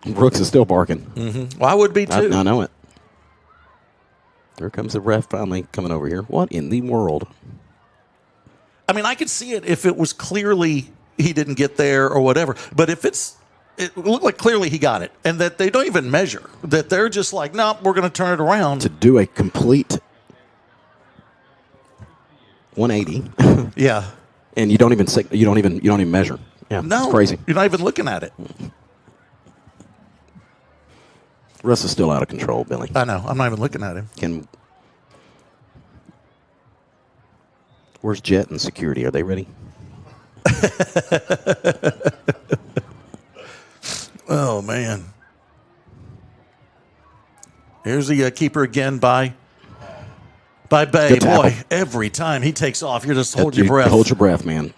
Brooks is still barking. Well, I would be too. I know it. There comes the ref finally coming over here. What in the world? I mean, I could see it if it was clearly he didn't get there or whatever. But if it looked like clearly he got it, and that they don't even measure, that they're just like, no, we're going to turn it around. To do a complete 180. Yeah. And you don't even measure. Yeah. No. It's crazy. You're not even looking at it. Russ is still out of control, Billy. I know. I'm not even looking at him. Where's Jet and security? Are they ready? Oh, man. Here's the keeper again by Bay. Boy, every time he takes off, you just hold your breath. Hold your breath, man.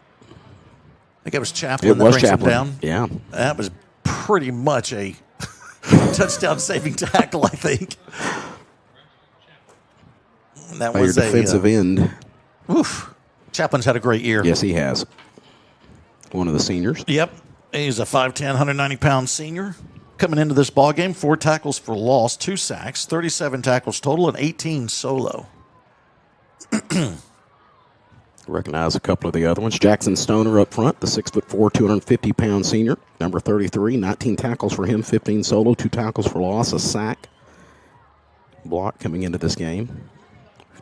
I think it was Chaplin that brings him down. Yeah. That was pretty much a touchdown-saving tackle, I think. That By was your defensive end. Oof. Chaplin's had a great year. Yes, he has. One of the seniors. Yep. He's a 5'10", 190-pound senior. Coming into this ballgame, 4 tackles for loss, 2 sacks, 37 tackles total, and 18 solo. Recognize a couple of the other ones. Jackson Stoner up front, the 6'4", 250-pound senior. Number 33, 19 tackles for him, 15 solo, 2 tackles for loss, a sack. Block coming into this game.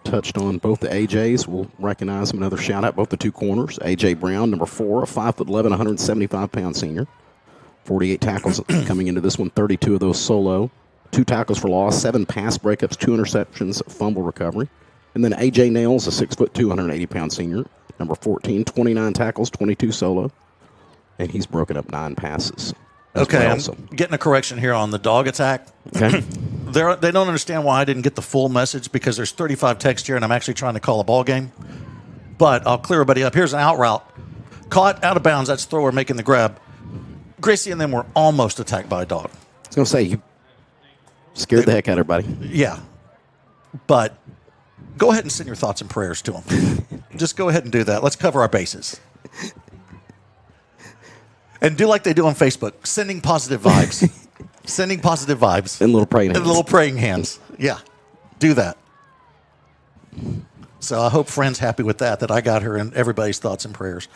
Touched on both the AJs. We'll recognize them. Another shout-out, both the 2 corners. AJ Brown, number 4, a 5'11", 175-pound senior. 48 tackles coming into this one, 32 of those solo. 2 tackles for loss, 7 pass breakups, 2 interceptions, fumble recovery. And then A.J. Nails, a 6'2", 180-pound senior. Number 14, 29 tackles, 22 solo. And he's broken up 9 passes. Okay, I'm getting a correction here on the dog attack. Okay. they don't understand why I didn't get the full message because there's 35 texts here and I'm actually trying to call a ball game. But I'll clear everybody up. Here's an out route. Caught out of bounds. That's thrower making the grab. Gracie and them were almost attacked by a dog. I was going to say, you scared the heck out of everybody. Yeah. But go ahead and send your thoughts and prayers to them. Just go ahead and do that. Let's cover our bases. And do like they do on Facebook, sending positive vibes. Sending positive vibes. And little praying hands. And little praying hands. Yeah. Do that. So I hope Friend's happy with that I got her in everybody's thoughts and prayers.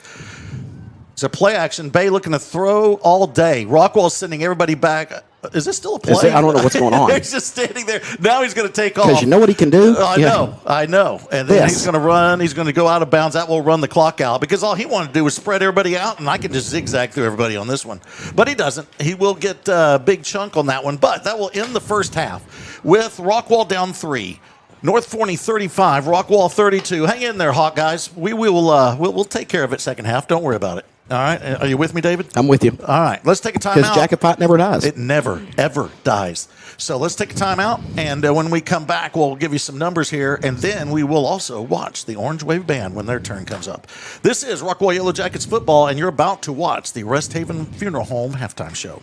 So play action. Bay looking to throw all day. Rockwall's sending everybody back. Is this still a play? I don't know what's going on. He's just standing there. Now he's going to take off. Because you know what he can do? I know. And then he's going to run. He's going to go out of bounds. That will run the clock out because all he wanted to do was spread everybody out, and I can just zigzag through everybody on this one. But he doesn't. He will get a big chunk on that one. But that will end the first half with Rockwall down 3. North Forney 35, Rockwall 32. Hang in there, Hawk guys. We'll take care of it second half. Don't worry about it. All right. Are you with me, David? I'm with you. All right. Let's take a timeout. Because jacket fight never dies. It never, ever dies. So let's take a timeout. And when we come back, we'll give you some numbers here. And then we will also watch the Orange Wave Band when their turn comes up. This is Rockwall Yellowjackets football, and you're about to watch the Rest Haven Funeral Home halftime show.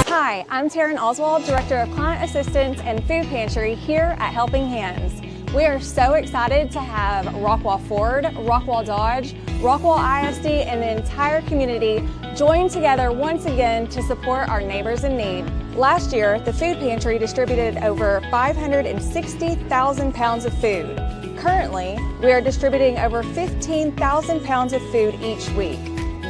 Hi, I'm Taryn Oswald, Director of Client Assistance and Food Pantry here at Helping Hands. We are so excited to have Rockwall Ford, Rockwall Dodge, Rockwall ISD, and the entire community join together once again to support our neighbors in need. Last year, the Food Pantry distributed over 560,000 pounds of food. Currently, we are distributing over 15,000 pounds of food each week.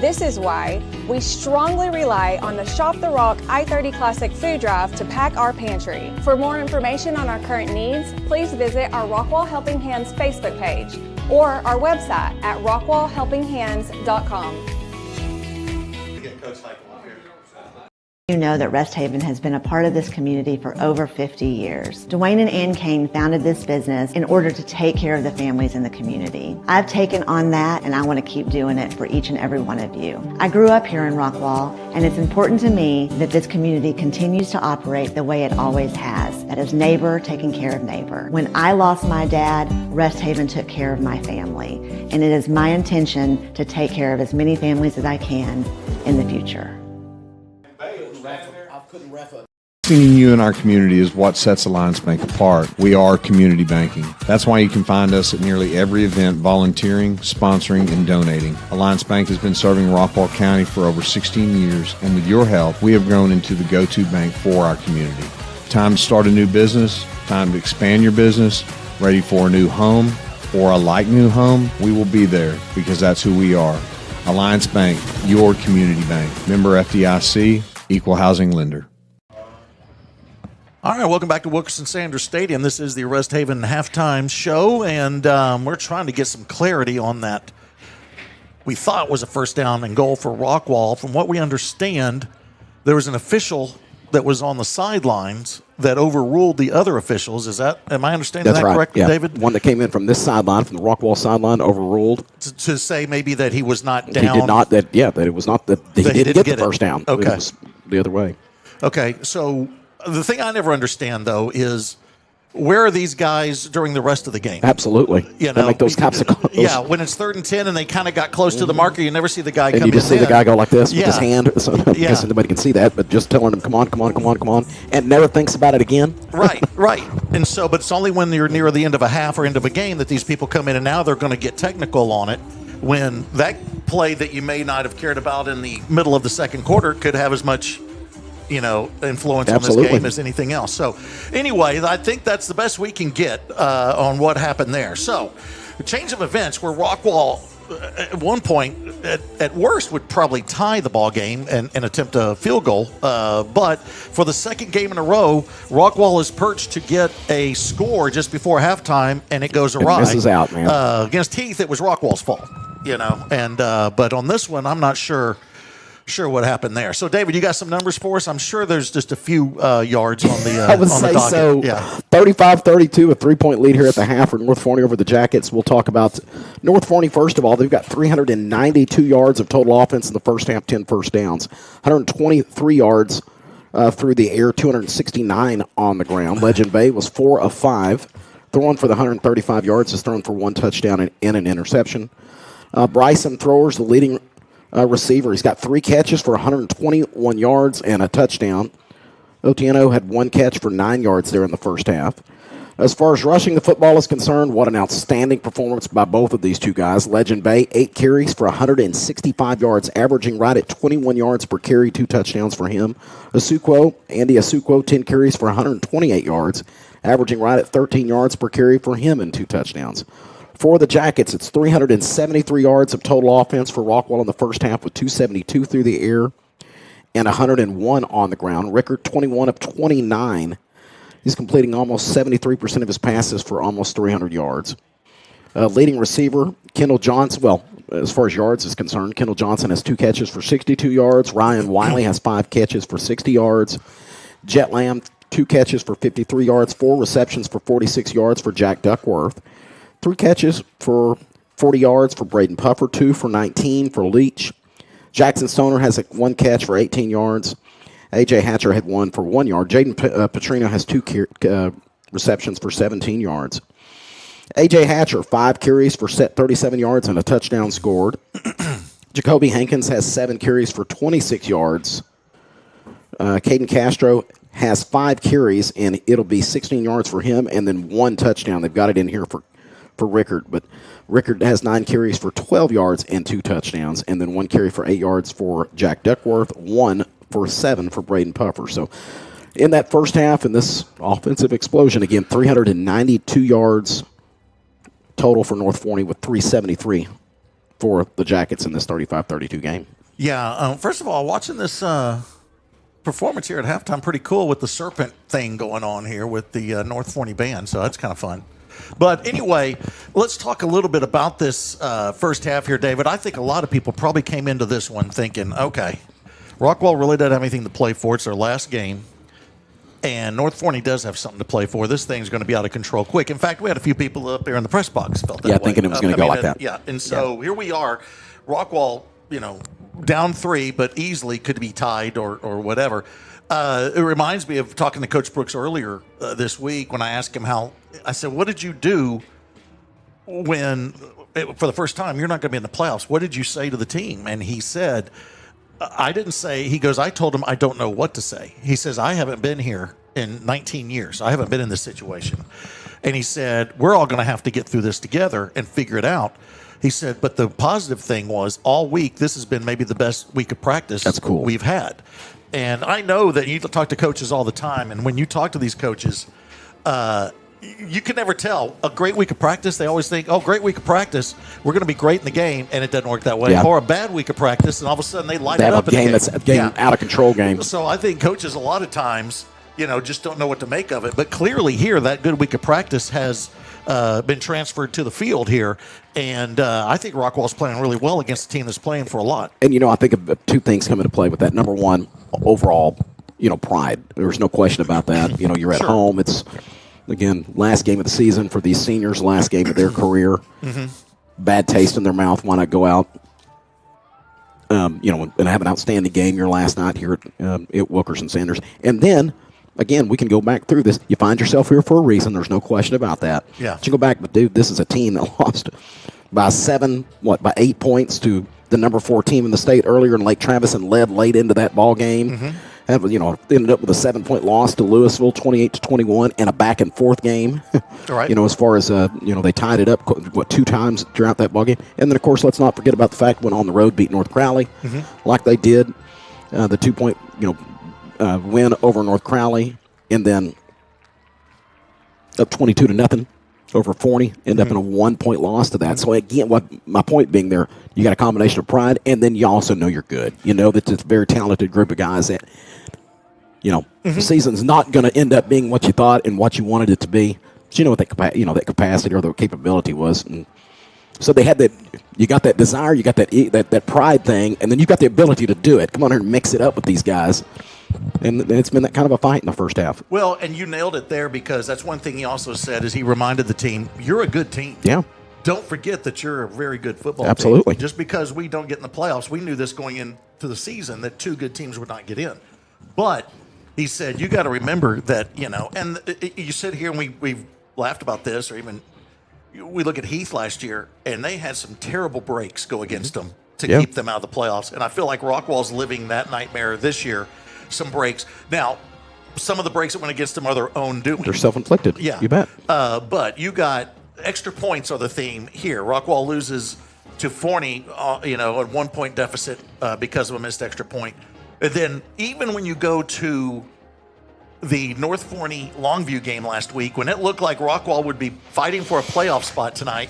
This is why we strongly rely on the Shop the Rock I-30 Classic Food Drive to pack our pantry. For more information on our current needs, please visit our Rockwall Helping Hands Facebook page or our website at rockwallhelpinghands.com. You know that Rest Haven has been a part of this community for over 50 years. Dwayne and Ann Kane founded this business in order to take care of the families in the community. I've taken on that and I want to keep doing it for each and every one of you. I grew up here in Rockwall and it's important to me that this community continues to operate the way it always has. That is neighbor taking care of neighbor. When I lost my dad, Rest Haven took care of my family. And it is my intention to take care of as many families as I can in the future. Investing in you and our community is what sets Alliance Bank apart. We are community banking. That's why you can find us at nearly every event volunteering, sponsoring, and donating. Alliance Bank has been serving Rockwall County for over 16 years, and with your help, we have grown into the go-to bank for our community. Time to start a new business, time to expand your business, ready for a new home or a like new home, we will be there because that's who we are. Alliance Bank, your community bank. Member FDIC, equal housing lender. All right, welcome back to Wilkerson Sanders Stadium. This is the Rest Haven halftime show, and we're trying to get some clarity on that. We thought was a first down and goal for Rockwall. From what we understand, there was an official that was on the sidelines that overruled the other officials. Am I understanding That's that right. correctly, Yeah. David? One that came in from this sideline, from the Rockwall sideline, overruled. To say maybe that he was not down. He did not. That it was not that he didn't get the first down. Okay. It was the other way. Okay, so the thing I never understand, though, is where are these guys during the rest of the game? Absolutely. You They know, make those types of calls. Yeah, when it's 3rd and 10 and they kind of got close to the marker, you never see the guy And come you just in see the guy go like this with his Yeah. hand. So, because nobody can see that, but just telling him, come on, and never thinks about it again. Right. And so, but it's only when you're near the end of a half or end of a game that these people come in, and now they're going to get technical on it. When that play that you may not have cared about in the middle of the second quarter could have as much influence on this game as anything else. So anyway, I think that's the best we can get on what happened there. So the change of events where Rockwall at one point at worst would probably tie the ball game and attempt a field goal. But for the second game in a row, Rockwall is perched to get a score just before halftime, and it goes awry. This is out, man. Against Heath, it was Rockwall's fault, and but on this one, I'm not sure sure what happened there. So, David, you got some numbers for us? I'm sure there's just a few yards on the I would on say the docket. so. Yeah. 35-32, a 3-point lead here at the half for North Forney over the Jackets. We'll talk about North Forney first of all. They've got 392 yards of total offense in the first half, 10 first downs, 123 yards through the air, 269 on the ground. Legend Bay was 4 of 5. Throwing for the 135 yards, has thrown for 1 touchdown and an interception. Bryson Throwers, the leading receiver. He's got 3 catches for 121 yards and a touchdown. Otieno had 1 catch for 9 yards there in the first half. As far as rushing the football is concerned, what an outstanding performance by both of these two guys. Legend Bay, 8 carries for 165 yards, averaging right at 21 yards per carry, 2 touchdowns for him. Andy Asuquo, 10 carries for 128 yards, averaging right at 13 yards per carry for him and 2 touchdowns. For the Jackets, it's 373 yards of total offense for Rockwall in the first half with 272 through the air and 101 on the ground. Rickard, 21 of 29. He's completing almost 73% of his passes for almost 300 yards. Leading receiver, Kendall Johnson. Well, as far as yards is concerned, Kendall Johnson has 2 catches for 62 yards. Ryan Wiley has 5 catches for 60 yards. Jet Lamb, 2 catches for 53 yards, 4 receptions for 46 yards for Jack Duckworth. 3 catches for 40 yards for Braden Puffer, 2 for 19 for Leach. Jackson Stoner has 1 catch for 18 yards. A.J. Hatcher had 1 for 1 yard. Jaden Petrino has 2 receptions for 17 yards. A.J. Hatcher, 5 carries for 37 yards and a touchdown scored. Jacoby Hankins has 7 carries for 26 yards. Caden Castro has 5 carries, and it'll be 16 yards for him and then 1 touchdown. They've got it in here for Rickard, but Rickard has 9 carries for 12 yards and 2 touchdowns, and then 1 carry for 8 yards for Jack Duckworth, 1 for 7 for Braden Puffer. So in that first half, in this offensive explosion, again, 392 yards total for North Forney with 373 for the Jackets in this 35-32 game. Yeah, first of all, watching this performance here at halftime, pretty cool with the serpent thing going on here with the North Forney band, so that's kind of fun. But anyway, let's talk a little bit about this first half here, David. I think a lot of people probably came into this one thinking, okay, Rockwall really doesn't have anything to play for. It's their last game. And North Forney does have something to play for. This thing's going to be out of control quick. In fact, we had a few people up there in the press box felt that way. Thinking it was going to go like that. Yeah, and so here we are. Rockwall, down 3, but easily could be tied or whatever. It reminds me of talking to Coach Brooks earlier this week when I asked him I said, what did you do when, for the first time, you're not going to be in the playoffs? What did you say to the team? And he said, I didn't say, he goes, I told him I don't know what to say. He says, I haven't been here in 19 years. I haven't been in this situation. And he said, we're all going to have to get through this together and figure it out. He said, but the positive thing was all week, this has been maybe the best week of practice we've had. And I know that you talk to coaches all the time, and when you talk to these coaches, you can never tell. A great week of practice, they always think, great week of practice, we're going to be great in the game, and it doesn't work that way. Yeah. Or a bad week of practice, and all of a sudden they light They it have up a in game the that's a game out of control game. So I think coaches a lot of times, just don't know what to make of it. But clearly here, that good week of practice has been transferred to the field here, and I think Rockwall's playing really well against a team that's playing for a lot. And, I think of 2 things come into play with that. Number one, overall, pride. There's no question about that. You're at home. It's, again, last game of the season for these seniors, last game of their career. Mm-hmm. Bad taste in their mouth. Why not go out, and have an outstanding game your last night here at Wilkerson Sanders. And then, again, we can go back through this. You find yourself here for a reason. There's no question about that. Yeah. But you go back, but, dude, this is a team that lost by 8 points to the number 4 team in the state earlier in Lake Travis and led late into that ball game. Mm-hmm. Ended up with a 7-point loss to Louisville, 28-21, and a back-and-forth game. Right. As far as, they tied it up, 2 times throughout that ball game. And then, of course, let's not forget about the fact when on the road beat North Crowley, like they did, the 2-point, win over North Crowley, and then up 22-0 over Forney, end up in a 1-point loss to that. So, again, what my point being there, you got a combination of pride, and then you also know you're good. You know that it's a very talented group of guys that, the season's not going to end up being what you thought and what you wanted it to be. But you know what that capacity or the capability was. And So they had that. You got that desire, you got that pride thing, and then you got the ability to do it. Come on here and mix it up with these guys. And it's been that kind of a fight in the first half. Well, and you nailed it there, because that's one thing he also said is he reminded the team, you're a good team. Yeah. Don't forget that you're a very good football Absolutely. team. Just because we don't get in the playoffs, we knew this going into the season that two good teams would not get in. But he said, you got to remember that, and you sit here and we've laughed about this, or even we look at Heath last year, and they had some terrible breaks go against them to keep them out of the playoffs. And I feel like Rockwall's living that nightmare this year, some breaks. Now, some of the breaks that went against them are their own doing. They're self-inflicted. Yeah. You bet. But you got extra points are the theme here. Rockwall loses to Forney, a 1-point deficit because of a missed extra point. And then even when you go to the North Forney Longview game last week, when it looked like Rockwall would be fighting for a playoff spot tonight,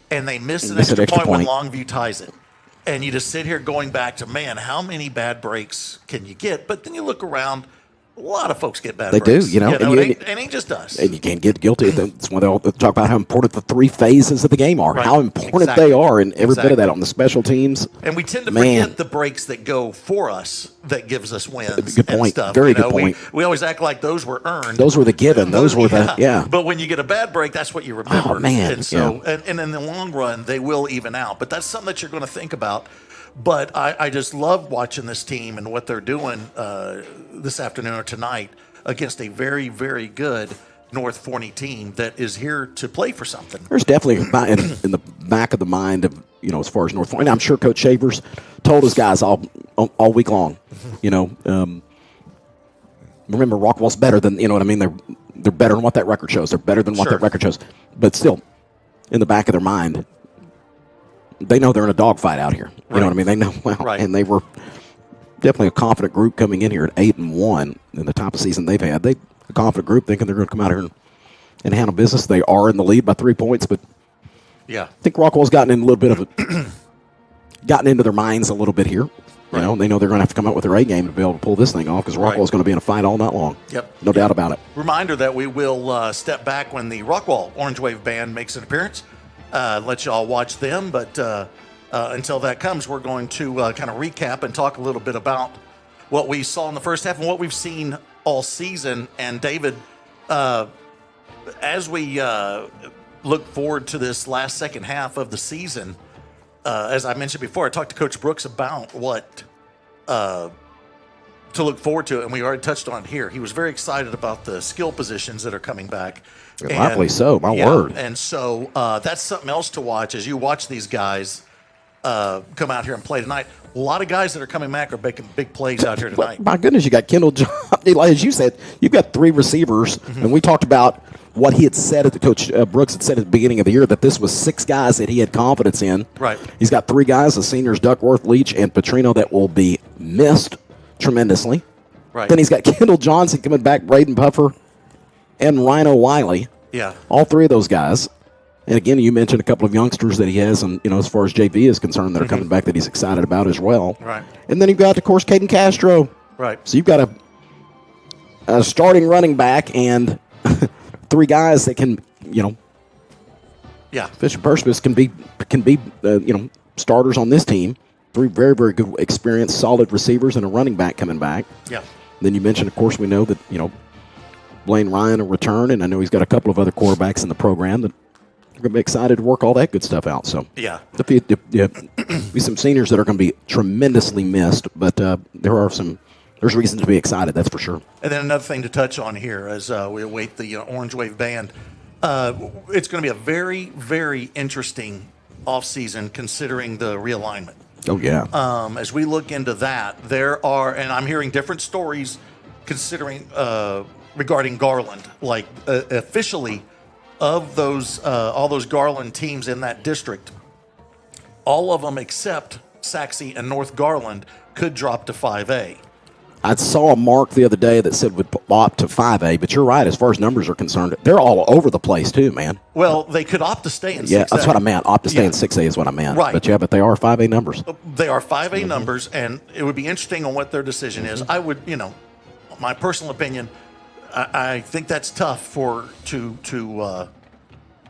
and they missed an extra point when Longview ties it. And you just sit here going back to, man, how many bad breaks can you get? But then you look around, a lot of folks get bad breaks. They do, it ain't just us. And you can't get guilty. That's why they all talk about how important the three phases of the game are, Right. how important they are, and every bit of that on the special teams. And we tend to forget the breaks that go for us that gives us wins. Good point. And stuff. Very good point. We always act like those were earned. Those were the given. Those were the. But when you get a bad break, that's what you remember. Oh, man. And so, and in the long run, they will even out. But that's something that you're going to think about. But I just love watching this team and what they're doing this afternoon or tonight against a very, very good North Forney team that is here to play for something. There's definitely in the back of the mind of, as far as North Forney. And I'm sure Coach Shavers told his guys all week long, remember Rockwall's better than, what I mean? They're better than what that record shows. They're better than what that record shows. But still, in the back of their mind, they know they're in a dogfight out here. You know what I mean? They know well. And they were definitely a confident group coming in here at 8-1 in the top of the season they've had. A confident group thinking they're going to come out here and handle business. They are in the lead by 3 points, but I think Rockwall's gotten in a little bit of gotten into their minds a little bit here. They know they're going to have to come out with their A game to be able to pull this thing off, because Rockwall's going to be in a fight all night long. Yep. No doubt about it. Reminder that we will step back when the Rockwall Orange Wave Band makes an appearance. Let y'all watch them, but until that comes, we're going to kind of recap and talk a little bit about what we saw in the first half and what we've seen all season. And David, as we look forward to this last second half of the season, as I mentioned before, I talked to Coach Brooks about what to look forward to, and we already touched on it here. He was very excited about the skill positions that are coming back. Rightfully so, my word. And so that's something else to watch as you watch these guys come out here and play tonight. A lot of guys that are coming back are making big plays out here tonight. My goodness, you got Kendall John. As you said, you've got three receivers, and we talked about what he had said at the Coach Brooks had said at the beginning of the year, that this was 6 guys that he had confidence in. Right. He's got 3 guys, the seniors Duckworth, Leach, and Petrino, that will be missed tremendously. Right. Then he's got Kendall Johnson coming back, Braden Puffer, and Rhino Wiley. Yeah. All 3 of those guys. And again, you mentioned a couple of youngsters that he has, and as far as JV is concerned, that are coming back that he's excited about as well. Right. And then you've got, of course, Caden Castro. Right. So you've got a starting running back and 3 guys that can, Fisher Perspus can be starters on this team. 3 very, very good, experienced, solid receivers and a running back coming back. Yeah. Then you mentioned, of course, we know that Blaine Ryan will return, and I know he's got a couple of other quarterbacks in the program that are going to be excited to work all that good stuff out. So yeah, be some seniors that are going to be tremendously missed, but there's reason to be excited, that's for sure. And then another thing to touch on here as we await the Orange Wave Band, it's going to be a very, very interesting offseason considering the realignment. Oh, yeah. As we look into that, there are, and I'm hearing different stories considering regarding Garland, like officially of those all those Garland teams in that district, all of them except Saxe and North Garland could drop to 5A. I saw a mark the other day that said would opt to 5A, but you're right, as far as numbers are concerned, they're all over the place too, man. Well, they could opt to stay in 6A. Yeah, that's what I meant. Opt to stay in 6A is what I meant. Right. But they are 5A numbers. They are 5A numbers, and it would be interesting on what their decision is. I would, my personal opinion, I think that's tough to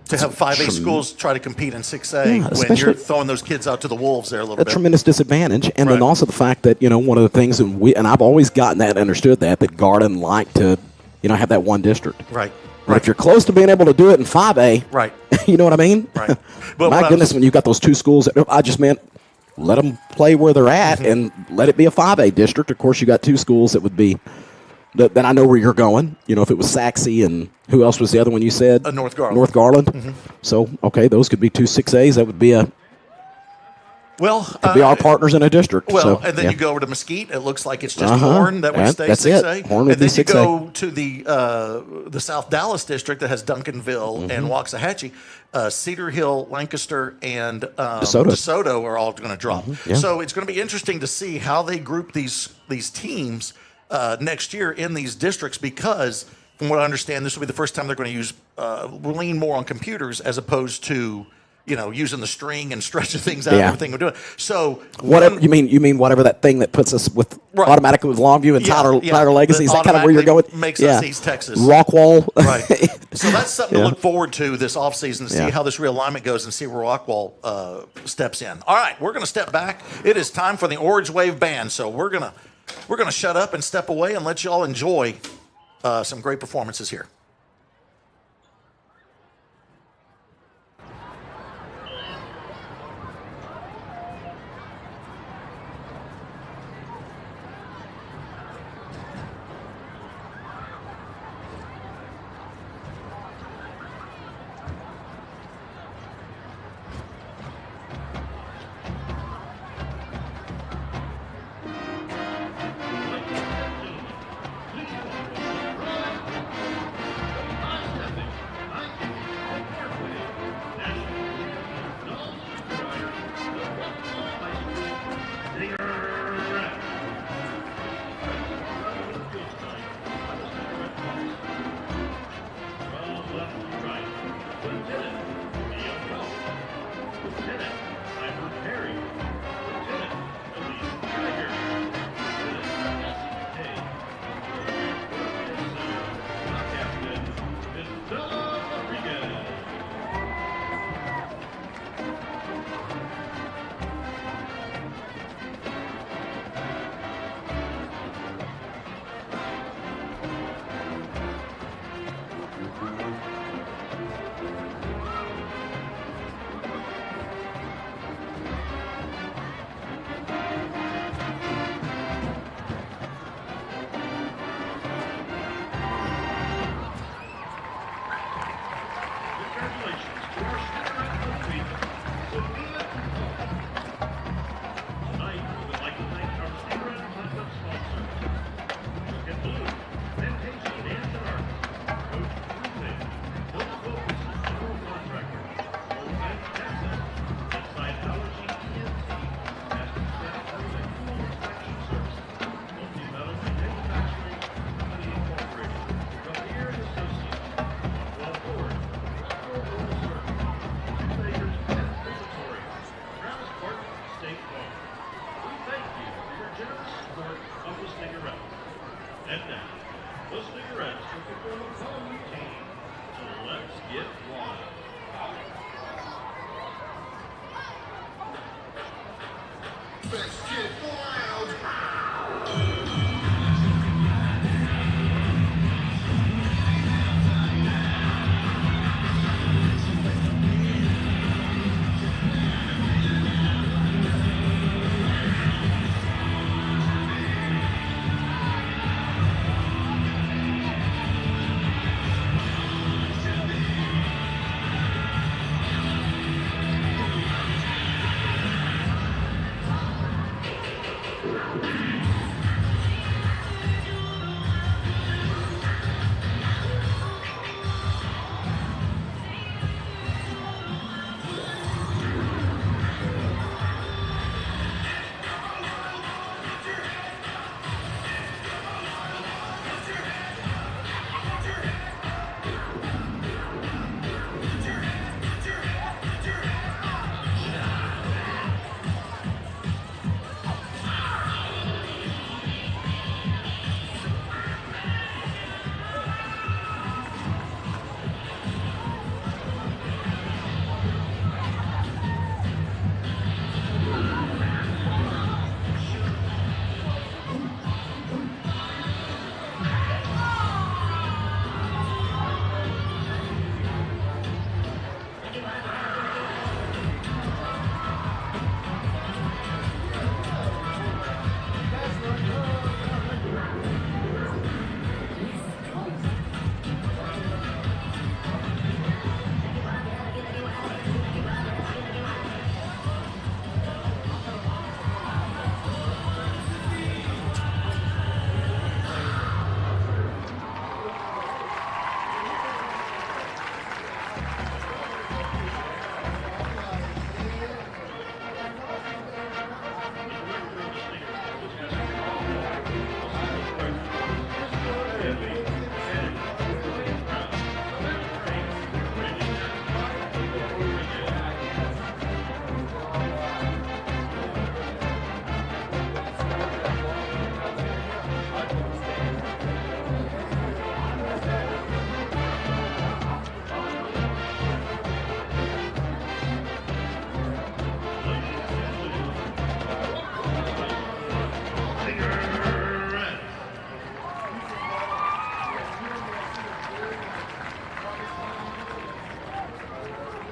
to have 5A schools try to compete in 6A when especially- you're throwing those kids out to the wolves there a little a bit. tremendous disadvantage. And then Right. also the fact that, one of the things that I've always gotten that, understood that Garden liked to, have that one district. Right. But if you're close to being able to do it in 5A, Right. you know what I mean? Right. But My what goodness, when you've got those two schools, I just meant let them play where they're at and let it be a 5A district. Of course, you got two schools that would be, then I know where you're going. If it was Saxe and who else was the other one you said? North Garland. North Garland. So, okay, those could be two 6As. That would be could be our partners in a district. Well, So, and then yeah. you go over to Mesquite. It looks like it's just Horn that would stay That's 6A. it. Horn would and then be you 6A. go to the South Dallas district that has Duncanville and Waxahachie. Cedar Hill, Lancaster, and DeSoto are all going to drop. Yeah. So it's going to be interesting to see how they group these teams next year in these districts, because from what I understand, this will be the first time they're going to use lean more on computers as opposed to using the string and stretching things out and everything we're doing. So whatever you mean whatever that thing that puts us with automatically with Longview and Tyler Legacy, is that kind of where you're going? Makes us East Texas. Rockwall. Right. So that's something to look forward to this offseason, to see how this realignment goes and see where Rockwall steps in. All right, we're going to step back. It is time for the Orange Wave Band. So we're gonna shut up and step away and let you all enjoy some great performances here.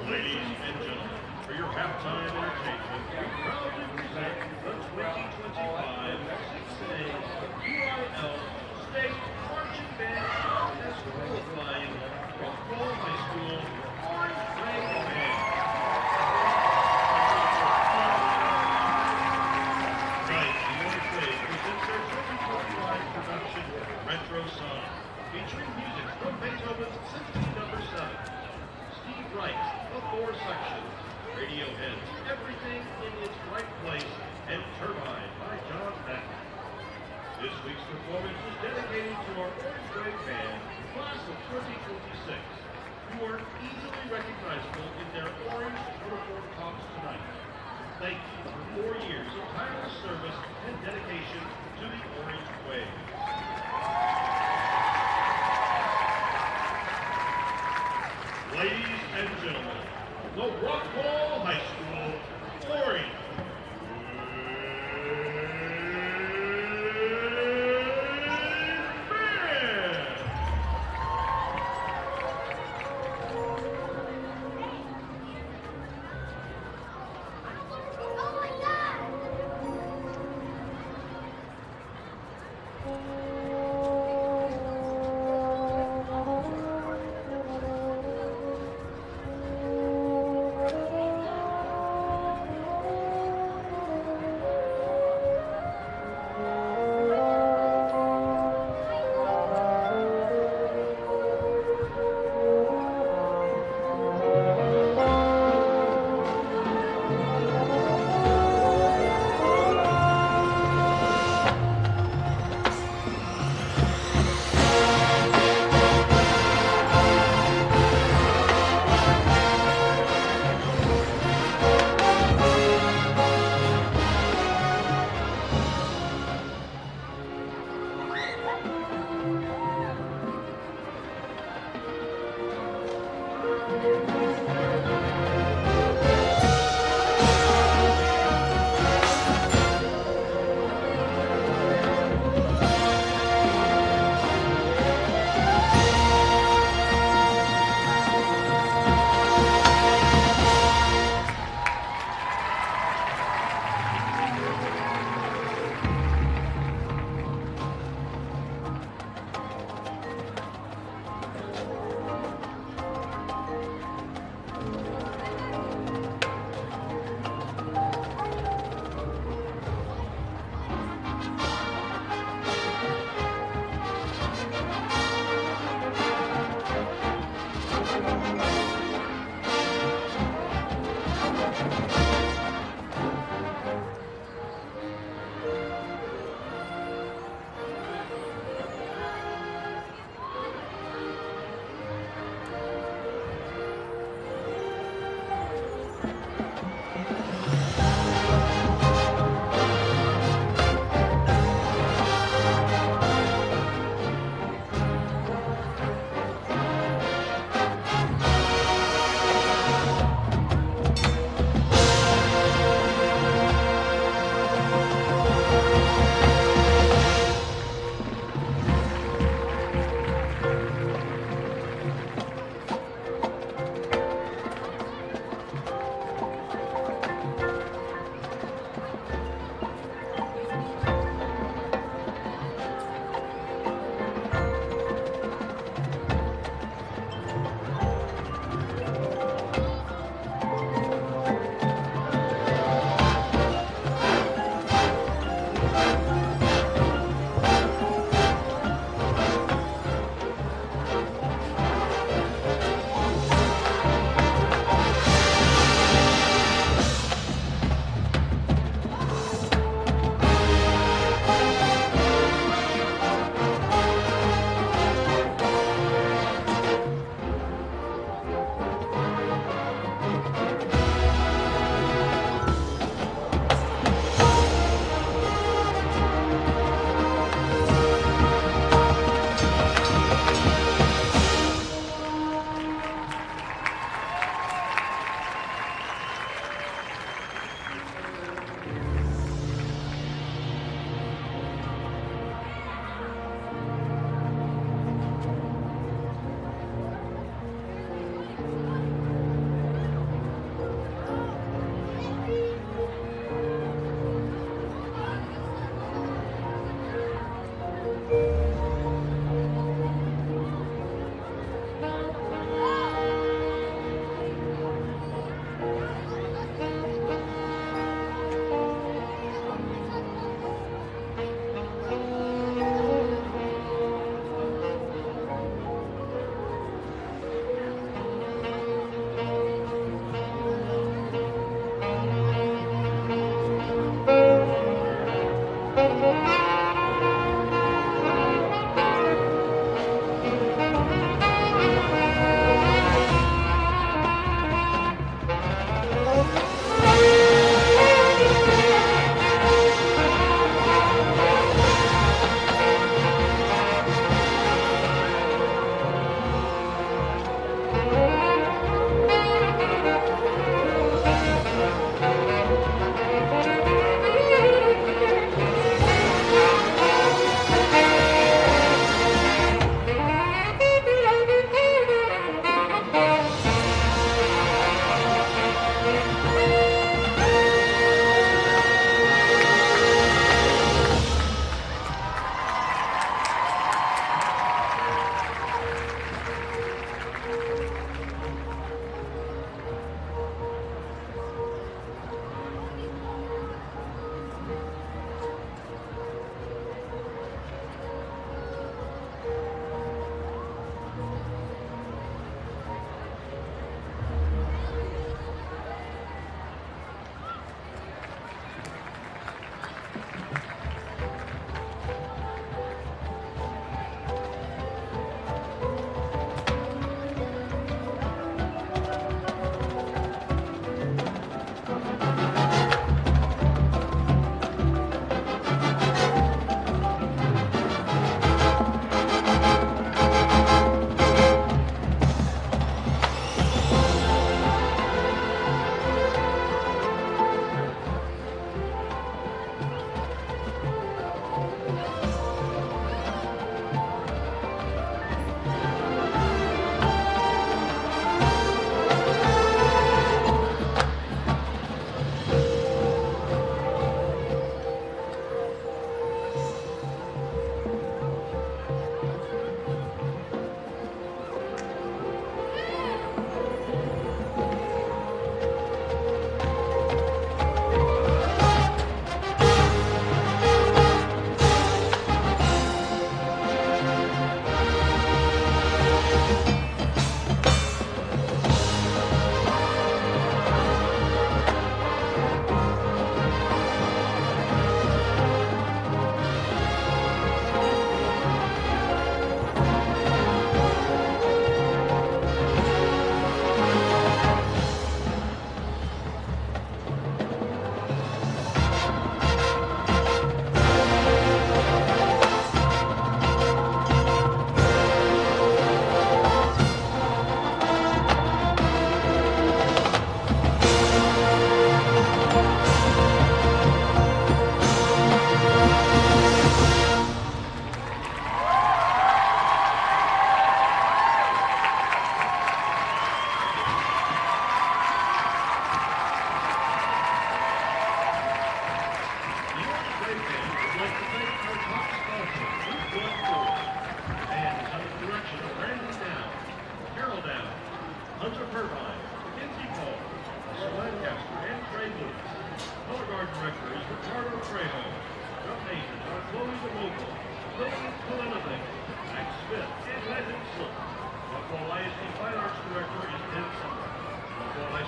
Ladies and gentlemen, for your halftime entertainment, we proudly present the 2025 6A UIL State Marching Band Contest qualifying Rockwall High School Orange Ring Band. Tonight, the Orange Wave presents their 2025 production, Retro Song, featuring music from Beethoven's Symphony No. 7. Steve Wright, The Four Sections, Radiohead's Everything in Its Right Place, and Turbine by John Mack. This week's performance is dedicated to our Orange Wave Band, class of 2026, who are easily recognizable in their orange uniform tops tonight. Thank you for 4 years of tireless service and dedication to the Orange Wave. Ladies and gentlemen, the Rockwall High School Orange Band.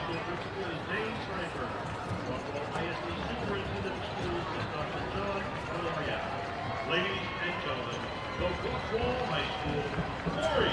School Principal is Dave Steinberg. Rockwall ISD Superintendent of Schools is Dr. John Villarreal. Ladies and gentlemen, the Rockwall High School Mary.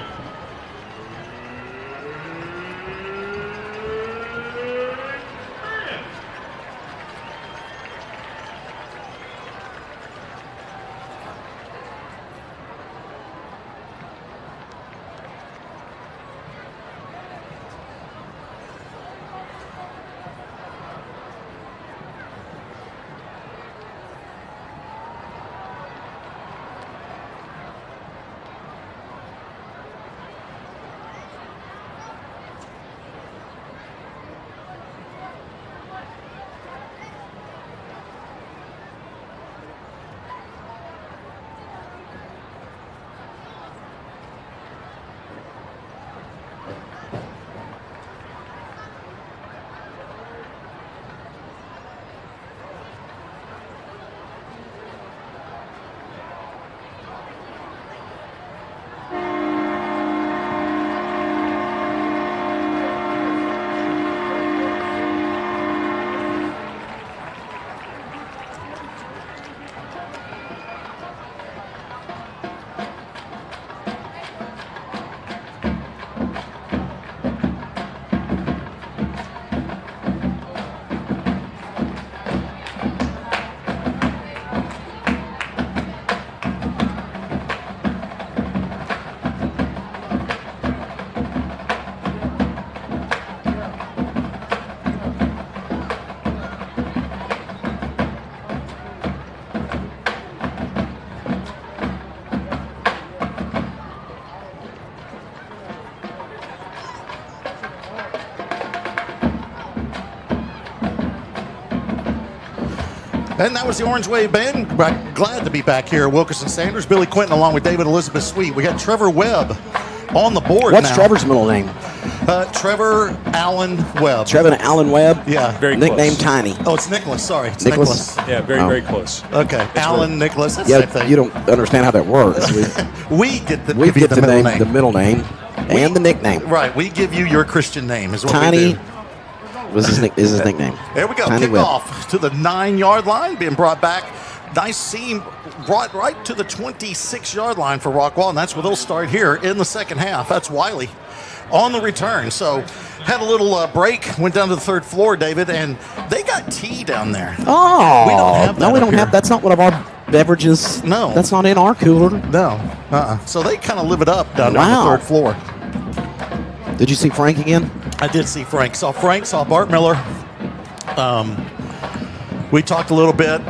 And that was the Orange Wave Band. Glad to be back here. Wilkerson Sanders, Billy Quinton, along with David Elizabeth Sweet. We got Trevor Webb on the board What's now. Trevor's middle name? Trevor Allen Webb. Trevor Allen Webb? Yeah. Very Nickname close. Tiny. Oh, it's Nicholas. Sorry. It's Nicholas? Yeah, very close. Okay. Allen, Nicholas. That's Yeah, the same thing. you don't understand how that works. We get We give you get the the middle name, name. the middle name, and the nickname. Right. We give you your Christian name is what we Tiny do. was his nickname. There we go. Tiny Webb. Kickoff to the 9-yard line, being brought back. Nice seam brought right to the 26-yard line for Rockwall, and that's where they'll start here in the second half. That's Wiley on the return. So had a little break, went down to the third floor, David, and they got tea down there. Oh, we don't have that no, we up don't here. have. That's not one of our beverages. No, that's not in our cooler. No, So they kind of live it up down there on Wow. the third floor. Did you see Frank again? I did see Frank. Saw Bart Miller. We talked a little bit.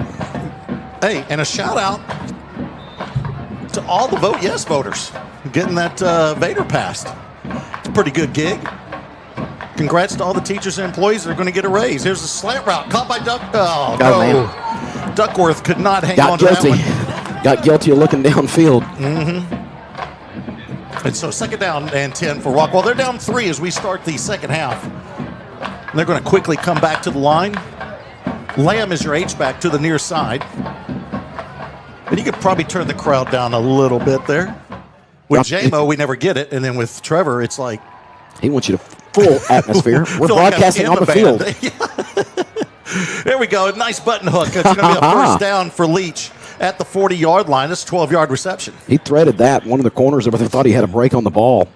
Hey, and a shout out to all the vote yes voters getting that Vader passed. It's a pretty good gig. Congrats to all the teachers and employees that are going to get a raise. Here's a slant route caught by Duckworth could not hang on to that one. Got guilty of looking downfield. Mm-hmm. And so second down and 10 for Rockwall. They're down 3 as we start the second half. And they're going to quickly come back to the line. Lamb is your H-back to the near side. And you could probably turn the crowd down a little bit there. With JMO, we never get it. And then with Trevor, it's like... He wants you to full atmosphere. We're Feel like I'm broadcasting in on the field. There we go. A nice button hook. It's going to be a first down for Leach at the 40-yard line. It's a 12-yard reception. He threaded that. One of the corners, but they thought he had a break on the ball.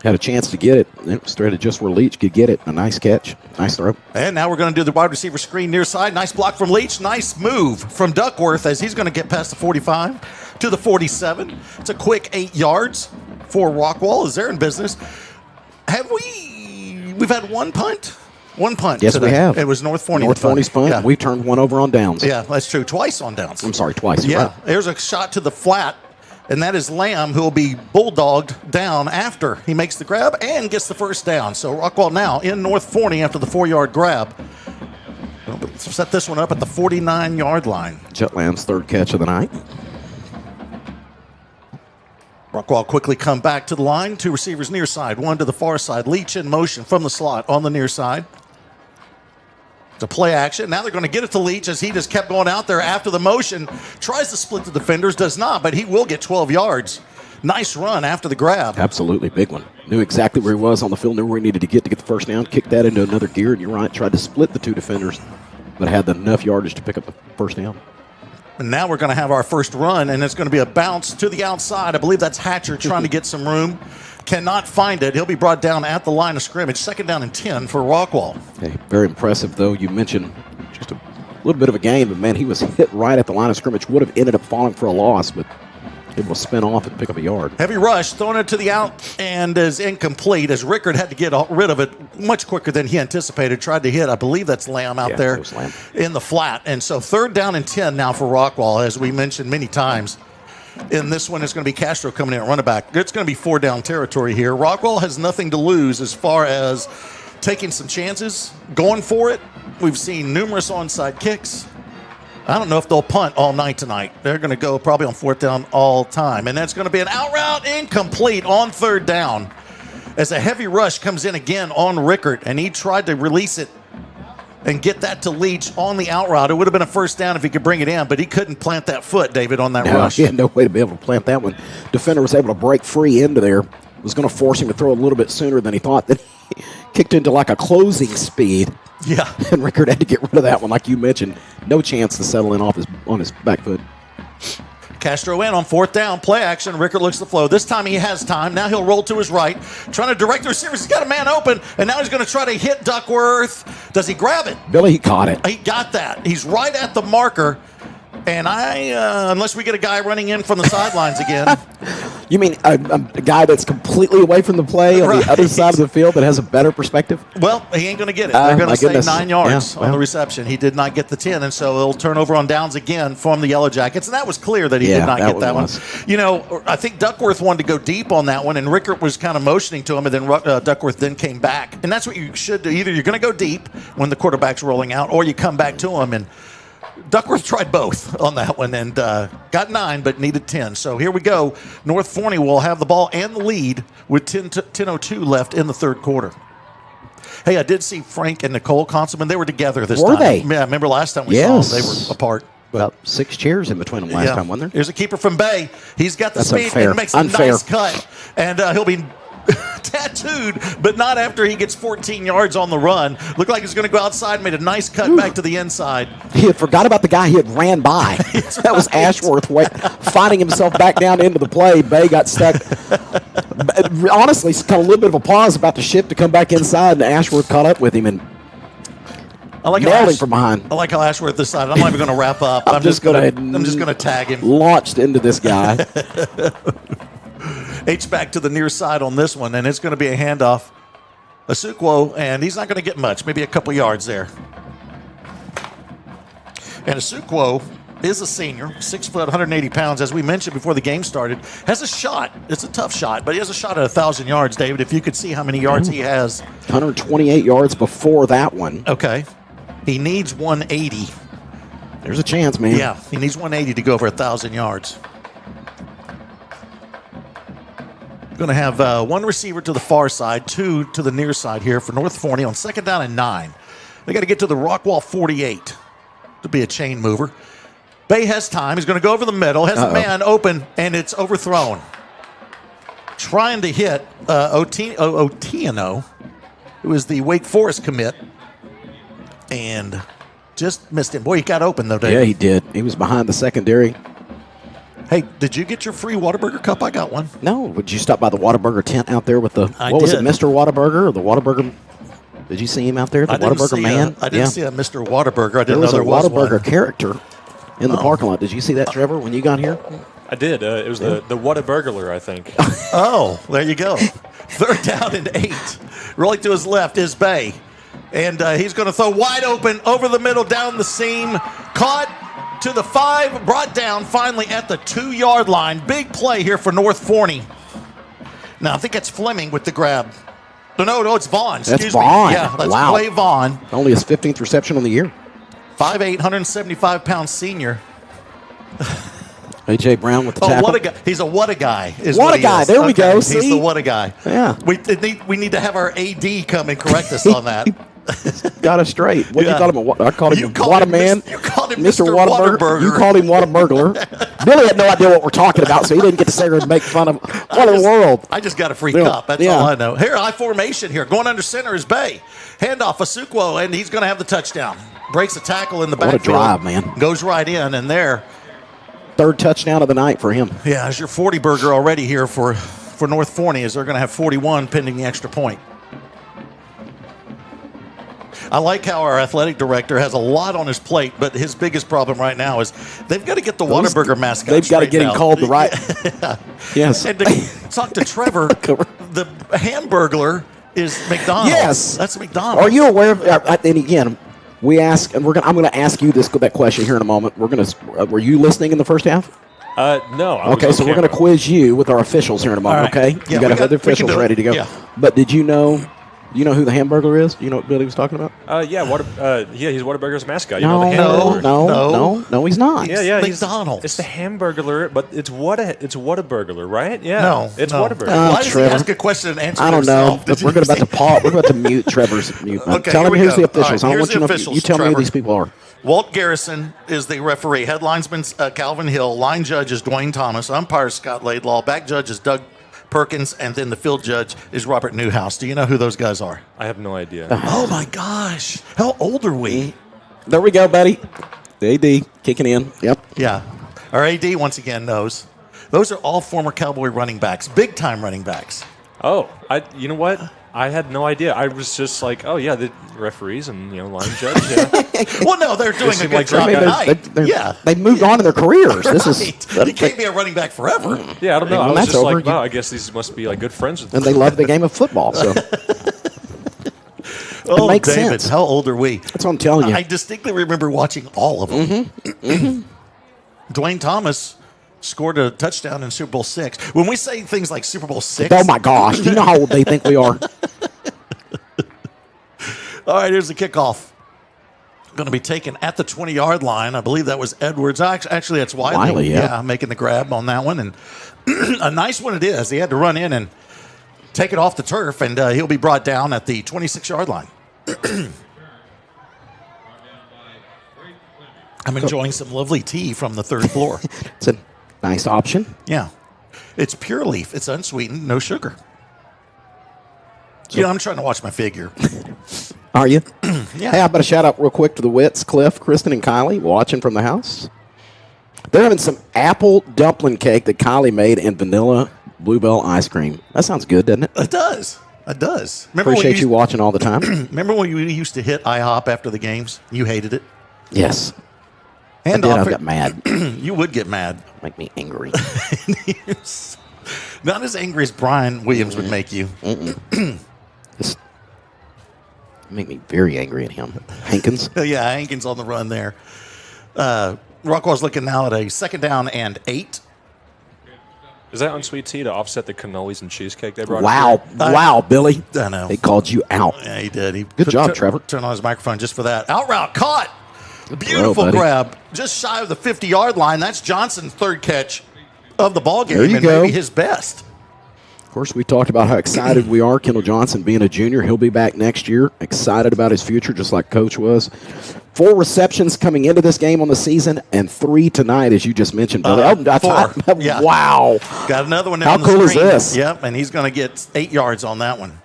Had a chance to get it. It was threaded just where Leach could get it. A nice catch. Nice throw. And now we're going to do the wide receiver screen near side. Nice block from Leach. Nice move from Duckworth as he's going to get past the 45 to the 47. It's a quick 8 yards for Rockwall as they're in business. We've had one punt? One punt. Yes, today. we have. It was North Forney. North Forney's punt. Yeah. We turned one over on downs. Yeah, that's true. Twice on downs. I'm sorry, twice. Yeah. Right. There's a shot to the flat, and that is Lamb, who will be bulldogged down after he makes the grab and gets the first down. So Rockwall now in North Forney after the 4-yard grab. Set this one up at the 49-yard line. Jet Lamb's third catch of the night. Rockwall quickly come back to the line. 2 receivers near side, 1 to the far side. Leach in motion from the slot on the near side. To play action. Now they're going to get it to Leach as he just kept going out there after the motion. Tries to split the defenders, does not, but he will get 12 yards. Nice run after the grab. Absolutely, big one. Knew exactly where he was on the field, knew where he needed to get the first down, kicked that into another gear, and you're right, tried to split the two defenders, but had enough yardage to pick up the first down. And now we're going to have our first run, and it's going to be a bounce to the outside. I believe that's Hatcher trying to get some room. Cannot find it. He'll be brought down at the line of scrimmage. 2nd down and 10 for Rockwall. Okay, very impressive, though. You mentioned just a little bit of a game, but, man, he was hit right at the line of scrimmage. Would have ended up falling for a loss, but able to spin off and pick up a yard. Heavy rush, throwing it to the out and is incomplete as Rickard had to get rid of it much quicker than he anticipated. Tried to hit, I believe that's Lamb out there in the flat. And so 3rd down and 10 now for Rockwall, as we mentioned many times. In this one, it's going to be Castro coming in at running back. It's going to be 4-down territory here. Rockwall has nothing to lose as far as taking some chances, going for it. We've seen numerous onside kicks. I don't know if they'll punt all night tonight. They're going to go probably on 4th down all time. And that's going to be an out route incomplete on 3rd down as a heavy rush comes in again on Rickard, and he tried to release it and get that to Leach on the out route. It would have been a 1st down if he could bring it in, but he couldn't plant that foot, David, on that rush. He had no way to be able to plant that one. Defender was able to break free into there. Was going to force him to throw a little bit sooner than he thought. Then he kicked into like a closing speed. Yeah. And Rickard had to get rid of that one, like you mentioned. No chance to settle in on his back foot. Castro in on 4th down, play action. Rickard looks the flow. This time he has time. Now he'll roll to his right, trying to direct the receivers. He's got a man open, and now he's going to try to hit Duckworth. Does he grab it? Billy, he caught it. He got that. He's right at the marker. And unless we get a guy running in from the sidelines again. You mean a guy that's completely away from the play on the other side of the field that has a better perspective? Well, he ain't going to get it. They're going to say 9 yards on the reception. He did not get the 10, and so it'll turn over on downs again from the Yellowjackets. And that was clear that he did not get that one. You know, I think Duckworth wanted to go deep on that one, and Rickard was kind of motioning to him, and then Duckworth then came back. And that's what you should do. Either you're going to go deep when the quarterback's rolling out, or you come back to him. And Duckworth tried both on that one and got 9 but needed 10. So here we go. North Forney will have the ball and the lead with 10:02 left in the 3rd quarter. Hey, I did see Frank and Nicole Conselman. They were together this time. Were they? Yeah, remember last time we saw them, they were apart. About 6 chairs in between them last time, wasn't there? Here's a keeper from Bay. He's got the That's speed unfair. and makes a nice cut. And he'll be tattooed, but not after he gets 14 yards on the run. Looked like he's going to go outside, made a nice cut back to the inside. He had forgot about the guy he had ran by. That was Ashworth finding himself back down into the play. Bay got stuck. Honestly, it's kind of a little bit of a pause about the shift to come back inside, and Ashworth caught up with him and nailed him from behind. I like how Ashworth decided, I'm not even going to wrap up. I'm just going to tag him. Launched into this guy. H-back to the near side on this one, and it's going to be a handoff. Asukwo, and he's not going to get much, maybe a couple yards there. And Asukwo is a senior, 6 foot, 180 pounds, as we mentioned before the game started. Has a shot. It's a tough shot, but he has a shot at 1,000 yards, David, if you could see how many yards he has. 128 yards before that one. Okay. He needs 180. There's a chance, man. Yeah, he needs 180 to go over 1,000 yards. Going to have one receiver to the far side, 2 to the near side here for North Forney on 2nd down and 9. They got to get to the Rockwall 48 to be a chain mover. Bay has time. He's going to go over the middle. Has a man open, and it's overthrown. Trying to hit Otieno, who is the Wake Forest commit, and just missed him. Boy, he got open, though, David. Yeah, he did. He was behind the secondary. Hey, did you get your free Whataburger cup? I got one. No. Would you stop by the Whataburger tent out there with the, was it, Mr. Whataburger or the Whataburger? Did you see him out there, the Whataburger man? I didn't see a Mr. Whataburger. I didn't know there was Whataburger one. Character in the parking lot. Did you see that, Trevor, when you got here? I did. It was the Whataburglar, I think. Oh, there you go. 3rd down and 8. Rolling to his left is Bay. And he's going to throw wide open over the middle, down the seam. Caught to the 5, brought down finally at the 2-yard line. Big play here for North Forney. Now, I think it's Fleming with the grab. No, it's Vaughn. That's Vaughn. Yeah, that's wow. Clay Vaughn. Only his 15th reception on the year. 5'8", 175-pound senior. A.J. Brown with the tackle. What a guy. He's a what a guy. What a guy. There we go. He's See? the what a guy. Yeah. We need to have our AD come and correct us on that. Got us straight. What did you call him? I called him What a man. You called him Mr. Whataburger. You called him Whataburglar. Billy had no idea what we're talking about, so he didn't get to sit here and make fun of what in the world. I just got a free cup. That's all I know. Here, I formation here. Going under center is Bay. Handoff Asukwo, and he's going to have the touchdown. Breaks a tackle in the backfield. What a drive, man. Goes right in, and there. Third touchdown of the night for him. Yeah, it's your 40 burger already here for North Forney, as they're going to have 41 pending the extra point. I like how our athletic director has a lot on his plate, but his biggest problem right now is they've got to get the Whataburger mascot. They've got to get him called the right. Yeah. Yes. And to talk to Trevor, the Hamburglar is McDonald's. Yes. That's McDonald's. Are you aware of, and again, we ask, and I'm going to ask you that question here in a moment. Were you listening in the first half? No. Okay, so we're going to quiz you with our officials here in a moment, right. okay? Yeah, you got to have the officials ready to go. Yeah. But did you know who the Hamburglar is? You know what Billy was talking about? He's Whataburger's mascot. No, he's not. Yeah, McDonald's. It's the Hamburglar, but it's Whataburger, right? Yeah. No, it's no. Whataburger. Why does Trevor. he ask a question and answer I don't know. himself? We're about to mute Trevor's mute. Okay, tell here him we here's go. the officials. All right, I here's want you the to officials, you tell me Trevor. who these people are. Walt Garrison is the referee. Head linesman Calvin Hill. Line judge is Dwayne Thomas. Umpire Scott Laidlaw. Back judge is Doug Perkins, and then the field judge is Robert Newhouse. Do you know who those guys are? I have no idea. Oh my gosh! How old are we? There we go, buddy. The AD kicking in. Yep. Yeah, our AD once again knows. Those are all former Cowboy running backs, big time running backs. Oh, you know what? I had no idea. I was just like, oh yeah, the referees and line judge. Yeah. Well, no, they're doing a good job tonight. They've moved on in their careers. This is you can't be a running back forever. Yeah, I don't know. Well, I was that's just over. like, wow, I guess these must be like good friends with And they love the game of football. So Oh, makes David, sense. how old are we? That's what I'm telling you. I distinctly remember watching all of them. Dwayne Thomas scored a touchdown in Super Bowl VI. When we say things like Super Bowl VI, Oh my gosh! Do you know how old they think we are? All right, here's the kickoff. Going to be taken at the 20-yard line. I believe that was Edwards. Actually, that's Wiley. Wiley, yeah. Making the grab on that one. And a nice one it is. He had to run in and take it off the turf, and he'll be brought down at the 26-yard line. I'm enjoying some lovely tea from the third floor. It's a nice option. Yeah. It's pure leaf. It's unsweetened, no sugar. I'm trying to watch my figure. Are you? Yeah. Hey, how about a shout out real quick to the Wits, Cliff, Kristen, and Kylie watching from the house. They're having some apple dumpling cake that Kylie made and vanilla bluebell ice cream. That sounds good, doesn't it? It does. It does. Appreciate you watching all the time. Remember when you used to hit IHOP after the games? You hated it. Yes. And I got mad. You would get mad. Make me angry. Not as angry as Brian Williams would make you. Just make me very angry at him. Hankins. Yeah, Hankins on the run there. Rockwall's looking now at a 2nd down and 8. Is that on sweet tea to offset the cannolis and cheesecake they brought? Wow. Wow, Billy. I know. He called you out. Yeah, he did. Good job, Trevor. Turn on his microphone just for that. Out route caught. Beautiful grab. Just shy of the 50-yard line. That's Johnson's third catch of the ball game. There you and go. Maybe his best. Of course, we talked about how excited we are. Kendall Johnson being a junior. He'll be back next year. Excited about his future, just like Coach was. 4 receptions coming into this game on the season, and 3 tonight, as you just mentioned, Billy. 4. Yeah. Wow. Got another one down How on the cool is screen. this? Yep, and he's going to get 8 yards on that one.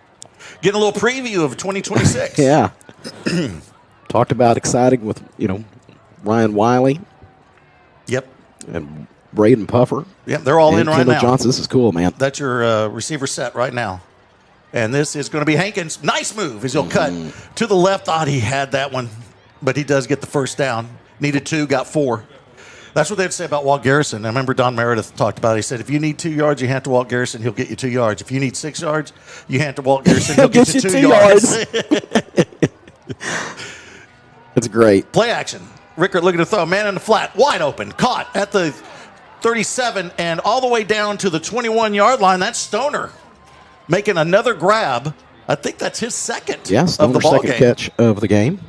Getting a little preview of 2026. Yeah. Talked about exciting with, Ryan Wiley. Yep. And Braden Puffer. Yep, they're all in right Kendall now. Johnson. This is cool, man. That's your receiver set right now. And this is going to be Hankins. Nice move as he'll cut to the left. Thought he had that one, but he does get the first down. Needed 2, got 4. That's what they'd say about Walt Garrison. I remember Don Meredith talked about it. He said, if you need 2 yards, you hand to Walt Garrison, he'll get you 2 yards. If you need 6 yards, you hand to Walt Garrison, he'll get you 2 yards. That's great. Play action. Rickert looking to throw. Man in the flat. Wide open. Caught at the 37 and all the way down to the 21-yard line. That's Stoner making another grab. I think that's his second Yes, of the ball second game. catch of the game.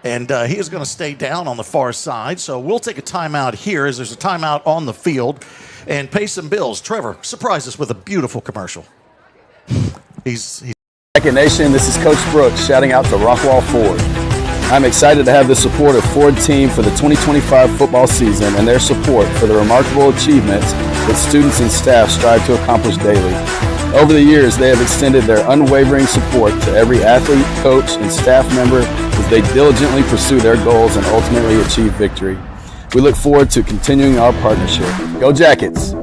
And he is going to stay down on the far side. So we'll take a timeout here as there's a timeout on the field and pay some bills. Trevor, surprise us with a beautiful commercial. He's Second Nation, this is Coach Brooks shouting out to Rockwall Ford. I'm excited to have the support of Ford Team for the 2025 football season and their support for the remarkable achievements that students and staff strive to accomplish daily. Over the years, they have extended their unwavering support to every athlete, coach, and staff member as they diligently pursue their goals and ultimately achieve victory. We look forward to continuing our partnership. Go Jackets!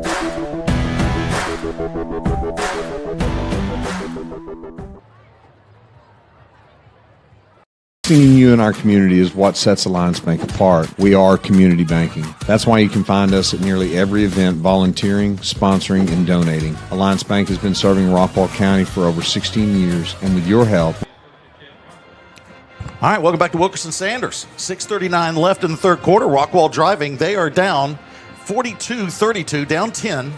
Investing in you and our community is what sets Alliance Bank apart. We are community banking. That's why you can find us at nearly every event volunteering, sponsoring, and donating. Alliance Bank has been serving Rockwall County for over 16 years, and with your help. All right, welcome back to Wilkerson Sanders. 6:39 left in the third quarter. Rockwall driving. They are down 42-32, down 10.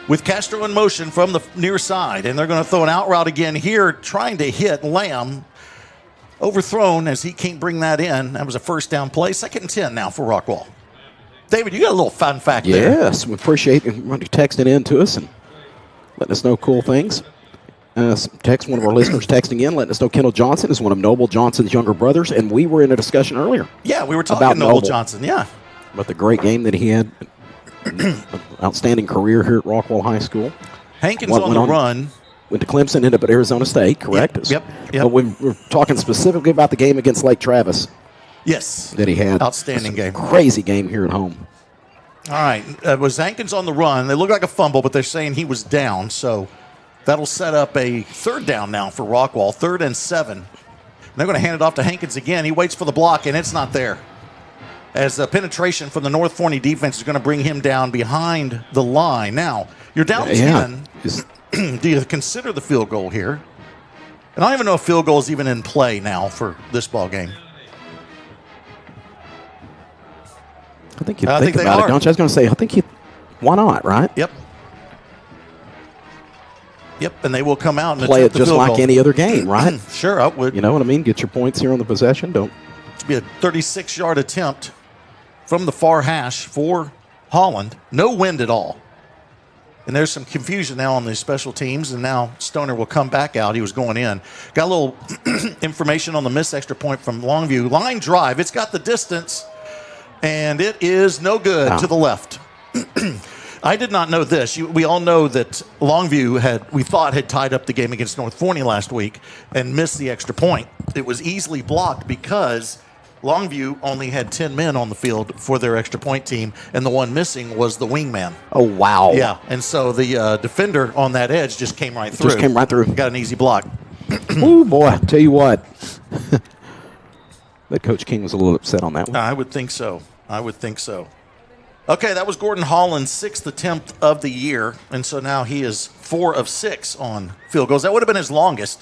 With Castro in motion from the near side, and they're going to throw an out route again here, trying to hit Lamb. Overthrown as he can't bring that in. That was a first down play. 2nd and 10 now for Rockwall. David, you got a little fun fact there. Yes, we appreciate you texting in to us and letting us know cool things. Text one of our listeners texting in, letting us know Kendall Johnson is one of Noble Johnson's younger brothers, and we were in a discussion earlier. Yeah, we were talking about Noble Johnson, yeah. About the great game that he had, outstanding career here at Rockwall High School. Hankins on the run. Went to Clemson, ended up at Arizona State, correct? Yep. But we were talking specifically about the game against Lake Travis. Yes. That he had. Outstanding game. Crazy game here at home. All right. It was Hankins on the run. They look like a fumble, but they're saying he was down. So that'll set up a third down now for Rockwall. 3rd and 7. And they're going to hand it off to Hankins again. He waits for the block, and it's not there. As the penetration from the North Forney defense is going to bring him down behind the line. Now, you're down 10. Do you consider the field goal here? And I don't even know if field goal is even in play now for this ball game. I think you think about it, don't you? I was going to say, why not, right? Yep, and they will come out and play it just like goal. any other game, right? Sure, I would. You know what I mean? Get your points here on the possession. Don't. It's be a 36-yard attempt from the far hash for Holland. No wind at all. And there's some confusion now on the special teams, and now Stoner will come back out. He was going in. Got a little information on the missed extra point from Longview. Line drive. It's got the distance, and it is no good to the left. I did not know this. We all know that Longview had tied up the game against North Forney last week and missed the extra point. It was easily blocked because Longview only had 10 men on the field for their extra point team, and the one missing was the wingman. Oh, wow. Yeah, and so the defender on that edge just came right through. Got an easy block. Oh, boy. I tell you what. That Coach King was a little upset on that one. I would think so. Okay, that was Gordon Holland's 6th attempt of the year, and so now he is 4 of 6 on field goals. That would have been his longest.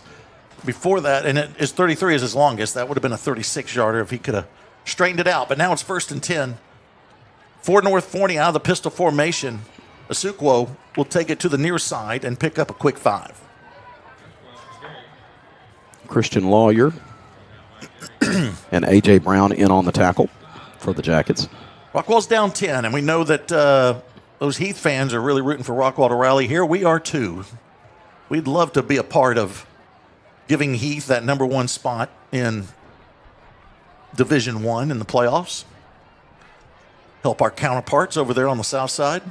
Before that, and his 33 is his longest. That would have been a 36-yarder if he could have straightened it out. But now it's 1st and 10. For North Forney out of the pistol formation, Asukwo will take it to the near side and pick up a quick 5. Christian Lawyer and A.J. Brown in on the tackle for the Jackets. Rockwall's down 10, and we know that those Heath fans are really rooting for Rockwall to rally here. We are too. We'd love to be a part of giving Heath that number 1 spot in Division I in the playoffs. Help our counterparts over there on the south side.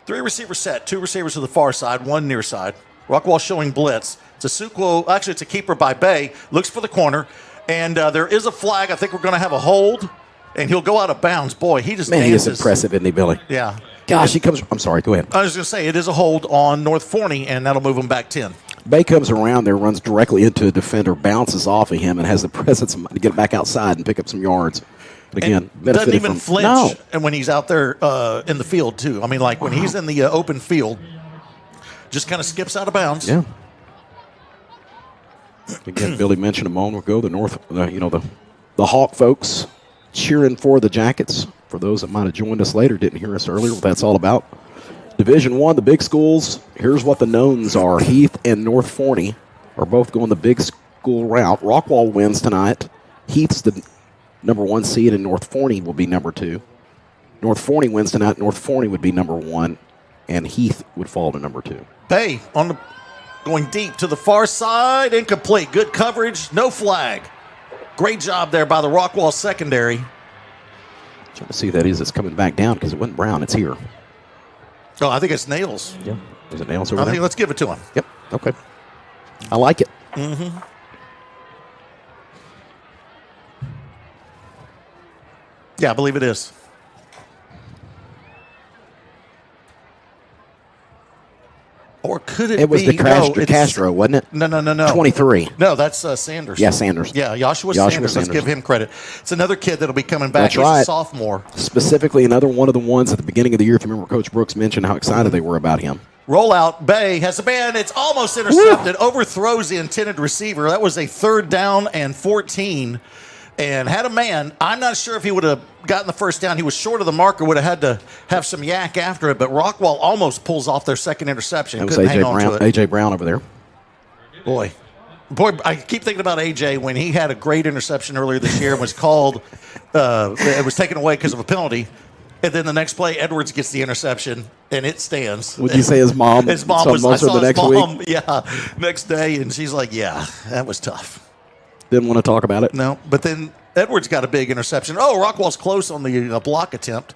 3 receiver set, 2 receivers to the far side, 1 near side. Rockwall showing blitz. It's a keeper by Bay. Looks for the corner, and there is a flag. I think we're going to have a hold, and he'll go out of bounds. Boy, he just dances. He is impressive, isn't he, Billy? Yeah. Gosh, he comes. I'm sorry, go ahead. I was going to say, it is a hold on North Forney, and that'll move him back 10. Bay comes around there, runs directly into a defender, bounces off of him, and has the presence to get back outside and pick up some yards. But again, doesn't even flinch and when he's out there in the field, too. I mean, like when he's in the open field, just kind of skips out of bounds. Yeah. Again, Billy mentioned a moment ago, the Hawk folks cheering for the Jackets. For those that might have joined us later, didn't hear us earlier, what that's all about. Division I, the big schools, here's what the knowns are. Heath and North Forney are both going the big school route. Rockwall wins tonight. Heath's the number 1 seed, and North Forney will be number 2. North Forney wins tonight. North Forney would be number 1, and Heath would fall to number 2. Bay going deep to the far side, incomplete. Good coverage, no flag. Great job there by the Rockwall secondary. Trying to see who that is that's coming back down because it wasn't Brown. It's here. Oh, I think it's Nails. Yeah. Is it Nails over I there? think let's give it to him. Yep. Okay. I like it. Mm-hmm. Yeah, I believe it is. Or could it be? It was the Castro, wasn't it? No. 23. No, that's Sanders. Yeah, Sanders. Yeah, Joshua Sanders. Let's give him credit. It's another kid that'll be coming back. That's He's right. a sophomore. Specifically, another one of the ones at the beginning of the year, if you remember Coach Brooks mentioned how excited they were about him. Rollout. Bay has the man. It's almost intercepted. Overthrows the intended receiver. That was a 3rd down and 14. And had a man. I'm not sure if he would have gotten the first down. He was short of the marker. Would have had to have some yak after it. But Rockwall almost pulls off their second interception. That was Couldn't hang on Brown. to it. AJ Brown over there. Boy, I keep thinking about AJ when he had a great interception earlier this year and was called. It was taken away because of a penalty. And then the next play, Edwards gets the interception, and it stands. Would you say his mom? His mom saw was. I most of saw the his next mom. week? Yeah, next day, and she's like, "Yeah, that was tough." Didn't want to talk about it. No, but then Edwards got a big interception. Oh, Rockwall's close on the block attempt,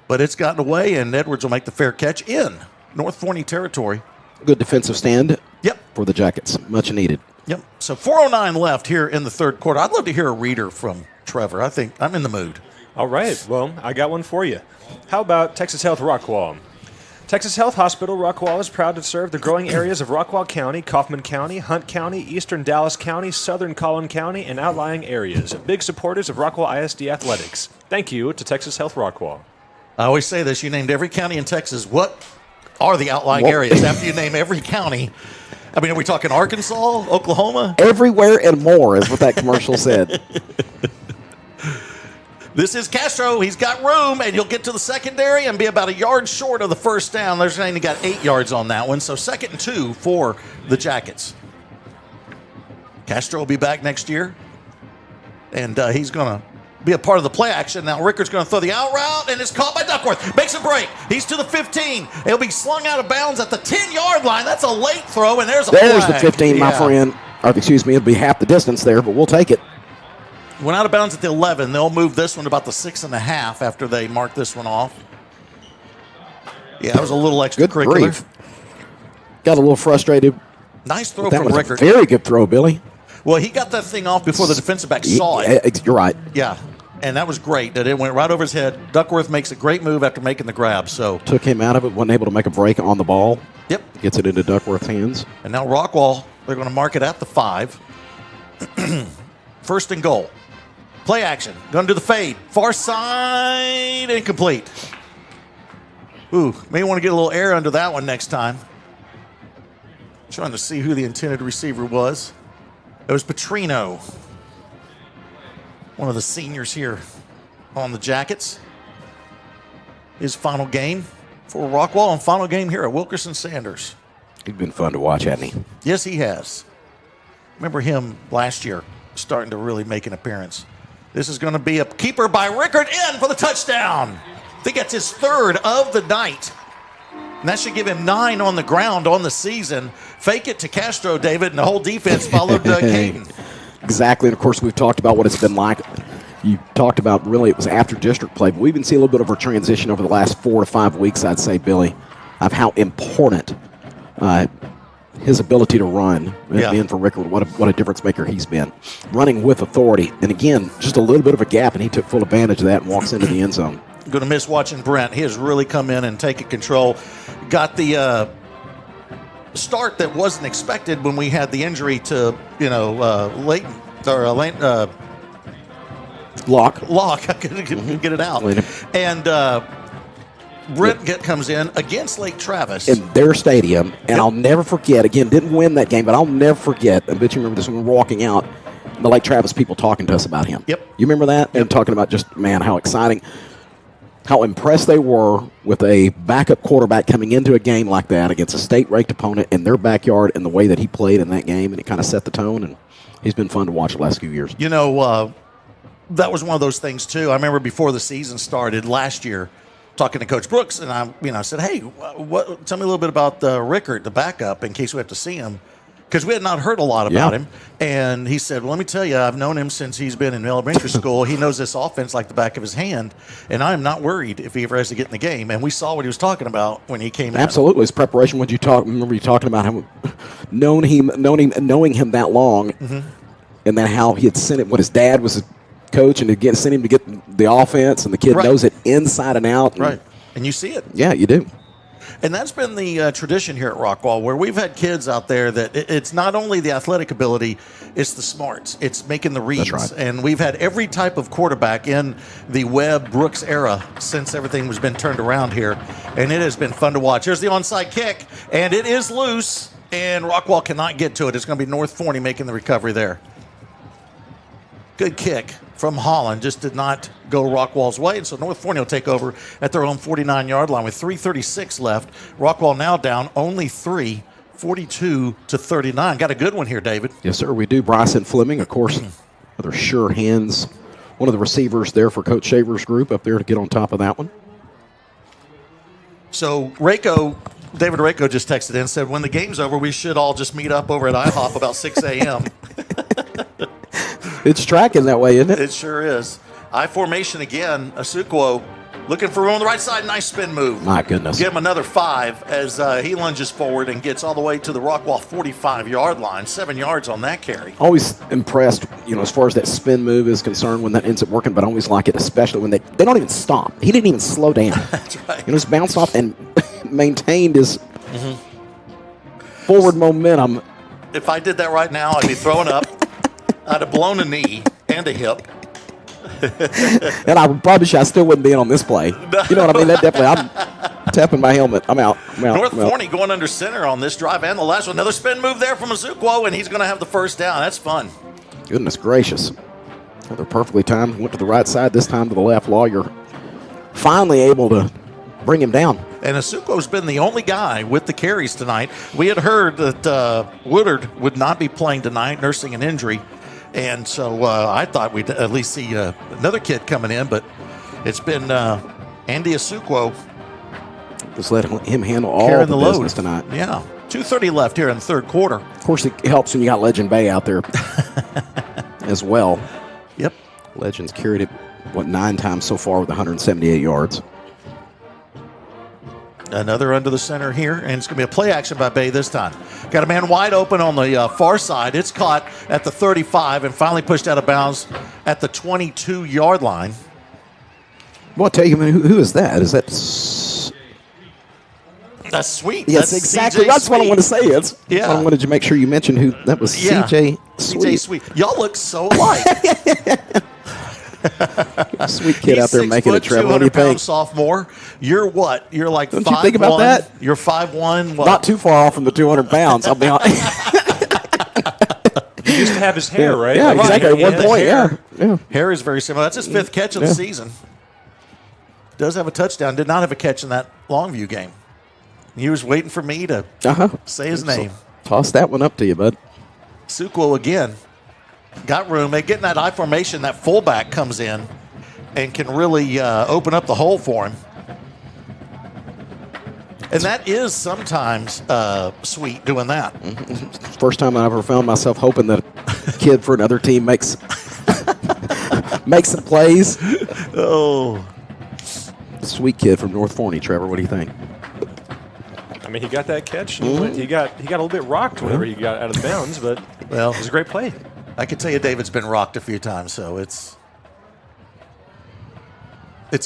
but it's gotten away, and Edwards will make the fair catch in North Forney territory. Good defensive stand. Yep. For the Jackets, much needed. Yep. So 4:09 left here in the third quarter. I'd love to hear a reader from Trevor. I think I'm in the mood. All right. Well, I got one for you. How about Texas Health Rockwall? Texas Health Hospital Rockwall is proud to serve the growing areas of Rockwall County, Kaufman County, Hunt County, Eastern Dallas County, Southern Collin County, and outlying areas. Big supporters of Rockwall ISD athletics. Thank you to Texas Health Rockwall. I always say this. You named every county in Texas. What are the outlying areas after you name every county? I mean, are we talking Arkansas, Oklahoma? Everywhere and more is what that commercial said. This is Castro. He's got room, and he'll get to the secondary and be about a yard short of the first down. There's only got 8 yards on that one, so 2nd and 2 for the Jackets. Castro will be back next year, and he's going to be a part of the play action. Now Rickard's going to throw the out route, and it's caught by Duckworth. Makes a break. He's to the 15. He'll be slung out of bounds at the 10-yard line. That's a late throw, and there's a There's flag. the 15, my friend. Or, excuse me, it'll be half the distance there, but we'll take it. Went out of bounds at the 11. They'll move this one to about the 6.5 after they mark this one off. Yeah, that was a little extracurricular. Good grief. Got a little frustrated. Nice throw That from was Rickard. a very good throw, Billy. Well, he got that thing off before the defensive back saw it. You're right. Yeah, and that was great. That it went right over his head. Duckworth makes a great move after making the grab. So Took him out of it, wasn't able to make a break on the ball. Yep. Gets it into Duckworth's hands. And now Rockwall, they're going to mark it at the 5. 1st and goal. Play action. Going to do the fade. Far side. Incomplete. Ooh, may want to get a little air under that one next time. Trying to see who the intended receiver was. It was Petrino. One of the seniors here on the Jackets. His final game for Rockwall and final game here at Wilkerson Sanders. He's been fun to watch, hasn't he? Yes, he has. Remember him last year starting to really make an appearance. This is going to be a keeper by Rickard in for the touchdown. I think that's his 3rd of the night. And that should give him 9 on the ground on the season. Fake it to Castro, David, and the whole defense followed Caden. Exactly. And, of course, we've talked about what it's been like. You talked about really it was after district play, but we've been seeing a little bit of a transition over the last 4 to 5 weeks, I'd say, Billy, of how important his ability to run has been for Rickard. What a difference maker he's been. Running with authority. And, again, just a little bit of a gap, and he took full advantage of that and walks into the end zone. Going to miss watching Brent. He has really come in and taken control. Got the start that wasn't expected when we had the injury to, Leighton or Locke. I couldn't get it out. And Brent comes in against Lake Travis. In their stadium, and I'll never forget, again, didn't win that game, but I'll never forget, I bet you remember this when we were walking out, the Lake Travis people talking to us about him. Yep. You remember that? And talking about just, man, how exciting, how impressed they were with a backup quarterback coming into a game like that against a state-ranked opponent in their backyard and the way that he played in that game, and it kind of set the tone, and he's been fun to watch the last few years. That was one of those things, too. I remember before the season started last year, talking to Coach Brooks, and I said, hey, tell me a little bit about Rickard, the backup, in case we have to see him. because we had not heard a lot about him. And he said, well, let me tell you, I've known him since he's been in elementary school. He knows this offense like the back of his hand, and I'm not worried if he ever has to get in the game. And we saw what he was talking about when he came in. Absolutely. His preparation, remember you talking about him, knowing him that long, and then how he had sent it when his dad was a coach and to sent him to get the offense, and the kid knows it inside and out. Right. And you see it. Yeah, you do. And that's been the tradition here at Rockwall, where we've had kids out there that it's not only the athletic ability, it's the smarts. It's making the reads. That's right. And we've had every type of quarterback in the Webb-Brooks era since everything has been turned around here. And it has been fun to watch. Here's the onside kick, and it is loose, and Rockwall cannot get to it. It's going to be North Forney making the recovery there. Good kick from Holland, just did not go Rockwall's way, and so North Forney will take over at their own 49-yard line with 3:36 left. Rockwall now down only 3, 42-39. Got a good one here, David. Yes, sir, we do. Bryson Fleming, of course, other sure hands, one of the receivers there for Coach Shaver's group up there to get on top of that one. So David Rako just texted in and said, when the game's over, we should all just meet up over at IHOP about 6 a.m. It's tracking that way, isn't it? It sure is. I formation again. Asukwo looking for room on the right side. Nice spin move. My goodness. Give him another 5 as he lunges forward and gets all the way to the Rockwall 45-yard line. 7 yards on that carry. Always impressed, as far as that spin move is concerned when that ends up working, but I always like it, especially when they don't even stop. He didn't even slow down. That's right. Just bounced off and maintained his forward momentum. If I did that right now, I'd be throwing up. I'd have blown a knee and a hip. And I still wouldn't be in on this play. You know what I mean? That definitely, I'm tapping my helmet. I'm out. North Forney going under center on this drive and the last one. Another spin move there from Asukwo, and he's going to have the first down. That's fun. Goodness gracious. Another perfectly timed. Went to the right side, this time to the left. Lawyer finally able to bring him down. And Asukwo's been the only guy with the carries tonight. We had heard that Woodard would not be playing tonight, nursing an injury. And so I thought we'd at least see another kid coming in, but it's been Andy Asukwo. Just let him handle all the business tonight. Yeah. 2:30 left here in the third quarter. Of course, it helps when you got Legend Bay out there as well. Yep. Legends carried it, 9 times so far with 178 yards. Another under the center here, and it's going to be a play action by Bay this time. Got a man wide open on the far side. It's caught at the 35 and finally pushed out of bounds at the 22-yard line. Well, I'll tell you, who is that? Is that... That's Sweet. Yes, that's exactly. CJ That's Sweet. what I wanted to say. Yeah. I wanted to make sure you mentioned who that was. Yeah. CJ Sweet. CJ Sweet. Y'all look so alike. Sweet kid out there making it, Trevor. What do you 200-pound think? sophomore. You're what? You're like 5'1". Don't you think about that? You're 5'1". What? Not too far off from the 200 pounds. I'll be honest. He used to have his hair, right? Yeah, exactly. At one point, yeah. Hair is very similar. That's his 5th catch of the season. Does have a touchdown. Did not have a catch in that Longview game. He was waiting for me to say his name. Toss that one up to you, bud. Sukwo again. Got room. They get in that I formation. That fullback comes in and can really open up the hole for him. And that is sometimes Sweet doing that. First time I ever found myself hoping that a kid for another team makes some plays. Oh. Sweet kid from North Forney, Trevor. What do you think? I mean, he got that catch. And he got a little bit rocked whenever he got out of bounds, but it was a great play. I can tell you David's been rocked a few times, so it's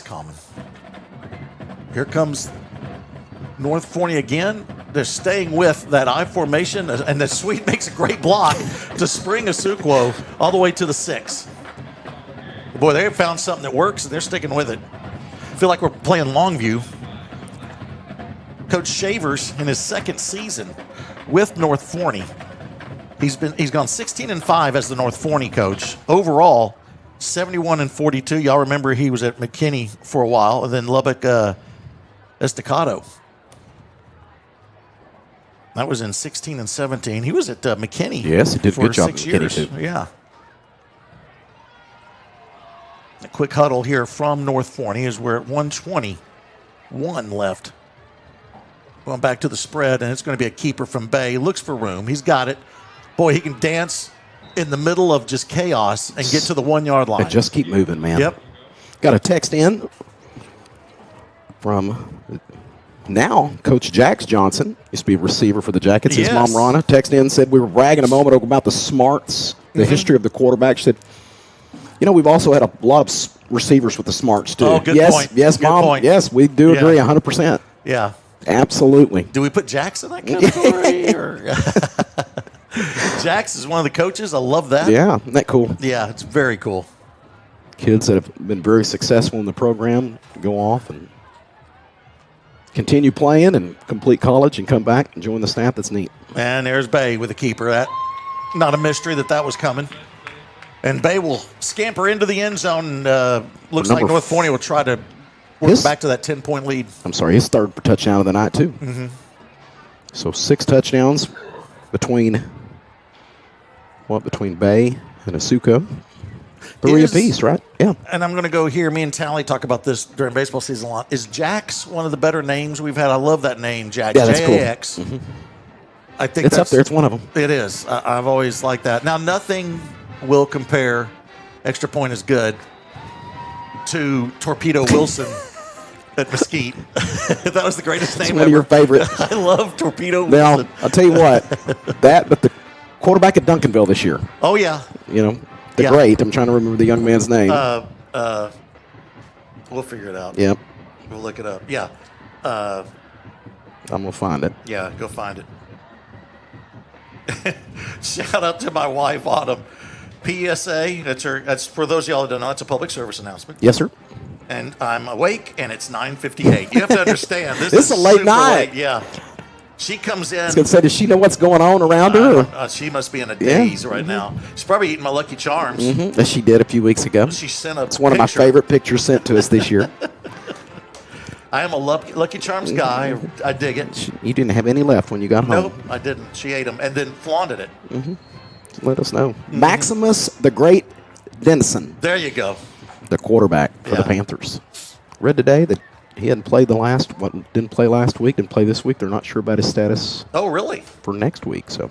common. Here comes North Forney again. They're staying with that I formation, and the Sweet makes a great block to spring Asukwo all the way to the 6. Boy, they have found something that works, and they're sticking with it. I feel like we're playing Longview. Coach Shavers, in his 2nd season with North Forney, he's gone 16-5 as the North Forney coach. Overall, 71-42. Y'all remember he was at McKinney for a while, and then Lubbock Estacado. That was in 16 and 17. He was at McKinney. Yes, he did a for good job 6 at McKinney, years. too. Yeah. A quick huddle here from North Forney as we're at 1:21 left Going back to the spread, and it's going to be a keeper from Bay. Looks for room. He's got it. Boy, he can dance in the middle of just chaos and get to the 1 yard line. And just keep moving, man. Yep. Got a text in from now Coach Jax Johnson. Used to be a receiver for the Jackets. His mom, Ronna, texted in and said, we were bragging a moment ago about the smarts, the history of the quarterback. She said, we've also had a lot of receivers with the smarts, too. Oh, good point. Yes, Good Mom. point. Yes, we do agree 100%. Yeah. Absolutely. Do we put Jax in that category? Jax is one of the coaches. I love that. Yeah, isn't that cool? Yeah, it's very cool. Kids that have been very successful in the program go off and continue playing and complete college and come back and join the staff. That's neat. And there's Bay with the keeper. That not a mystery that was coming. And Bay will scamper into the end zone. And, looks like North Forney will try to work back to that 10-point lead. I'm sorry, his third touchdown of the night, too. Mm-hmm. So 6 touchdowns between Bay and Asuka. 3 apiece, right? Yeah. And I'm going to go here. Me and Tally talk about this during baseball season a lot. Is Jax one of the better names we've had? I love that name, Jax. Yeah, that's J-A-X. cool. Mm-hmm. I think it's up there. It's one of them. It is. I've always liked that. Now, nothing will compare. Extra point is good to Torpedo Wilson at Mesquite. That was the greatest name It's one ever. of your favorites. I love Torpedo Now, Wilson. I'll tell you what, but the quarterback at Duncanville this year. Oh, yeah. The great. I'm trying to remember the young man's name. We'll figure it out. Yep. We'll look it up. Yeah. I'm going to find it. Yeah, go find it. Shout out to my wife, Autumn. PSA, that's for those of y'all that don't know, it's a public service announcement. Yes, sir. And I'm awake, and it's 9:58. You have to understand, this It's is a late super night. late. Yeah. She comes in. I was going to say, does she know what's going on around her? She must be in a daze right now. She's probably eating my Lucky Charms. Mm-hmm. As she did a few weeks ago. She sent a It's one of my picture. favorite pictures sent to us this year. I am a Lucky Charms guy. I dig it. You didn't have any left when you got home. Nope, I didn't. She ate them and then flaunted it. Mm-hmm. Let us know. Maximus the Great Denson, There you go. the quarterback for the Panthers. Read today that he hadn't played didn't play last week, didn't play this week. They're not sure about his status Oh, really? for next week. So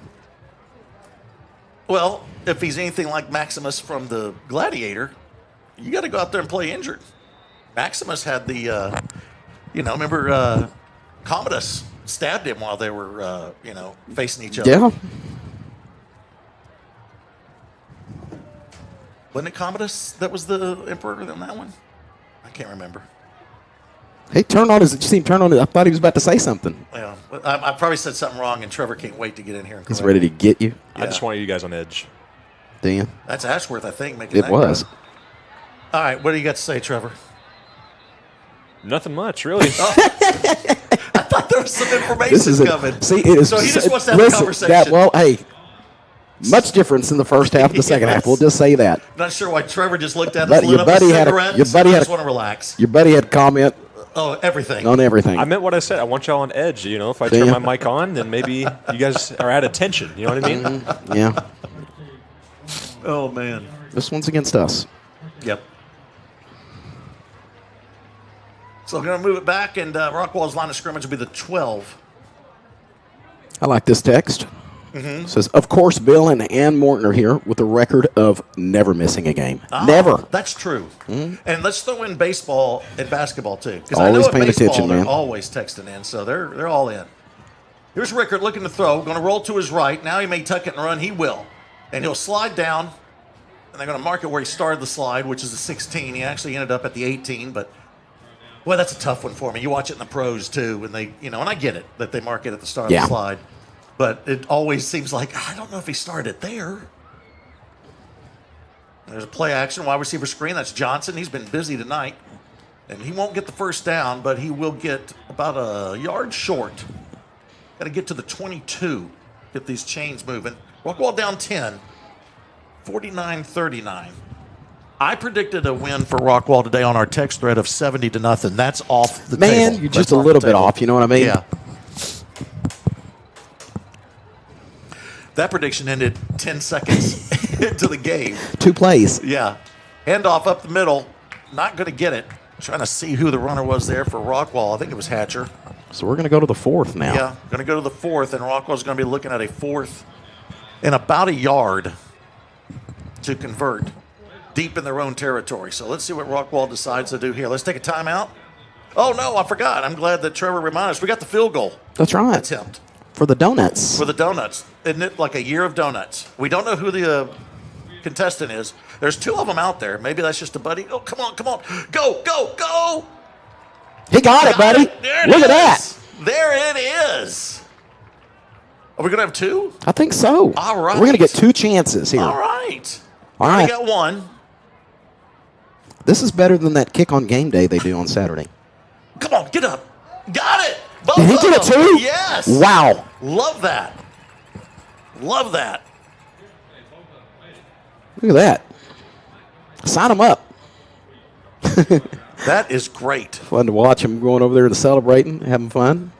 Well, if he's anything like Maximus from the Gladiator, you got to go out there and play injured. Maximus had the, remember Commodus stabbed him while they were, facing each other. yeah, Wasn't it Commodus that was the emperor on that one? I can't remember. he turned on his. Did you see him turn on it? I thought he was about to say something. Yeah, I probably said something wrong, and Trevor can't wait to get in here. And He's correct ready to me. get you. I just want you guys on edge. Dan, That's Ashworth, I think, making it that was. go. All right, what do you got to say, Trevor? Nothing much, really. I thought there was some information This is coming. See, it is. So he just wants to have listen, a conversation. hey, much difference in the first half of the second half. We'll just say that. Not sure why Trevor just looked at But us, lit up a cigarette, and said, I just want to relax. Your buddy had a comment Oh, everything. on everything. I meant what I said. I want y'all on edge. If I turn my mic on, then maybe you guys are at attention. You know what I mean? Yeah, Oh, man. this one's against us. Yep. So I'm going to move it back, and Rockwall's line of scrimmage will be the 12. I like this text. Mm-hmm. It says, of course, Bill and Ann Morton are here with a record of never missing a game. Ah, Never. That's true. And let's throw in baseball and basketball, too. Because Always I know at paying baseball, attention, they're man. always texting in, so they're all in. Here's Rickard looking to throw, going to roll to his right. Now he may tuck it and run. He will. And he'll slide down, and they're going to mark it where he started the slide, which is the 16. He actually ended up at the 18, but boy, that's a tough one for me. You watch it in the pros, too, and they, and I get it that they mark it at the start of the slide. But it always seems like, I don't know if he started there. There's a play action, wide receiver screen. That's Johnson. He's been busy tonight. And he won't get the first down, but he will get about a yard short. Got to get to the 22, get these chains moving. Rockwall down 10, 49-39. I predicted a win for Rockwall today on our text thread of 70-0. That's off the table. Man, you're just That's a off little the bit table. off. You know what I mean? Yeah. That prediction ended 10 seconds into the game. 2 plays. Yeah. Handoff up the middle. Not going to get it. Trying to see who the runner was there for Rockwall. I think it was Hatcher. So we're going to go to the fourth now. Yeah, going to go to the fourth, and Rockwall's going to be looking at a fourth in about a yard to convert deep in their own territory. So let's see what Rockwall decides to do here. Let's take a timeout. Oh, no, I forgot. I'm glad that Trevor reminded us. We got the field goal. That's right. Attempt. For the donuts. For the donuts. Isn't it like a year of donuts? We don't know who the contestant is. There's 2 of them out there. Maybe that's just a buddy. Oh, come on, come on. Go, go, go. He got it, buddy. Look at that. There it is. Are we going to have 2? I think so. All right. We're going to get 2 chances here. All right. All right. We got 1. This is better than that kick on game day they do on Saturday. Come on, get up. Got it. Both Did he of get it them. too? Yes. Wow. Love that. Love that. Look at that. Sign him up. That is great. Fun to watch him going over there and celebrating, having fun.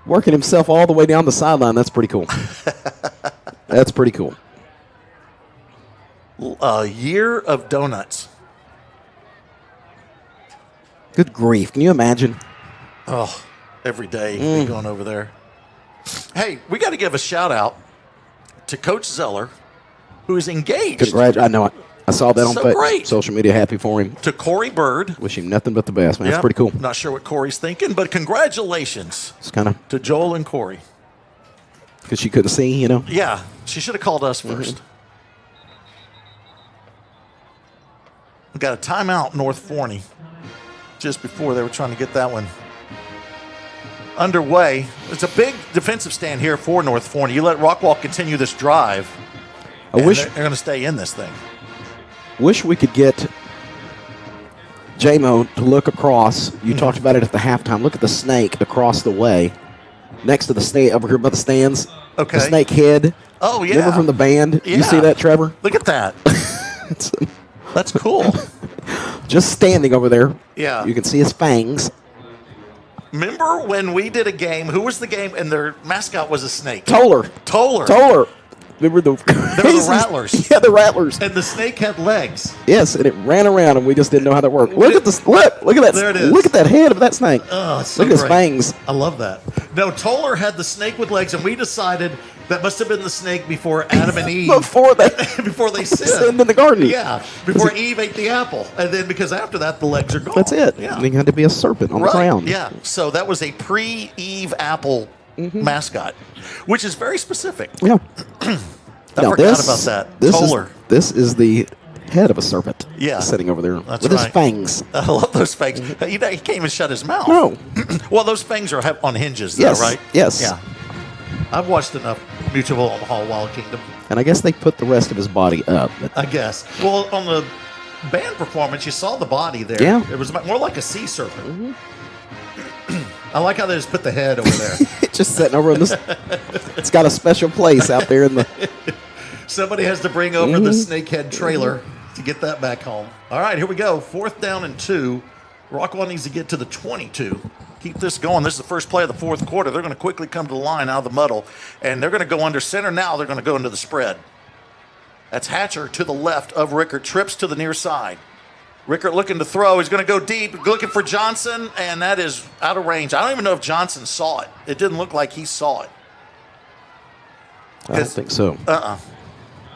Working himself all the way down the sideline. That's pretty cool. That's pretty cool. A year of donuts. Good grief. Can you imagine? Oh, every day going over there. Hey, we got to give a shout out to Coach Zeller, who is engaged. I know it. I saw that So on great. social media. Happy for him. To Corey Bird. Wish him nothing but the best, man. Yep. That's pretty cool. Not sure what Corey's thinking, but congratulations It's kind of to Joel and Corey. because she couldn't see, you know. Yeah, she should have called us first. We got a timeout, North Forney, just before they were trying to get that one underway. It's a big defensive stand here for North Forney. You let Rockwall continue this drive. I wish they're going to stay in this thing. Wish we could get J-Mo to look across. You talked about it at the halftime. Look at the snake across the way, next to the stand over here by the stands. Okay. The snake head. Oh, yeah. Remember from the band? Yeah. You see that, Trevor? Look at that. That's cool. Just standing over there. Yeah. You can see his fangs. Remember when we did a game? Who was the game? And their mascot was a snake. Toller. Remember the They were the Rattlers. Yeah, the Rattlers. And the snake had legs. Yes, and it ran around, and we just didn't know how that worked. Look at this! Look at that! There it is. Look at that head of that snake. Oh, it's so look at his great. fangs. I love that. No, Toller had the snake with legs, and we decided that must have been the snake before Adam and Eve. before they sinned in the garden. Yeah, before Eve ate the apple, and then because after that the legs are gone. That's it. Yeah, And he had to be a serpent on the ground. Yeah, so that was a pre-Eve apple mascot, which is very specific. Yeah. I forgot about that. Toller. This is the head of a serpent. Yeah. Sitting over there That's with his right. fangs. I love those fangs. He can't even shut his mouth. No. Well, those fangs are on hinges, though, Yes. right? Yes. Yeah. I've watched enough Mutual Omaha Wild Kingdom, And I guess they put the rest of his body up. But I guess. Well, on the band performance, you saw the body there. Yeah. It was more like a sea serpent. I like how they just put the head over there. just sitting over in this. It's got a special place out there in the. Somebody has to bring over the snakehead trailer to get that back home. All right, here we go. 4th down and 2. Rockwall needs to get to the 22. Keep this going. This is the first play of the 4th quarter. They're going to quickly come to the line out of the muddle, and they're going to go under center now. They're going to go into the spread. That's Hatcher to the left of Rickert. Trips to the near side. Rickert looking to throw. He's going to go deep, looking for Johnson, and that is out of range. I don't even know if Johnson saw it. It didn't look like he saw it. I don't think so.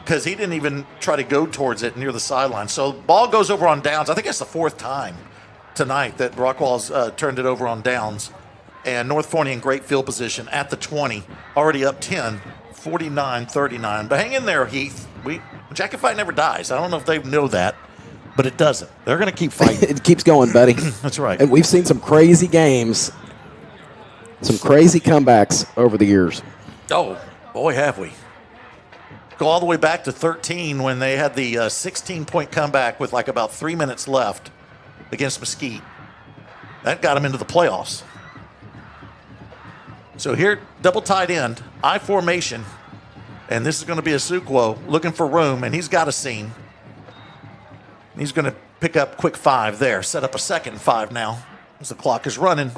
Because he didn't even try to go towards it near the sideline. So ball goes over on downs. I think that's the 4th time tonight that Rockwall's turned it over on downs. And North Forney in great field position at the 20, already up 10, 49-39. But hang in there, Heath. Jacket fight never dies. I don't know if they know that, but it doesn't. They're going to keep fighting. It keeps going, buddy. That's right. And we've seen some crazy games, some crazy comebacks over the years. Oh, boy, have we. Go all the way back to 13 when they had the 16-point comeback with like about 3 minutes left against Mesquite. That got them into the playoffs. So here, double tight end, I formation, and this is going to be a Suquo looking for room, and he's got a seam. He's going to pick up quick 5 there, set up a second 5 now as the clock is running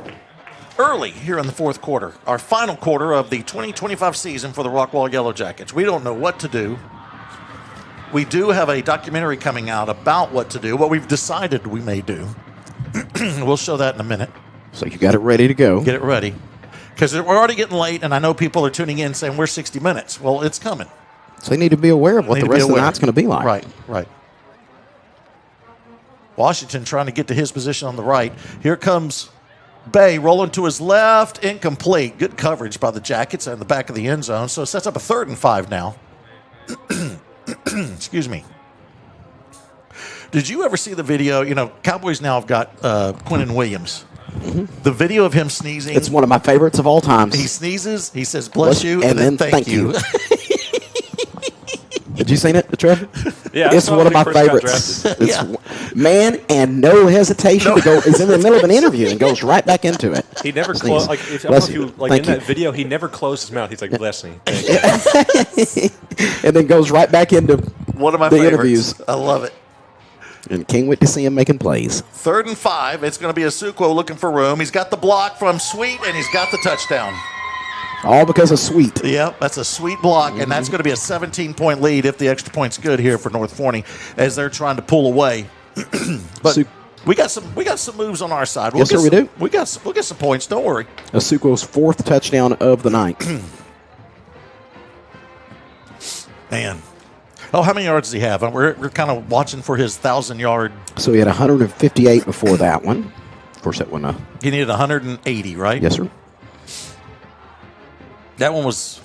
early here in the 4th quarter. Our final quarter of the 2025 season for the Rockwall Yellowjackets. We don't know what to do. We do have a documentary coming out about what to do, what we've decided we may do. We'll show that in a minute. So you got it ready to go. Get it ready. Because we're already getting late, and I know people are tuning in saying we're 60 minutes. Well, it's coming. So they need to be aware of what the rest of the night's going to be like. Right. Washington trying to get to his position on the right. Here comes Bay rolling to his left. Incomplete. Good coverage by the Jackets in the back of the end zone. So it sets up a 3rd and 5 now. Excuse me. Did you ever see the video? You know, Cowboys now have got Quinnen Williams. Mm-hmm. The video of him sneezing. It's one of my favorites of all times. He sneezes, he says, bless you, and then thank you. Did you see it, Trevor? Yeah, it's one of my favorites. Man, and no hesitation to go. He's in the middle of an interview and goes right back into it. He never closed. Like, I don't know if you in that video, he never closed his mouth. He's like, bless me. And then goes right back into one of my the favorites. Interviews. I love it. And can't wait to see him making plays. 3rd and 5. It's going to be Asukwo looking for room. He's got the block from Sweet, and he's got the touchdown. All because of Sweet. Yep, that's a sweet block, and that's going to be a 17-point lead if the extra point's good here for North Forney as they're trying to pull away. But we got some moves on our side. Yes, sir, we do. We'll get some points. Don't worry. Asukwo's 4th touchdown of the night. Man. Oh, how many yards does he have? We're kind of watching for his 1,000-yard. So he had 158 before that one. Of course, that one. He needed 180, right? Yes, sir. That one was,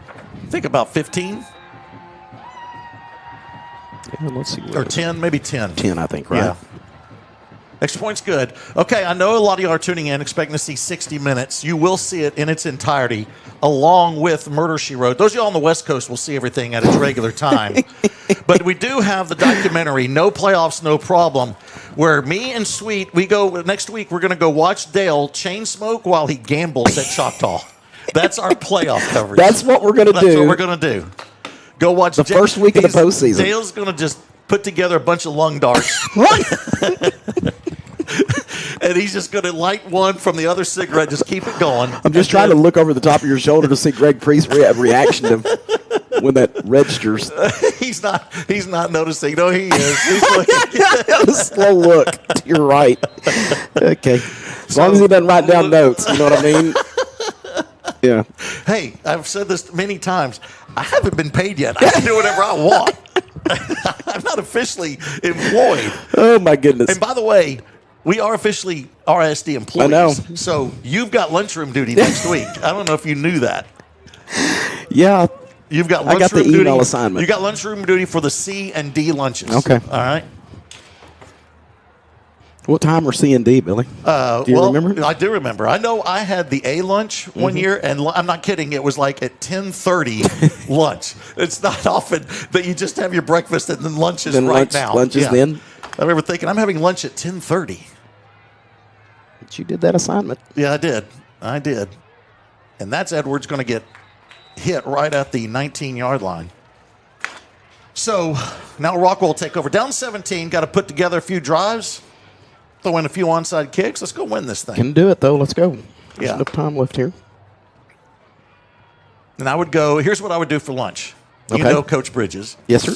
I think, about 15. Yeah, let's see. Or 10, maybe 10. 10, I think, right? Yeah. Extra point's good. Okay, I know a lot of you are tuning in expecting to see 60 minutes. You will see it in its entirety along with Murder, She Wrote. Those of you on the West Coast will see everything at its regular time. But we do have the documentary, No Playoffs, No Problem, where me and Sweet, next week, we're going to go watch Dale chain smoke while he gambles at Choctaw. That's our playoff coverage. That's what we're going to do. That's what we're going to do. Go watch the first week of the postseason. Dale's going to just put together a bunch of lung darts. And he's just going to light one from the other cigarette, just keep it going. I'm just trying to look over the top of your shoulder to see Greg Priest's reaction to when that registers. He's not noticing. No, he is. He's looking. A slow look to your right. Okay. As long as he doesn't write down notes, you know what I mean? Yeah. Hey, I've said this many times. I haven't been paid yet. I can do whatever I want. I'm not officially employed. Oh, my goodness. And by the way, we are officially RSD employees. I know. So you've got lunchroom duty next week. I don't know if you knew that. Yeah. You've got I got the lunchroom email duty. assignment. You got lunchroom duty for the C and D lunches. Okay. All right. What time are C and D, Billy? Do you remember? I do remember. I know I had the A lunch one year, and I'm not kidding. It was like at 10:30 lunch. It's not often that you just have your breakfast and then lunch is now. Lunch is then. I remember thinking, I'm having lunch at 10:30. But you did that assignment. Yeah, I did. And that's Edwards going to get hit right at the 19-yard line. So now Rockwall will take over. Down 17, got to put together a few drives. Throw in a few onside kicks. Let's go win this thing. Can do it, though. Let's go. There's Yeah. enough time left here. And I would go, here's what I would do for lunch. You Okay. know Coach Bridges. Yes, sir.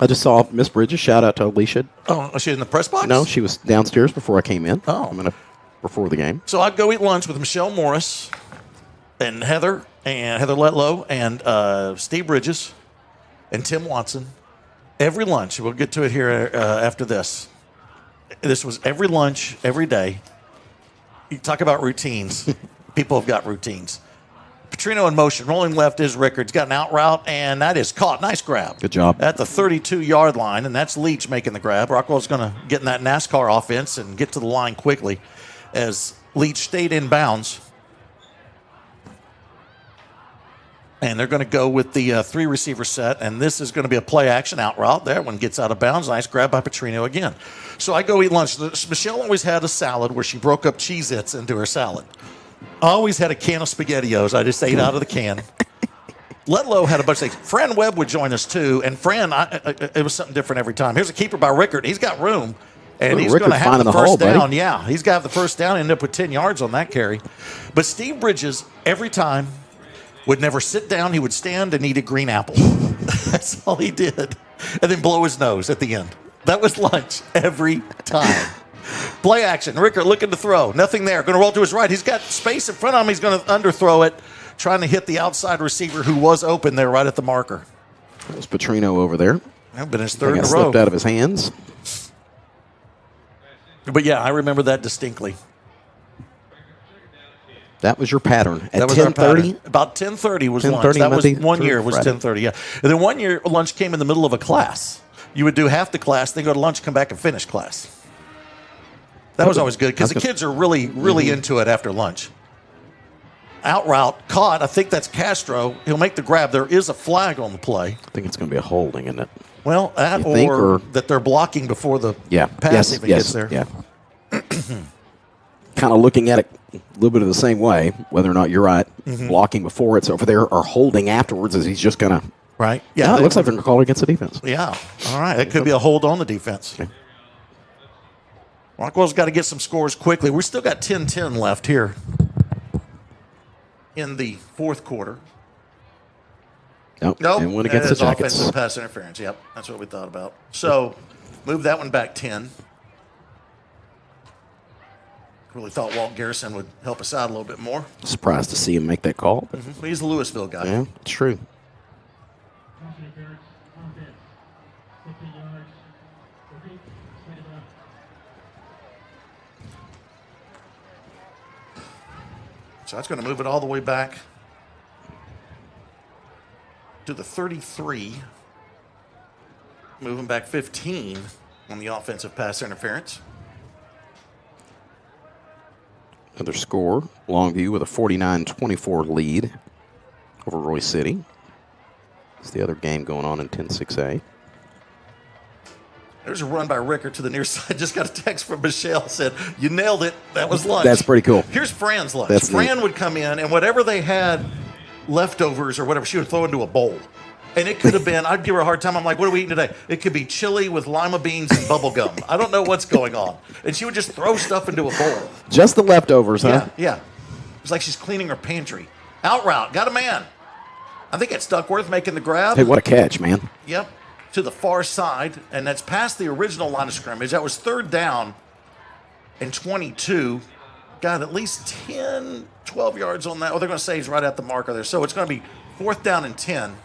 I just saw Miss Bridges. Shout out to Alicia. Oh, was she in the press box? No, she was downstairs before I came in. Oh. Before the game. So I'd go eat lunch with Michelle Morris and Heather Letlow and Steve Bridges and Tim Watson. Every lunch. We'll get to it here after this. This was every lunch, every day. You talk about routines. People have got routines. Petrino in motion. Rolling left is Rickards. Got an out route, and that is caught. Nice grab. Good job. At the 32-yard line, and that's Leach making the grab. Rockwell's going to get in that NASCAR offense and get to the line quickly as Leach stayed in bounds. And they're going to go with the three-receiver set, and this is going to be a play-action out route. That one gets out of bounds. Nice grab by Petrino again. So I go eat lunch. Michelle always had a salad where she broke up Cheez-Its into her salad. I always had a can of SpaghettiOs. I just ate out of the can. Letlow had a bunch of things. Fran Webb would join us, too, and Fran, it was something different every time. Here's a keeper by Rickard. He's got room, and he's going to have the first down. Buddy. Yeah, he's got the first down, end up with 10 yards on that carry. But Steve Bridges, every time, would never sit down. He would stand and eat a green apple. That's all he did. And then blow his nose at the end. That was lunch every time. Play action. Rickert looking to throw. Nothing there. Going to roll to his right. He's got space in front of him. He's going to underthrow it, trying to hit the outside receiver who was open there right at the marker. That was Petrino over there. That's been his third in a row. Slipped out of his hands. But, yeah, I remember that distinctly. That was your pattern. At that was 10:30? About 10:30 was 10:30 lunch. That was Monday one through year was Friday. 10:30, yeah. And then one year lunch came in the middle of a class. You would do half the class, then go to lunch, come back and finish class. That was always good because the kids are really, really into it after lunch. Out route, caught. I think that's Castro. He'll make the grab. There is a flag on the play. I think it's going to be a holding, isn't it? Well, that You think, or that they're blocking before the pass yes, even yes, gets there. Yeah. Kind of looking at it a little bit of the same way, whether or not you're right. Mhm. Blocking before it's over there or holding afterwards as he's just going to. Right. Yeah, it looks like they're going to call it against the defense. Yeah. All right. It could be a hold on the defense. Okay. Rockwell's got to get some scores quickly. We still got 10-10 left here in the fourth quarter. Nope. And went against the It's Jackets. offensive pass interference. Yep. That's what we thought about. So move that one back 10. Really thought Walt Garrison would help us out a little bit more. Surprised to see him make that call. But He's a Louisville guy. yeah, it's true. So that's going to move it all the way back to the 33. Moving back 15 on the offensive pass interference. Another score. Longview with a 49-24 lead over Roy City. It's the other game going on in 10-6A. There's a run by Rickert to the near side. Just got a text from Michelle. Said, you nailed it. That was lunch. That's pretty cool. Here's Fran's lunch. That's Fran neat. would come in, and whatever they had leftovers or whatever, she would throw into a bowl. And it could have been, I'd give her a hard time. I'm like, what are we eating today? It could be chili with lima beans and bubble gum. I don't know what's going on. And she would just throw stuff into a bowl. Just the leftovers, huh? Yeah. It's like she's cleaning her pantry. Out route. Got a man. I think it's Duckworth making the grab. Hey, what a catch, man. Yep, to the far side, and that's past the original line of scrimmage. That was third down and 22. Got at least 10, 12 yards on that. Oh, they're going to say he's right at the marker there. So it's going to be fourth down and 10. A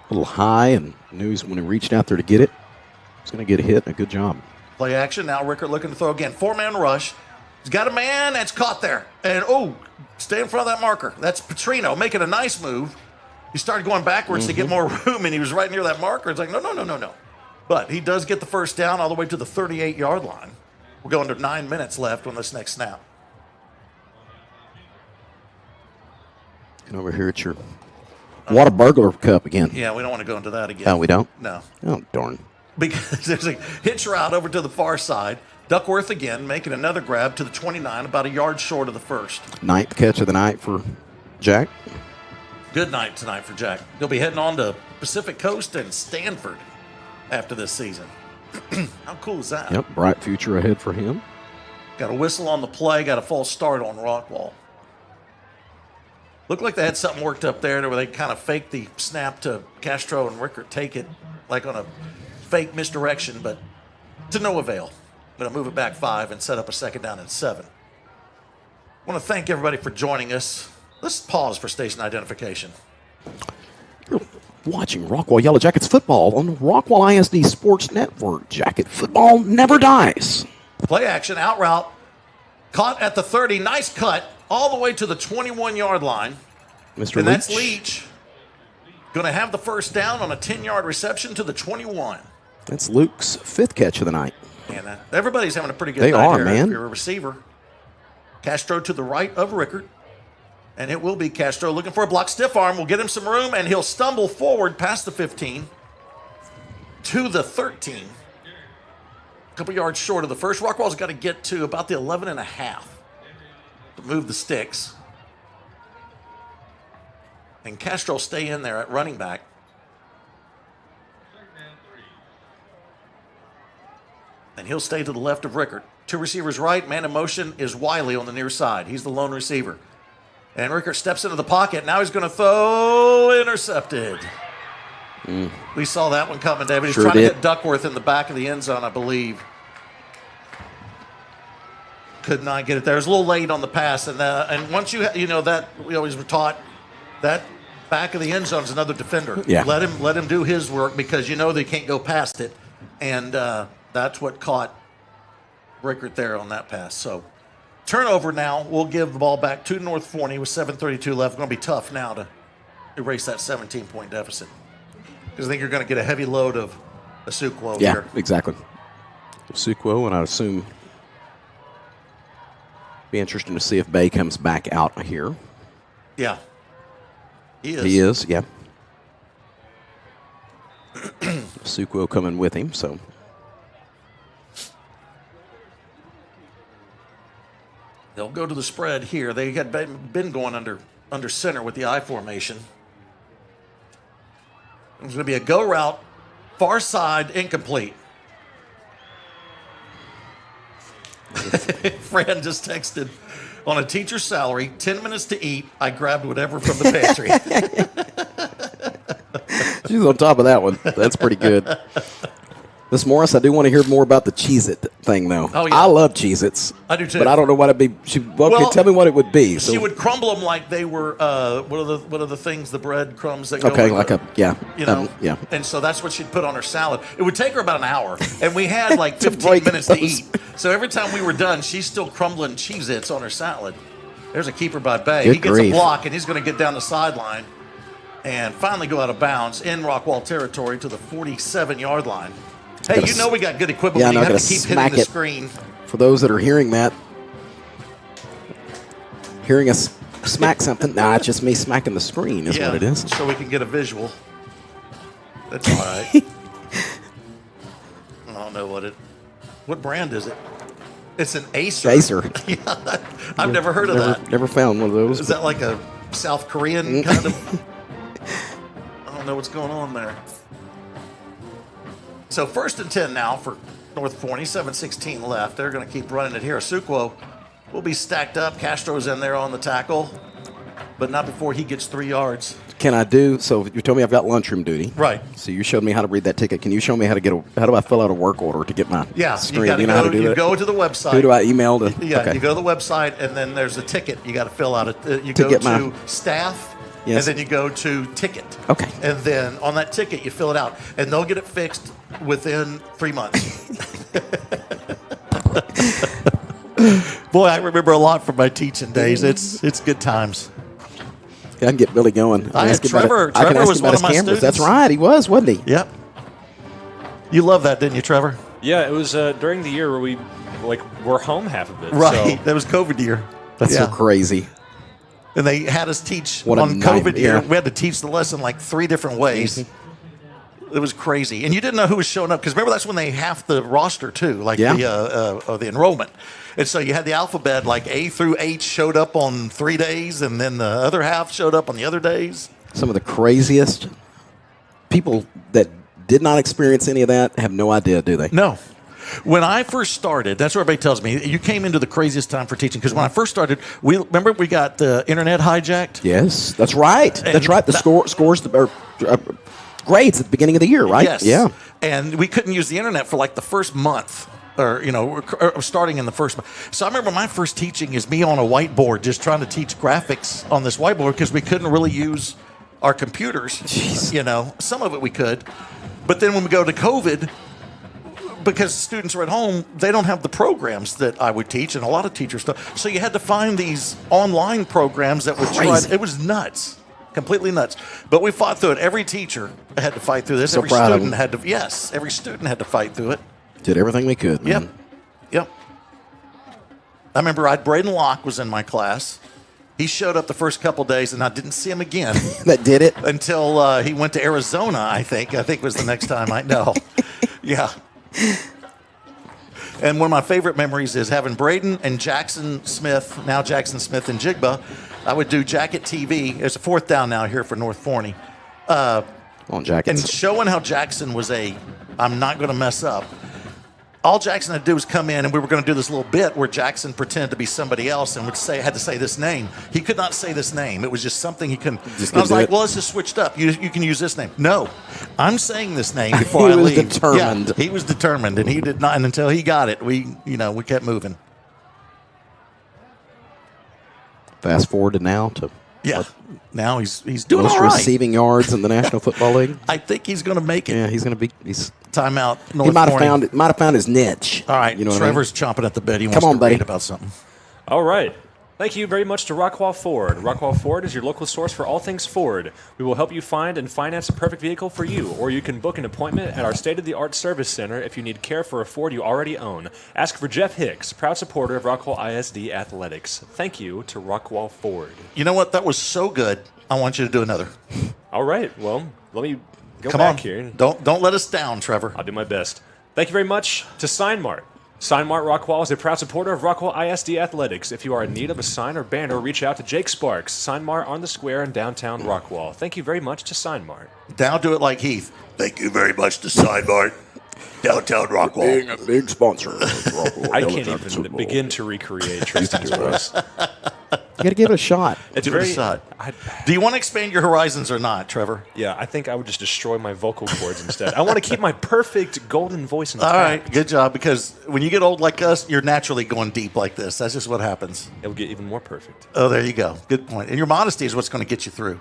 little high, and News, when he reached out there to get it, he's going to get a hit, and a good job. Play action. Now Rickert looking to throw again. Four-man rush. He's got a man that's caught there. And, stay in front of that marker. That's Petrino making a nice move. He started going backwards to get more room, and he was right near that marker. It's like, no. But he does get the first down all the way to the 38-yard line. We're going to 9 minutes left on this next snap. And over here at your Whataburger Cup again. Yeah, we don't want to go into that again. Oh, we don't? No. Oh, darn. Because there's a hitch route over to the far side. Duckworth again making another grab to the 29, about a yard short of the first. Ninth catch of the night for Jack. Good night tonight for Jack. He'll be heading on to Pacific Coast and Stanford after this season. How cool is that? Yep, bright future ahead for him. Got a whistle on the play, got a false start on Rockwall. Looked like they had something worked up there where they kind of faked the snap to Castro and Rickert take it like on a fake misdirection, but to no avail. Going to move it back 5 and set up a second down and 7. I want to thank everybody for joining us. Let's pause for station identification. You're watching Rockwall Yellowjackets football on the Rockwall ISD Sports Network. Jacket football never dies. Play action, out route. Caught at the 30. Nice cut all the way to the 21-yard line. Mr. And that's Leach. Leach. Going to have the first down on a 10-yard reception to the 21. That's Luke's 5th catch of the night. And everybody's having a pretty good They night are, here. man. If you're a receiver. Castro to the right of Rickert. And it will be Castro looking for a block. Stiff arm will get him some room, and he'll stumble forward past the 15 to the 13. A couple yards short of the first. Rockwall's got to get to about the 11 and a half to move the sticks. And Castro stay in there at running back. And he'll stay to the left of Rickert. Two receivers right. Man in motion is Wiley on the near side. He's the lone receiver. And Rickert steps into the pocket. Now he's going to throw. Intercepted. We saw that one coming, David. He's Sure trying did. to hit Duckworth in the back of the end zone, I believe. Could not get it there. It was a little late on the pass, and once that we always were taught that back of the end zone is another defender. Yeah. Let him do his work because they can't go past it, and that's what caught Rickert there on that pass. So turnover now. We'll give the ball back to North Forney with 7:32 left. It's going to be tough now to erase that 17-point deficit because I think you're going to get a heavy load of Asukwo here. Yeah, exactly. Asukwo, and I assume be interesting to see if Bay comes back out here. Yeah. He is. He is, yeah. Asukwo coming with him, so. They'll go to the spread here. They had been going under center with the I formation. It's going to be a go route, far side, incomplete. Fran just texted, on a teacher's salary, 10 minutes to eat, I grabbed whatever from the pantry. She's on top of that one. That's pretty good. Miss Morris, I do want to hear more about the Cheez-It thing, though. Oh, yeah. I love Cheez-Its. I do, too. But I don't know what it'd be. Tell me what it would be. So. She would crumble them like they were, what are the things, the bread crumbs that Okay, go like yeah. yeah. And so that's what she'd put on her salad. It would take her about an hour, and we had like 15 minutes to eat. So every time we were done, she's still crumbling Cheez-Its on her salad. There's a keeper by Bay. Good He gets grief. a block, and he's going to get down the sideline and finally go out of bounds in Rockwall territory to the 47-yard line. Hey, we got good equipment. Yeah, You I'm have not to going keep to hitting smack the it. screen. For those that are hearing that, hearing us smack something, nah, it's just me smacking the screen is what it is. So we can get a visual. That's all right. I don't know what brand is it? It's an Acer. Acer. Yeah, I've never heard of that. Never found one of those. Is that like a South Korean kind of? I don't know what's going on there. So 1st and 10 now for North Forney, 7:16 left. They're going to keep running it here. Asukwo will be stacked up. Castro's in there on the tackle, but not before he gets 3 yards. Can I do, so you told me I've got lunchroom duty. Right. So you showed me how to read that ticket. Can you show me how do I fill out a work order to get my screen? You know how to do that? go to the website. Who do I email to? Yeah, okay. you go to the website, and then there's a ticket. You got to fill out. You To go get to my- staff, Yes. and then you go to ticket. Okay. And then on that ticket, you fill it out, and they'll get it fixed within 3 months. Boy, I remember a lot from my teaching days. It's good times. I can get Billy going. Trevor was one of my students. That's right. He was, wasn't he? Yep. You love that, didn't you, Trevor? Yeah, it was during the year where we were home half of it. Right. So. That was COVID year. That's so crazy. And they had us teach What a on COVID year. nightmare. We had to teach the lesson like 3 different ways. It was crazy. And you didn't know who was showing up. Because remember, that's when they half the roster, too, the enrollment. And so you had the alphabet, like A through H showed up on 3 days, and then the other half showed up on the other days. Some of the craziest people that did not experience any of that have no idea, do they? No. When I first started, that's what everybody tells me. You came into the craziest time for teaching because when I first started, we got the internet hijacked. Yes, that's right. That's right. The scores grades at the beginning of the year, right? Yes. Yeah. And we couldn't use the internet for like the first month. Or starting in the first month. So I remember my first teaching is me on a whiteboard just trying to teach graphics on this whiteboard because we couldn't really use our computers. Jeez. Some of it we could. But then when we go to COVID, because students are at home, they don't have the programs that I would teach, and a lot of teachers don't. So you had to find these online programs that would try. It was nuts. Completely nuts. But we fought through it. Every teacher had to fight through this. So every proud of student them. had to. Yes, every student had to fight through it. Did everything we could. Yep. Man. Yep. I remember Braden Locke was in my class. He showed up the first couple days, and I didn't see him again. That did it? Until he went to Arizona, I think. I think was the next time I know. Yeah. And one of my favorite memories is having Braden and Jackson Smith, now Jackson Smith and Jigba. I would do Jacket TV. There's a 4th down now here for North Forney. On Jackets. And showing how Jackson was I'm not going to mess up. All Jackson had to do was come in, and we were going to do this little bit where Jackson pretended to be somebody else and had to say this name. He could not say this name. It was just something he couldn't. I was like, well, let's just switch it up. You can use this name. No, I'm saying this name before I leave. He was determined. Yeah, he was determined, and he did not. And until he got it, we kept moving. Fast forward to now to now he's doing most all right. receiving yards in the National Football League. I think he's going to make it. Yeah, he's going to be. He's timeout. he might have found his niche. All right, you know what Trevor's chomping at the bit. He wants Come on, to buddy. read about something. All right. Thank you very much to Rockwall Ford. Rockwall Ford is your local source for all things Ford. We will help you find and finance a perfect vehicle for you, or you can book an appointment at our state-of-the-art service center if you need care for a Ford you already own. Ask for Jeff Hicks, proud supporter of Rockwall ISD Athletics. Thank you to Rockwall Ford. You know what? That was so good. I want you to do another. All right. Well, let me go Come back on. here. Don't let us down, Trevor. I'll do my best. Thank you very much to SignMart. SignMart Rockwall is a proud supporter of Rockwall ISD Athletics. If you are in need of a sign or banner, reach out to Jake Sparks. SignMart on the square in downtown Rockwall. Thank you very much to SignMart. Now do it like Heath. Thank you very much to SignMart. Downtown Rockwall. Being a big sponsor of Rockwall. I can't even begin to recreate Tristan's voice. You got to give it a shot. It's Give it a shot. Do you want to expand your horizons or not, Trevor? Yeah, I think I would just destroy my vocal cords instead. I want to keep my perfect golden voice intact. All right, good job. Because when you get old like us, you're naturally going deep like this. That's just what happens. It'll get even more perfect. Oh, there you go. Good point. And your modesty is what's going to get you through.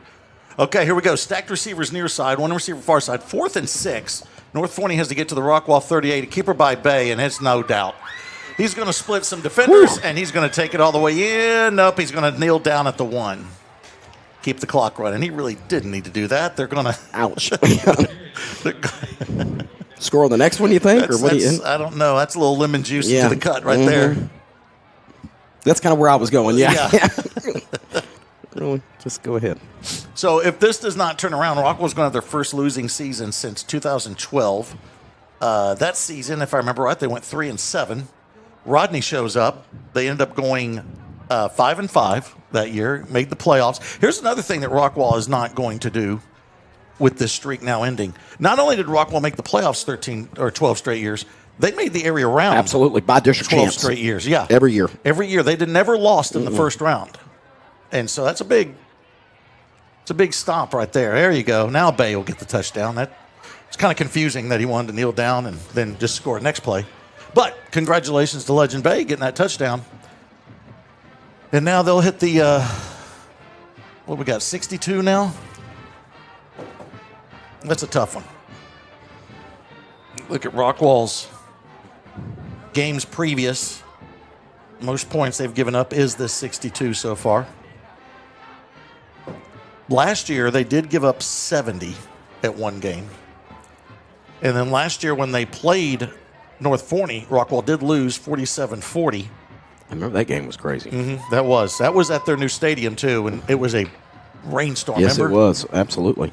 Okay, here we go. Stacked receivers near side, one receiver far side. 4th and 6. North Forney has to get to the Rockwall 38, a keeper by Bay, and it's no doubt. He's going to split some defenders, and he's going to take it all the way in. Nope, he's going to kneel down at the 1. Keep the clock running. He really didn't need to do that. They're going to... Ouch. Score on the next one, you think? Or what do you? I don't know. That's a little lemon juice to the cut right there. That's kind of where I was going, yeah. Really, just go ahead. So if this does not turn around, Rockwell's going to have their first losing season since 2012. That season, if I remember right, they went 3-7. Rodney shows up. They end up going 5-5 that year, made the playoffs. Here's another thing that Rockwall is not going to do with this streak now ending. Not only did Rockwall make the playoffs 13 or 12 straight years, they made the area round. Absolutely, by district 12 champs. straight years, yeah. Every year. Every year. They never lost in the first round. And so that's a big stop right there. There you go. Now Bay will get the touchdown. It's kind of confusing that he wanted to kneel down and then just score next play. But congratulations to Legend Bay getting that touchdown. And now they'll hit the, what we got, 62 now? That's a tough one. Look at Rockwall's games previous. Most points they've given up is this 62 so far. Last year, they did give up 70 at one game. And then last year when they played North Forney, Rockwall did lose 47-40. I remember that game was crazy. That was at their new stadium, too, and it was a rainstorm, Yes, remember? it was. Absolutely.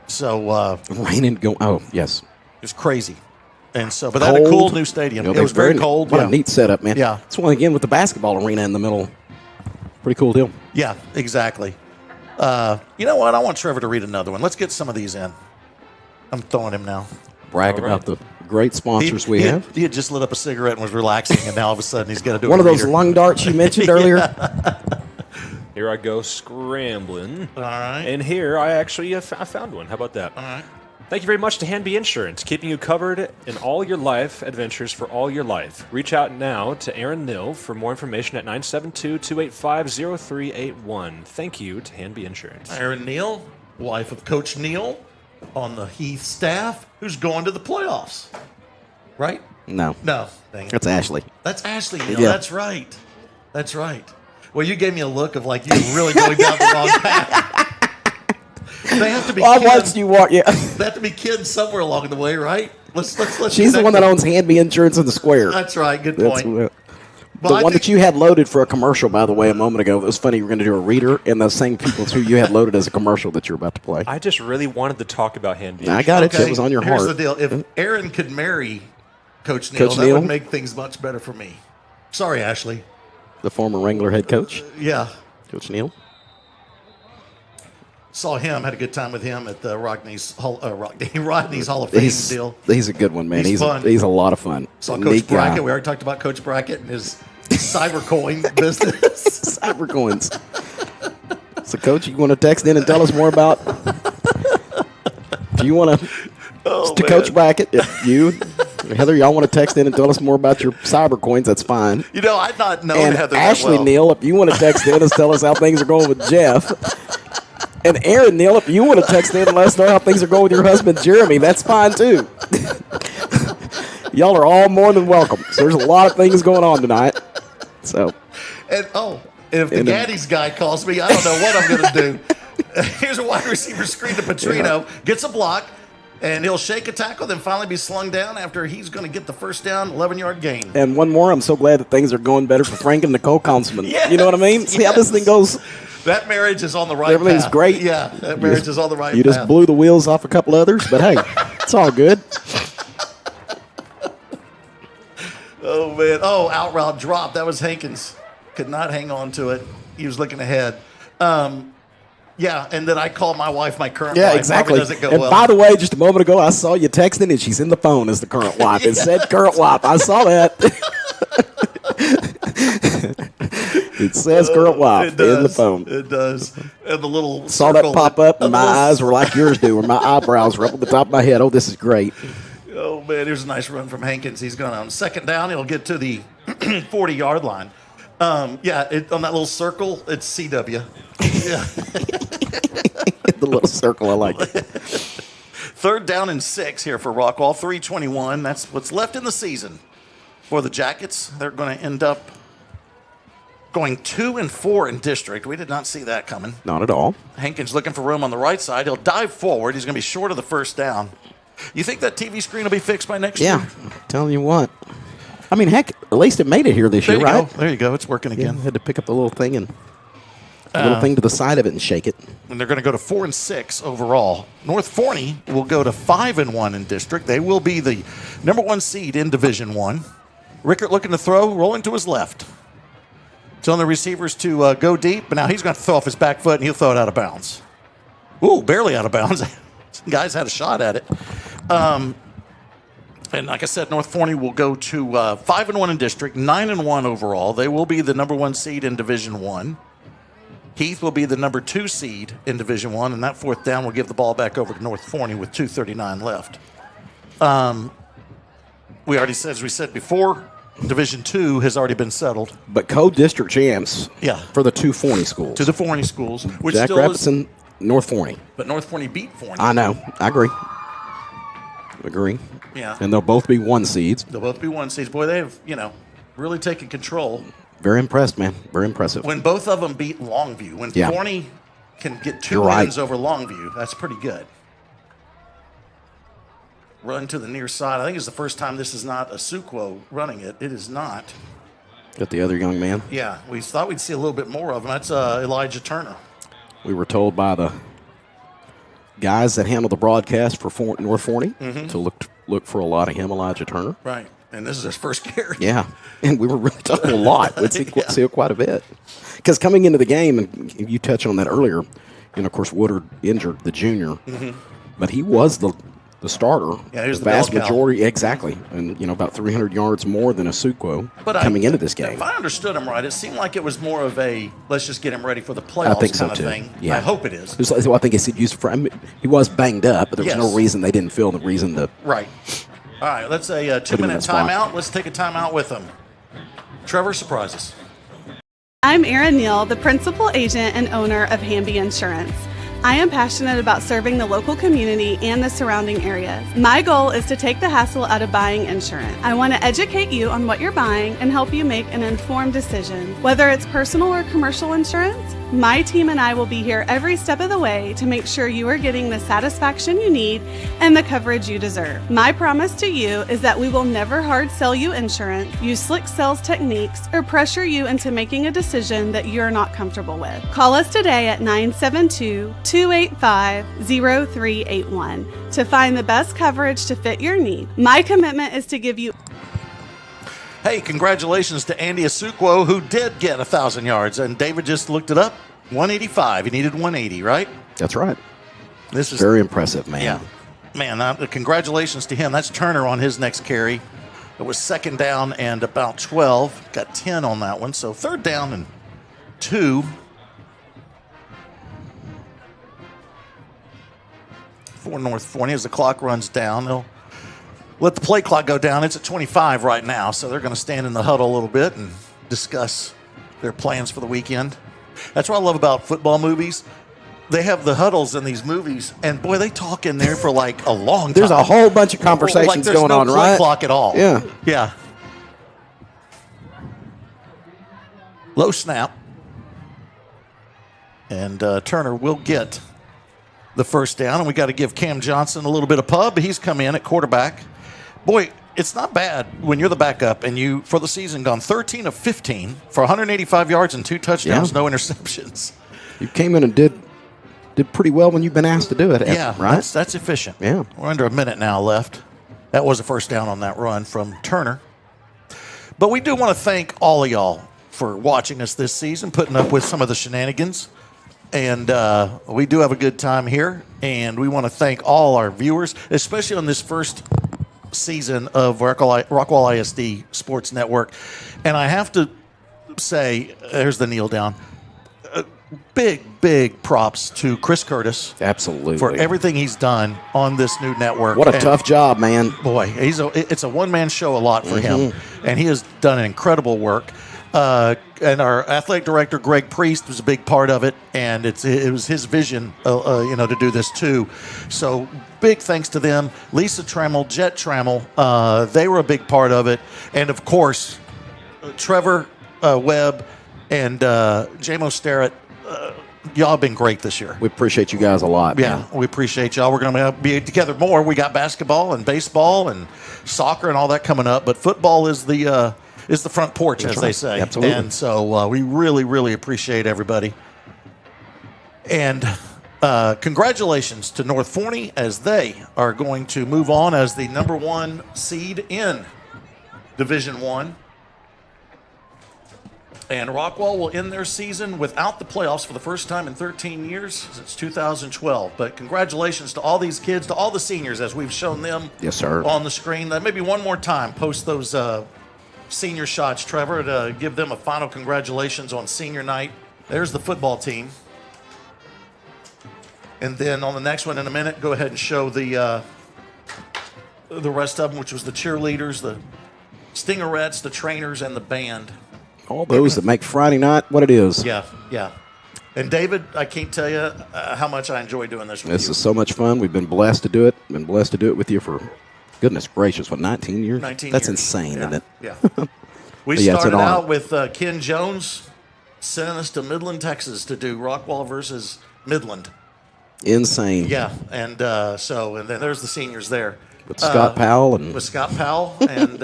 So, rain and go. Oh, yes. It was crazy. And so, but they had a cool new stadium. It was very cold. What a neat setup, man. Yeah. It's one again with the basketball arena in the middle. Pretty cool deal. Yeah, exactly. You know what? I want Trevor to read another one. Let's get some of these in. I'm throwing him now. Brag about the great sponsors we have. He had just lit up a cigarette and was relaxing, and now all of a sudden he's got to do One a of those reader. lung darts you mentioned earlier. Here I go scrambling. All right. And here I actually I found one. How about that? All right. Thank you very much to Hanby Insurance, keeping you covered in all your life adventures for all your life. Reach out now to Aaron Nill for more information at 972-285-0381. Thank you to Hanby Insurance. Aaron Neal, wife of Coach Neal on the Heath staff, who's going to the playoffs. Right? No. No. Dang it. That's Ashley. That's Ashley Neal. Yeah. That's right. That's right. Well, you gave me a look of like you were really going down the wrong path. They have to be. I watched you walk. Yeah. They have to be kids somewhere along the way, right? Let's. She's the one that owns Hanby Insurance in the square. That's right. Good That's point. The one that you had loaded for a commercial, by the way, a moment ago. It was funny. You were going to do a reader, and those same people who you had loaded as a commercial that you're about to play. I just really wanted to talk about Hanby. I got it. It was on your Here's heart. the deal. If Aaron could marry Coach Neal, that would make things much better for me. Sorry, Ashley. The former Wrangler head coach. Yeah. Coach Neal. Saw him, had a good time with him at the Rodney's Hall of Fame deal. He's a good one, man. He's fun. He's a lot of fun. Saw Neat Coach Brackett. guy. We already talked about Coach Brackett and his cybercoin business. Cyber coins. So, Coach, you want to text in and tell us more about? Do you want to? Oh, to man. Coach Brackett, you Heather, y'all want to text in and tell us more about your cyber coins? That's fine. You know, I'd not known And Heather Ashley, that well. Neal, if you want to text in and tell us how things are going with Jeff. And Aaron, Neal, if you want to text in and let us know how things are going with your husband, Jeremy, that's fine too. Y'all are all more than welcome. So there's a lot of things going on tonight. So, And if the Gaddy's guy calls me, I don't know what I'm going to do. Here's a wide receiver screen to Petrino, gets a block, and he'll shake a tackle, then finally be slung down after he's going to get the first down, 11-yard gain. And one more, I'm so glad that things are going better for Frank and Nicole Councilman. Yes, You know what I mean? See how this thing goes? That marriage is on the right Everything's path. great. Yeah, that marriage is on the right You path. just blew the wheels off a couple others, but hey, it's all good. Oh, man. Oh, out route drop. That was Hankins. Could not hang on to it. He was looking ahead. Yeah, and then I called my wife, my current wife. Exactly. Probably doesn't go And well. by the way, just a moment ago, I saw you texting, and she's in the phone as the current wife. It said current wife. I saw that. It says current wife It does. in the phone. It does. And the little Saw circle that pop up, and my the little- eyes were like yours do, or my eyebrows were up at the top of my head. Oh, this is great. Oh, man, here's a nice run from Hankins. He's going on second down. He'll get to the 40-yard line. On that little circle, it's CW. Yeah. The little circle, I like it. Third down and 6 here for Rockwall. 3:21. That's what's left in the season for the Jackets. They're going to end up going 2-4 in district. We did not see that coming. Not at all. Hankins looking for room on the right side. He'll dive forward. He's going to be short of the first down. You think that TV screen will be fixed by next year? Yeah, telling you what. I mean, heck, at least it made it here this There year, you right? go. There you go. It's working again. Had to pick up the little thing and little thing to the side of it and shake it. And they're going to go to 4-6 overall. North Forney will go to 5-1 in district. They will be the number 1 seed in Division 1. Rickert looking to throw, rolling to his left. Telling the receivers to go deep, but now he's going to throw off his back foot and he'll throw it out of bounds. Ooh, barely out of bounds. Some guys had a shot at it. And like I said, North Forney will go to 5-1 in district, 9-1 overall. They will be the number 1 seed in Division 1. Heath will be the number 2 seed in Division 1, and that fourth down will give the ball back over to North Forney with 2:39 left. We already said, as we said before, Division 2 has already been settled. But co-district champs Yeah. for the 2 Forney schools. To the Forney schools, which Jack still Rapids is, and North Forney. but North Forney beat Forney. I know. I agree. Agree. Yeah. And they'll both be 1 seeds. They'll both be 1 seeds. Boy, they have, really taken control. Very impressed, man. Very impressive. When both of them beat Longview, when Yeah. Forney can get 2 You're right. wins over Longview, that's pretty good. Run to the near side. I think it's the first time this is not a Suquo running it. It is not. Got the other young man. Yeah, we thought we'd see a little bit more of him. That's Elijah Turner. We were told by the guys that handle the broadcast for North Forney Mhm. to look for a lot of him, Elijah Turner. Right, and this is his first carry. Yeah, and we were really talking a lot. We'd see it quite a bit. Because coming into the game, and you touched on that earlier, of course, Woodard injured the junior, Mhm. but he was the starter. Yeah, he was the vast bell cow. majority, exactly, and about 300 yards more than a Suquo coming into this game. If I understood him right, it seemed like it was more of a let's just get him ready for the playoffs I think so kind too. of thing. Yeah. I hope it is. It was like- I think it's used for. He was banged up, but there was no Yes. reason they didn't feel the reason to. Right. All right, let's a Put him in 2-minute that spot. timeout. Let's take a timeout with him. Trevor, surprises. I'm Erin Neal, the principal agent and owner of Hamby Insurance. I am passionate about serving the local community and the surrounding areas. My goal is to take the hassle out of buying insurance. I want to educate you on what you're buying and help you make an informed decision. Whether it's personal or commercial insurance, my team and I will be here every step of the way to make sure you are getting the satisfaction you need and the coverage you deserve. My promise to you is that we will never hard sell you insurance, use slick sales techniques, or pressure you into making a decision that you're not comfortable with. Call us today at 972-285-0381 to find the best coverage to fit your need. My commitment is to give you Hey, congratulations to Andy Asuquo, who did get 1,000 yards. And David just looked it up. 185. He needed 180, right? That's right. This is Very impressive, man. Yeah. Man, congratulations to him. That's Turner on his next carry. It was second down and about 12. Got 10 on that one. So third down and 2. For North Forney as the clock runs down. They'll let the play clock go down. It's at 25 right now, so they're going to stand in the huddle a little bit and discuss their plans for the weekend. That's what I love about football movies. They have the huddles in these movies, and boy, they talk in there for like a long time. There's a whole bunch of conversations like there's going no on, play right? clock at all. Yeah. Yeah. Low snap. And Turner will get the first down, and we got to give Cam Johnson a little bit of pub. He's come in at quarterback. Boy, it's not bad when you're the backup and you, for the season, gone 13 of 15 for 185 yards and 2 touchdowns, no interceptions. You came in and did pretty well when you've been asked to do it, Yeah, right? that's efficient. Yeah. We're under a minute now left. That was a first down on that run from Turner. But we do want to thank all of y'all for watching us this season, putting up with some of the shenanigans. And we do have a good time here. And we want to thank all our viewers, especially on this first season of Rockwall ISD Sports Network. And I have to say, there's the kneel down. Big props to Chris Curtis. Absolutely. For everything he's done on this new network. What a tough job, man. Boy, it's a one-man show a lot for him. And he has done an incredible work. And our athletic director, Greg Priest, was a big part of it. And it was his vision, to do this too. So big thanks to them. Lisa Trammell, Jet Trammell, they were a big part of it. And, of course, Trevor Webb and J-Mo Starrett, y'all have been great this year. We appreciate you guys a lot. Yeah, man. we appreciate y'all. We're going to be together more. We got basketball and baseball and soccer and all that coming up. But football is the front porch, That's as right. they say. Absolutely. And so we really appreciate everybody. And congratulations to North Forney as they are going to move on as the number 1 seed in Division I. And Rockwall will end their season without the playoffs for the first time in 13 years since 2012. But congratulations to all these kids, to all the seniors, as we've shown them Yes, sir. on the screen. Maybe one more time, post those senior shots, Trevor, to give them a final congratulations on senior night. There's the football team. And then on the next one in a minute, go ahead and show the rest of them, which was the cheerleaders, the Stingerettes, the trainers, and the band. All those that make Friday night what it is. Yeah. And David, I can't tell you how much I enjoy doing this with you. This is so much fun. We've been blessed to do it. Been blessed to do it with you for, goodness gracious, 19 years? 19 That's years. insane, Yeah. isn't it? Yeah. We Yeah, it's an started honor. out with Ken Jones sending us to Midland, Texas to do Rockwall versus Midland. Insane. Yeah, and and then there's the seniors there. With Scott Powell and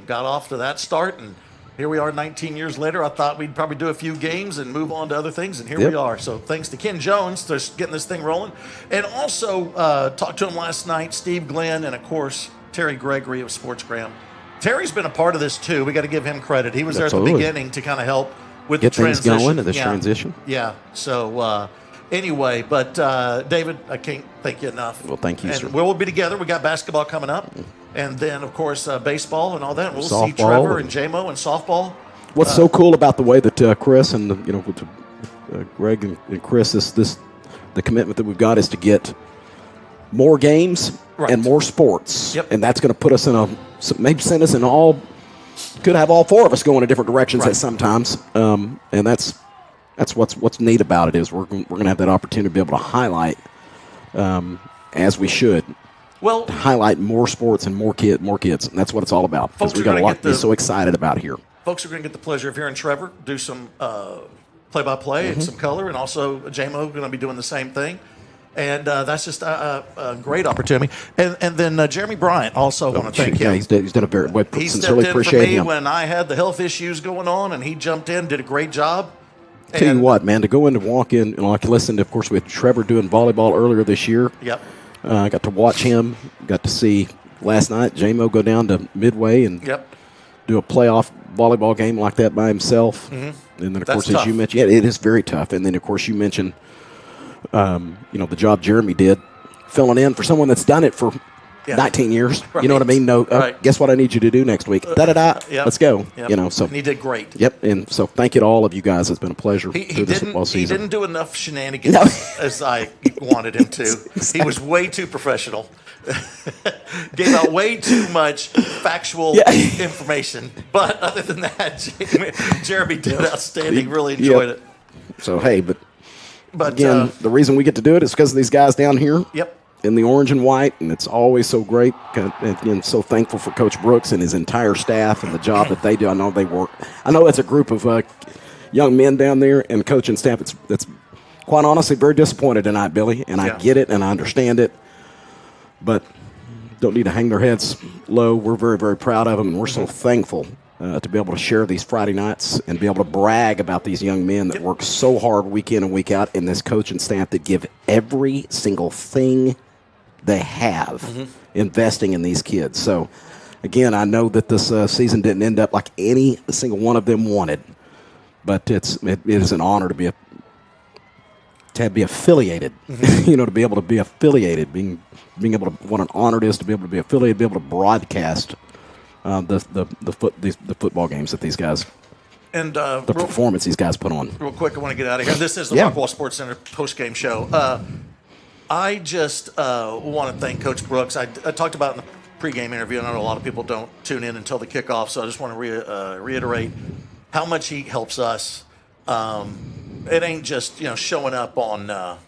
got off to that start, and here we are 19 years later. I thought we'd probably do a few games and move on to other things, and here we are. So thanks to Ken Jones for getting this thing rolling. And also talked to him last night, Steve Glenn, and of course, Terry Gregory of Sportsgram. Terry's been a part of this too. We got to give him credit. He was there at the beginning to kind of help with get the transition. things going in this transition. Yeah. So anyway, but David, I can't thank you enough. Well, thank you, and sir. We'll be together. We got basketball coming up, and then of course baseball and all that. We'll see Softball Trevor and- and J-Mo and softball. What's so cool about the way that Chris and with Greg and Chris, the commitment that we've got is to get more games and more sports, and that's going to put us in maybe send us in could have all 4 of us going in different directions at sometimes, and that's what's neat about it is we're going to have that opportunity to be able to highlight, as we should. Well, to highlight more sports and more kids, and that's what it's all about. Because we got a lot to be so excited about here. Folks are going to get the pleasure of hearing Trevor do some play-by-play and some color, and also J-Mo going to be doing the same thing. And that's just a great opportunity. And then Jeremy Bryant, also want to thank him. Yeah, he's done a very well. He Sincerely stepped in for appreciate me him. when I had the health issues going on, and he jumped in, did a great job. Tell you what, man, to go in and walk in, like I listened to, of course, with Trevor doing volleyball earlier this year. Yep. I got to watch him. Got to see last night J-Mo go down to Midway and do a playoff volleyball game like that by himself. Mm-hmm. And then, of That's course, as tough. you mentioned, it is very tough. And then, of course, you mentioned, the job Jeremy did, filling in for someone that's done it for 19 years. Right. You know what I mean? No, Right. Guess what I need you to do next week? Da-da-da. Yep. Let's go. Yep. So And he did great. Yep. And so thank you to all of you guys. It's been a pleasure He through this football he season. didn't do enough shenanigans as I wanted him to. He was way too professional. gave out way too much factual information. But other than that, Jeremy did outstanding. Really enjoyed it. So, hey, but But again, the reason we get to do it is because of these guys down here. Yep. In the orange and white, and it's always so great. And so thankful for Coach Brooks and his entire staff and the job that they do. I know they work. I know it's a group of young men down there and coaching staff. It's quite honestly very disappointed tonight, Billy. And I get it and I understand it, but don't need to hang their heads low. We're very, very proud of them, and we're so thankful to be able to share these Friday nights and be able to brag about these young men that work so hard week in and week out, and this coaching staff that give every single thing they have investing in these kids. So, again, I know that this season didn't end up like any single one of them wanted, but it is an honor to be affiliated. To be able to be affiliated, being able to, what an honor it is to be able to be affiliated, be able to broadcast the football games that these guys. And the performance these guys put on. Real quick, I want to get out of here. This is the Rockwall Sports Center post-game show. I just want to thank Coach Brooks. I talked about it in the pregame interview, and I know a lot of people don't tune in until the kickoff, so I just want to reiterate how much he helps us. It ain't just showing up on on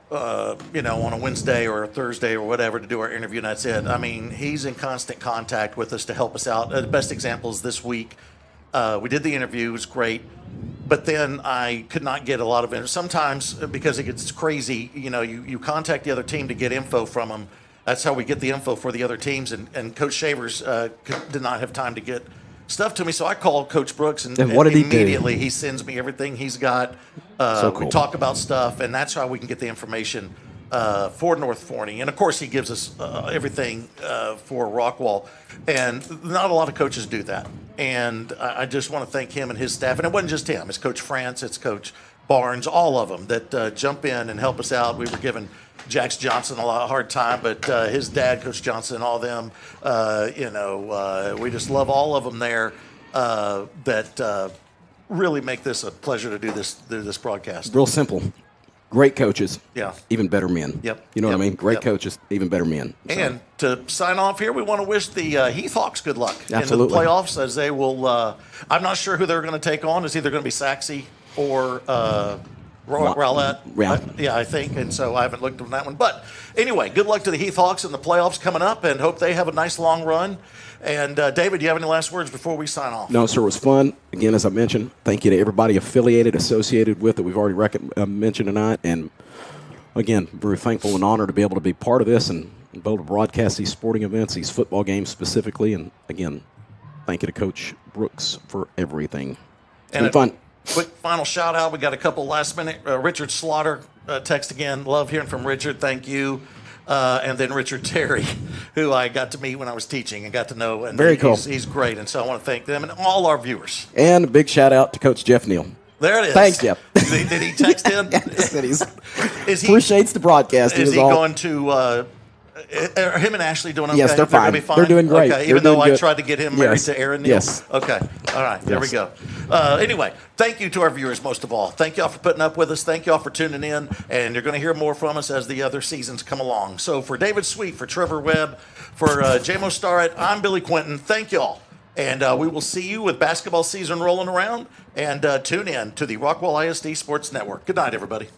a Wednesday or a Thursday or whatever to do our interview, and that's it. I mean, he's in constant contact with us to help us out. The best example is this week. We did the interview. It was great. But then I could not get a lot of it. Sometimes, because it gets crazy, you contact the other team to get info from them. That's how we get the info for the other teams. And Coach Shavers did not have time to get stuff to me. So I called Coach Brooks, and what did he immediately do? He sends me everything he's got. So cool. We talk about stuff, and that's how we can get the information for North Forney. And, of course, he gives us everything for Rockwall. And not a lot of coaches do that. And I just want to thank him and his staff. And it wasn't just him. It's Coach France. It's Coach Barnes, all of them that jump in and help us out. We were giving Jax Johnson a lot of hard time, but his dad, Coach Johnson, all them, we just love all of them there that really make this a pleasure to do this broadcast. Real simple. Great coaches. Yeah. Even better men. Yep. You know what I mean? Great Yep. coaches, even better men. So. And to sign off here, we want to wish the Heath Hawks good luck Absolutely. in the playoffs, as they will. I'm not sure who they're going to take on. It's either going to be Saxe or Rowlett. Yeah, I think. And so I haven't looked on that one. But anyway, good luck to the Heath Hawks in the playoffs coming up, and hope they have a nice long run. And David, do you have any last words before we sign off? No, sir. It was fun. Again, as I mentioned, thank you to everybody affiliated, associated with that we've already mentioned tonight. And again, very thankful and honored to be able to be part of this and be able to broadcast these sporting events, these football games specifically. And again, thank you to Coach Brooks for everything. It's been fun. Quick final shout out. We got a couple last minute. Richard Slaughter text again. Love hearing from Richard. Thank you. And then Richard Terry, who I got to meet when I was teaching and got to know. And Very cool. He's great. And so I want to thank them and all our viewers. And a big shout out to Coach Jeff Neal. There it is. Thanks, Jeff. Did he text in? Is he appreciates the broadcast. Is he going to? Are him and Ashley doing okay? Yes, they're fine. Gonna be fine. They're doing great. Okay, They're even though doing I good. tried to get him married Yes. to Aaron Neal. Yes. Okay. All right. There we go. Anyway, thank you to our viewers most of all. Thank y'all for putting up with us. Thank y'all for tuning in. And you're going to hear more from us as the other seasons come along. So for David Sweet, for Trevor Webb, for J-Mo Starrett, I'm Billy Quinton. Thank y'all. And we will see you with basketball season rolling around. And tune in to the Rockwall ISD Sports Network. Good night, everybody.